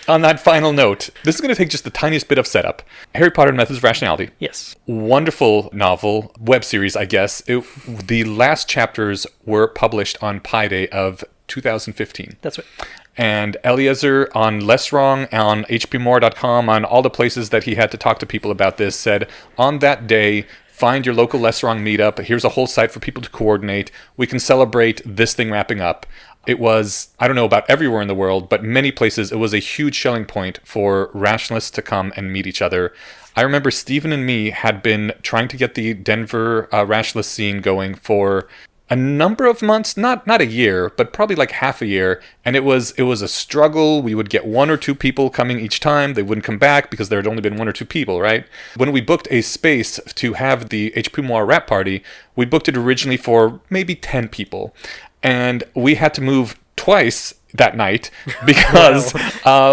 On that final note, this is going to take just the tiniest bit of setup. Harry Potter and Methods of Rationality. Yes. Wonderful novel, web series, I guess. The last chapters were published on Pi Day of 2015. That's right. And Eliezer on Less Wrong, on hpmore.com, on all the places that he had to talk to people about this, said, on that day, find your local Less Wrong meetup. Here's a whole site for people to coordinate. We can celebrate this thing wrapping up. It was, I don't know about everywhere in the world, but many places it was a huge selling point for rationalists to come and meet each other. I remember Stephen and me had been trying to get the Denver rationalist scene going for a number of months, not a year, but probably like half a year. And it was a struggle. We would get one or two people coming each time. They wouldn't come back because there had only been one or two people, right? When we booked a space to have the HP Moir rap party, we booked it originally for maybe 10 people. And we had to move twice that night because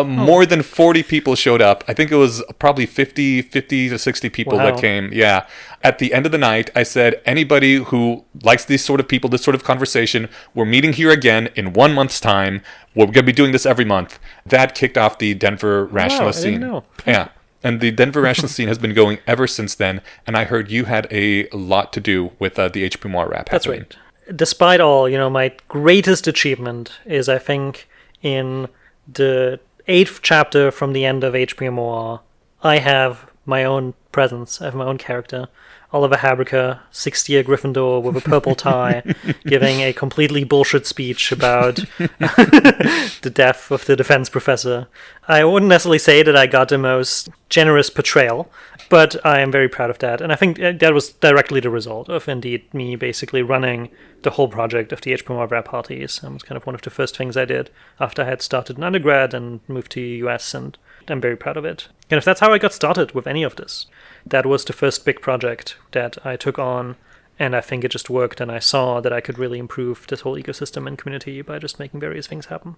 more than 40 people showed up. I think it was probably 50 to 60 people that came. Yeah. At the end of the night, I said, anybody who likes these sort of people, this sort of conversation, we're meeting here again in 1 month's time. We're going to be doing this every month. That kicked off the Denver rationalist scene. I didn't know. Yeah. And the Denver rationalist scene has been going ever since then, and I heard you had a lot to do with the HP Moore rap That's happening. right. Despite all, my greatest achievement is, I think, in the 8th chapter from the end of HP Moore, I have my own presence. I have my own character. Oliver Habryka, 60-year Gryffindor with a purple tie, giving a completely bullshit speech about the death of the defense professor. I wouldn't necessarily say that I got the most generous portrayal, but I am very proud of that. And I think that was directly the result of, indeed, me basically running the whole project of the HP Moore rap parties. It was kind of one of the first things I did after I had started an undergrad and moved to the US, and I'm very proud of it. And if that's how I got started with any of this, that was the first big project that I took on, and I think it just worked, and I saw that I could really improve this whole ecosystem and community by just making various things happen.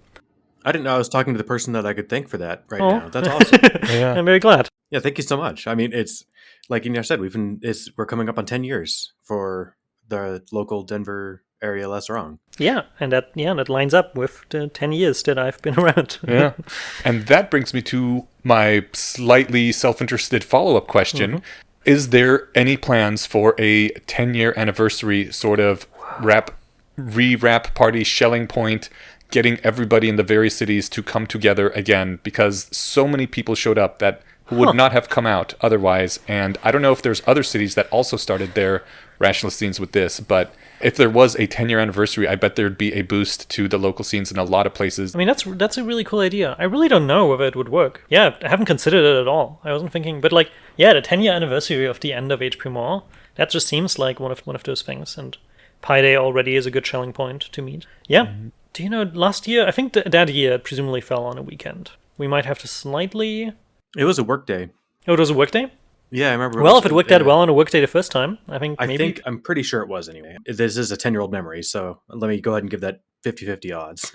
I didn't know I was talking to the person that I could thank for that now. That's awesome. Yeah. I'm very glad. Yeah, thank you so much. I mean, it's like Inyar said, we're coming up on 10 years for the local Denver area Less Wrong. Yeah, and that lines up with the 10 years that I've been around. Yeah. And that brings me to my slightly self-interested follow-up question. Mm-hmm. Is there any plans for a 10-year anniversary sort of re-rap party shelling point, getting everybody in the various cities to come together again? Because so many people showed up that would not have come out otherwise. And I don't know if there's other cities that also started their rationalist scenes with this, but if there was a 10-year anniversary, I bet there'd be a boost to the local scenes in a lot of places. I mean, that's a really cool idea. I really don't know if it would work. Yeah, I haven't considered it at all. I wasn't thinking, but the 10-year anniversary of the end of HP Moore, that just seems like one of those things. And Pi Day already is a good shelling point to meet. Yeah. Mm-hmm. Do you know, last year, I think that year it presumably fell on a weekend. We might have to slightly... It was a work day. Oh, it was a work day? Yeah, I remember. Well, if it worked out well on a workday the first time, I'm pretty sure it was anyway. This is a 10-year-old memory, so let me go ahead and give that 50-50 odds.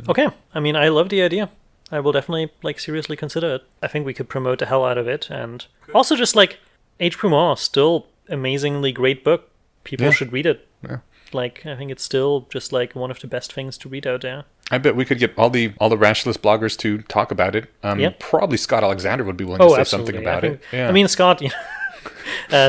Okay. I mean, I love the idea. I will definitely seriously consider it. I think we could promote the hell out of it, and also just H.P. Moore, still amazingly great book. People should read it. Yeah. I think it's still just one of the best things to read out there. I bet we could get all the rationalist bloggers to talk about it. Probably Scott Alexander would be willing to say something about it. Yeah. I mean, Scott,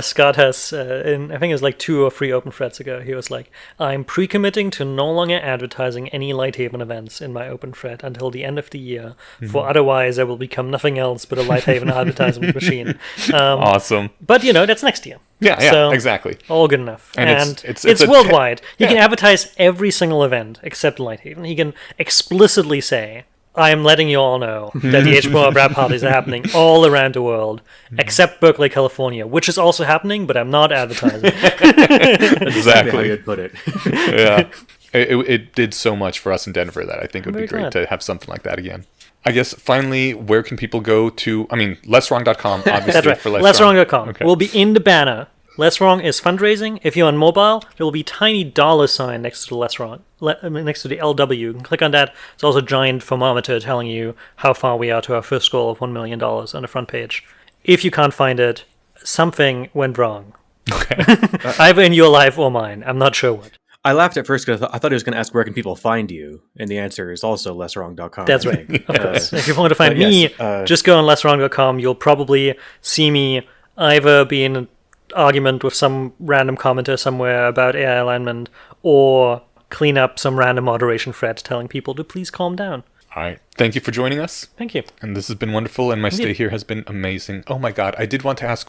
Scott has, I think it was 2 or 3 open threads ago, he was like, I'm pre-committing to no longer advertising any LightHaven events in my open thread until the end of the year, for otherwise I will become nothing else but a LightHaven advertisement machine. Awesome. But, that's next year. Yeah, so, exactly. All good enough. And it's worldwide. He can advertise every single event except LightHaven. He can explicitly say, I am letting you all know that the HBO rap parties are happening all around the world, except Berkeley, California, which is also happening, but I'm not advertising. Exactly how you'd put it. Yeah. It did so much for us in Denver that I think it would be great to have something like that again. I guess, finally, where can people go to... I mean, lesswrong.com, obviously, That's right. for Less Lesswrong.com. Okay. We'll be in the banner. Less Wrong is fundraising. If you're on mobile, there will be tiny $sign next to the Less Wrong, next to the LW. You can click on that. It's also a giant thermometer telling you how far we are to our first goal of $1 million on the front page. If you can't find it, something went wrong. Okay. Either in your life or mine. I'm not sure what. I laughed at first because I thought he was going to ask where can people find you, and the answer is also lesswrong.com. That's right. Of course. If you want to find me, just go on lesswrong.com. You'll probably see me either be in an argument with some random commenter somewhere about AI alignment, or clean up some random moderation thread telling people to please calm down. All right. Thank you for joining us. Thank you. And this has been wonderful, and my stay here has been amazing. Oh my God, I did want to ask,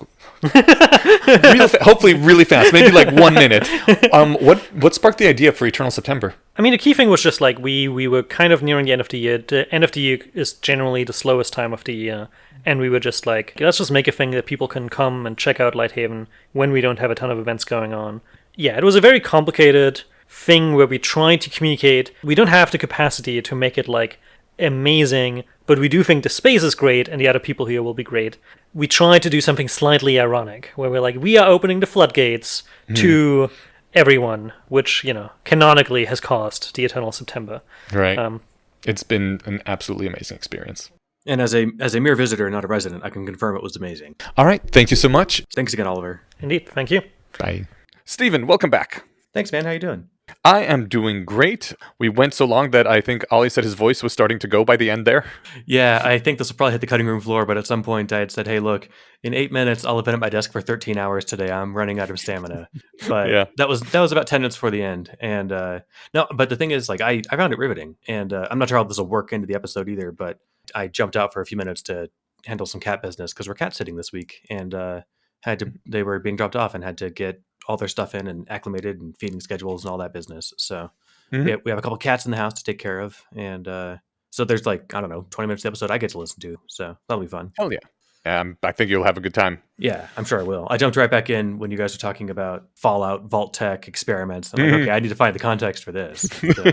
hopefully really fast, maybe 1 minute. What sparked the idea for Eternal September? I mean, the key thing was just we were kind of nearing the end of the year. The end of the year is generally the slowest time of the year, and we were just let's just make a thing that people can come and check out LightHaven when we don't have a ton of events going on. Yeah, it was a very complicated thing where we tried to communicate. We don't have the capacity to make it amazing, but we do think the space is great and the other people here will be great. We tried to do something slightly ironic where we're we are opening the floodgates to everyone, which canonically has caused the Eternal September. Right. It's been an absolutely amazing experience. And as a mere visitor, not a resident, I can confirm it was amazing. All right. Thank you so much. Thanks again, Oliver. Indeed. Thank you. Bye. Stephen, welcome back. Thanks, man. How you doing? I am doing great. We went so long that I think Ollie said his voice was starting to go by the end there. Yeah, I think this will probably hit the cutting room floor, but at some point I had said, hey, look, in 8 minutes, I'll have been at my desk for 13 hours today. I'm running out of stamina. But Yeah. that was about 10 minutes before the end. And no, but the thing is, like, I found it riveting. And I'm not sure how this will work into the episode either, but I jumped out for a few minutes to handle some cat business because we're cat sitting this week. And they were being dropped off and had to get all their stuff in and acclimated and feeding schedules and all that business. So Mhm. we have a couple cats in the house to take care of. And so there's like, I don't know, 20 minutes of the episode I get to listen to. So that'll be fun. Hell yeah. I think you'll have a good time. Yeah, I'm sure I will. I jumped right back in when you guys were talking about Fallout, Vault Tech experiments. I'm like, okay, I need to find the context for this. So,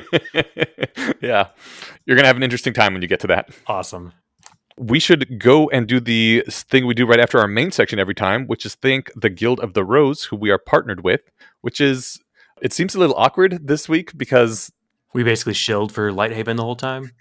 Yeah. You're going to have an interesting time when you get to that. awesome. We should go and do the thing we do right after our main section every time, which is thank the Guild of the Rose, who we are partnered with, which is, it seems a little awkward this week because... We basically shilled for LightHaven the whole time.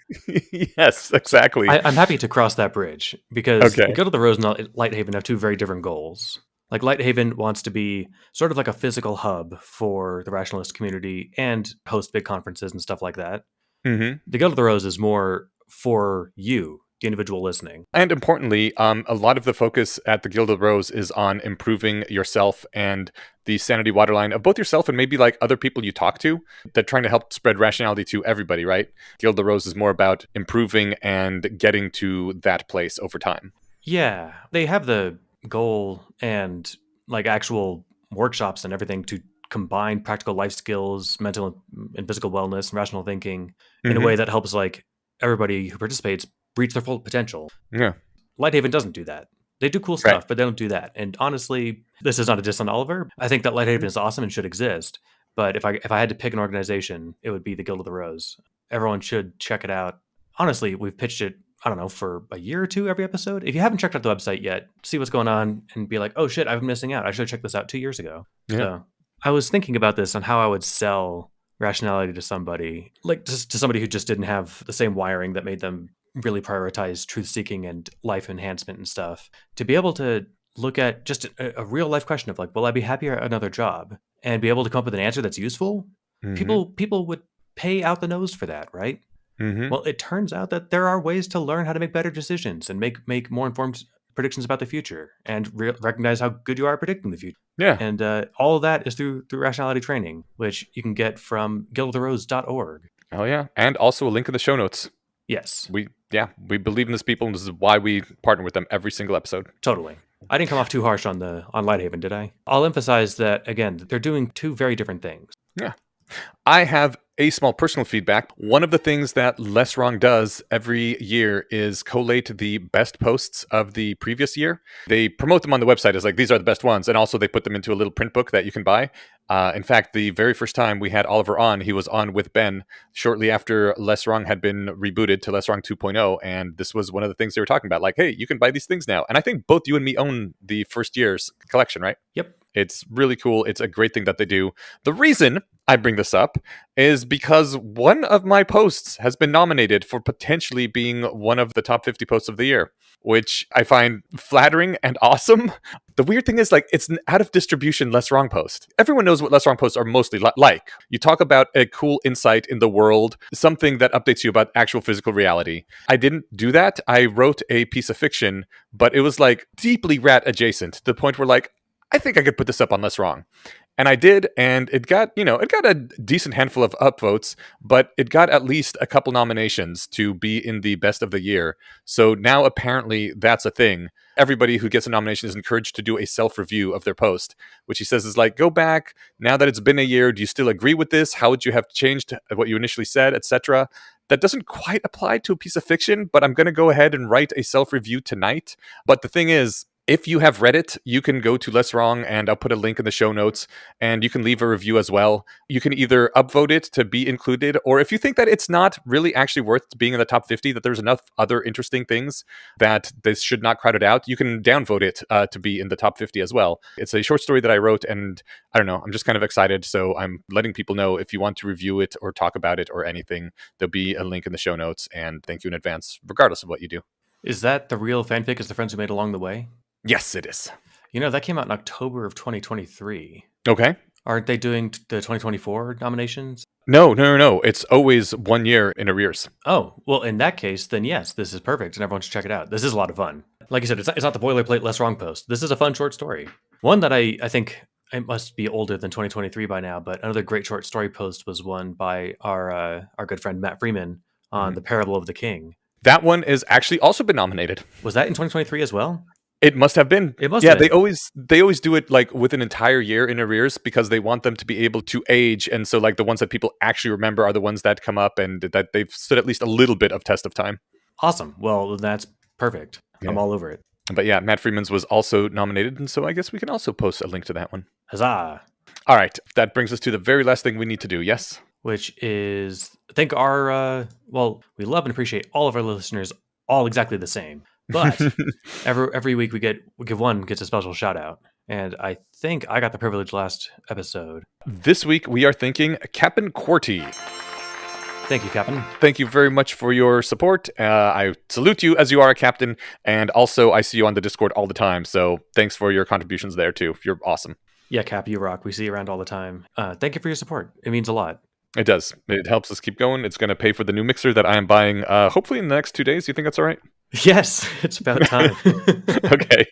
Yes, exactly. I'm happy to cross that bridge because Okay. the Guild of the Rose and LightHaven have two very different goals. Like LightHaven wants to be sort of like a physical hub for the Rationalist community and host big conferences and stuff like that. Mm-hmm. The Guild of the Rose is more for you, the individual listening. And importantly, a lot of the focus at the Guild of the Rose is on improving yourself and the sanity waterline of both yourself and maybe like other people you talk to. They're trying to help spread rationality to everybody, right? Guild of the Rose is more about improving and getting to that place over time. Yeah, they have the goal and like actual workshops and everything to combine practical life skills, mental and physical wellness, and rational thinking in a way that helps like everybody who participates reach their full potential. Yeah. LightHaven doesn't do that. They do cool stuff, but they don't do that. And honestly, this is not a diss on Oliver. I think that LightHaven is awesome and should exist. But if I had to pick an organization, it would be the Guild of the Rose. Everyone should check it out. Honestly, we've pitched it, I don't know, for a year or two every episode. If you haven't checked out the website yet, see what's going on and be like, oh shit, I've been missing out. I should have checked this out 2 years ago. Yeah. So I was thinking about this on how I would sell rationality to somebody, like just to somebody who just didn't have the same wiring that made them really prioritize truth seeking and life enhancement and stuff. To be able to look at just a real life question of like, will I be happier at another job? And be able to come up with an answer that's useful. People would pay out the nose for that, right? Well, it turns out that there are ways to learn how to make better decisions and make more informed predictions about the future and recognize how good you are at predicting the future. Yeah. And all of that is through rationality training, which you can get from guildoftheRose.org. Oh yeah. And also a link in the show notes. Yes. We believe in this people, and this is why we partner with them every single episode. Totally. I didn't come off too harsh on LightHaven, did I? I'll emphasize that, again, they're doing two very different things. Yeah. I have a small personal feedback. One of the things that Less Wrong does every year is collate the best posts of the previous year. They promote them on the website as like, these are the best ones. And also they put them into a little print book that you can buy. In fact, the very first time we had Oliver on, he was on with Ben shortly after Less Wrong had been rebooted to Less Wrong 2.0. And this was one of the things they were talking about. Like, hey, you can buy these things now. And I think both you and me own the first year's collection, right? Yep. It's really cool. It's a great thing that they do. The reason I bring this up is because one of my posts has been nominated for potentially being one of the top 50 posts of the year, which I find flattering and awesome. The weird thing is, like, it's an out of distribution Less Wrong post. Everyone knows what Less Wrong posts are mostly like. You talk about a cool insight in the world, something that updates you about actual physical reality. I didn't do that. I wrote a piece of fiction, but it was like deeply rat adjacent to the point where like, I think I could put this up on Less Wrong. And I did, and it got a decent handful of upvotes, but it got at least a couple nominations to be in the best of the year. So now apparently that's a thing. Everybody who gets a nomination is encouraged to do a self-review of their post, which he says is like, go back, now that it's been a year, do you still agree with this? How would you have changed what you initially said, etc.? That doesn't quite apply to a piece of fiction, but I'm going to go ahead and write a self-review tonight. But the thing is, if you have read it, you can go to Less Wrong, and I'll put a link in the show notes, and you can leave a review as well. You can either upvote it to be included, or if you think that it's not really actually worth being in the top 50, that there's enough other interesting things that this should not crowd it out, you can downvote it to be in the top 50 as well. It's a short story that I wrote, and I don't know, I'm just kind of excited, so I'm letting people know if you want to review it or talk about it or anything, there'll be a link in the show notes, and thank you in advance, regardless of what you do. Is that the real fanfic is the friends we made along the way? Yes, it is. You know, that came out in October of 2023. Okay. Aren't they doing the 2024 nominations? No. It's always 1 year in arrears. Oh, well, in that case, then yes, this is perfect, and everyone should check it out. This is a lot of fun. Like I said, it's not the boilerplate less wrong post. This is a fun short story. One that I think it must be older than 2023 by now, but another great short story post was one by our good friend Matt Freeman on the Parable of the King. That one is actually also been nominated. Was that in 2023 as well? It must have been. It must Yeah, have been. they always do it like with an entire year in arrears because they want them to be able to age, and so like the ones that people actually remember are the ones that come up and that they've stood at least a little bit of test of time. Awesome. Well, that's perfect. Yeah. I'm all over it. But yeah, Matt Freeman's was also nominated, and so I guess we can also post a link to that one. Huzzah! All right, that brings us to the very last thing we need to do. Yes, Which is, I think our, we love and appreciate all of our listeners all exactly the same. But every week we give one gets a special shout out. And I think I got the privilege last episode. This week we are thanking Captain Quarty. Thank you, Captain. Thank you very much for your support. I salute you as you are a captain, and also I see you on the Discord all the time, so thanks for your contributions there too. You're awesome. Yeah, Cap, you rock. We see you around all the time. Thank you for your support. It means a lot. It does. It helps us keep going. It's going to pay for the new mixer that I am buying, hopefully in the next 2 days. You think that's all right? Yes, it's about time. Okay.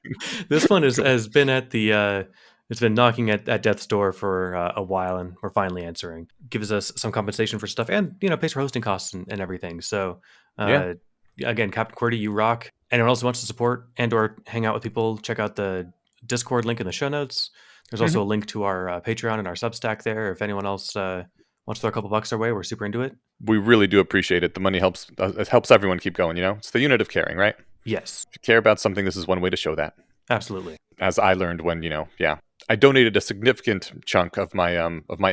This one has been at the... It's been knocking at death's door for a while, and we're finally answering. Gives us some compensation for stuff, and pays for hosting costs and everything. So, again, Captain QWERTY, you rock. Anyone else who wants to support and/or hang out with people, check out the Discord link in the show notes. There's also a link to our Patreon and our Substack there. If anyone else wants to throw a couple bucks our way, we're super into it. We really do appreciate it. The money helps. It helps everyone keep going. It's the unit of caring, right? Yes, If you care about something, this is one way to show that. absolutely. As I learned when I donated a significant chunk of my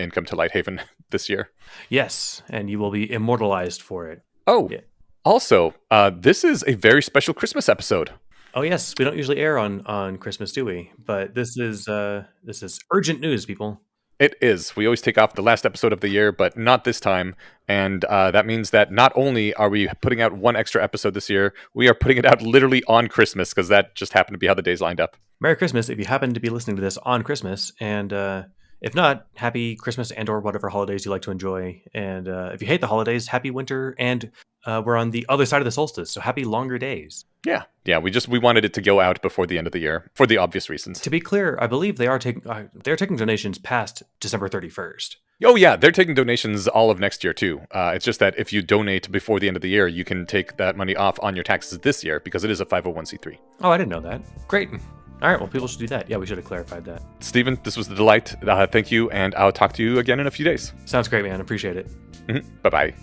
income to LightHaven this year. Yes, and you will be immortalized for it. Oh, Yeah. Also, this is a very special Christmas episode. Oh yes, we don't usually air on Christmas, do we? But this is urgent news, people. It is. We always take off the last episode of the year, but not this time. And that means that not only are we putting out one extra episode this year, we are putting it out literally on Christmas because that just happened to be how the days lined up. Merry Christmas if you happen to be listening to this on Christmas, and if not, happy Christmas and/or whatever holidays you like to enjoy. And if you hate the holidays, happy winter. And we're on the other side of the solstice, so happy longer days. Yeah. We wanted it to go out before the end of the year for the obvious reasons. To be clear, I believe they're taking donations past December 31st. Oh yeah, they're taking donations all of next year too. It's just that if you donate before the end of the year, you can take that money off on your taxes this year because it is a 501c3. Oh, I didn't know that. Great. All right, well, people should do that. Yeah, we should have clarified that. Steven, this was a delight. Thank you, and I'll talk to you again in a few days. Sounds great, man. Appreciate it. Bye-bye.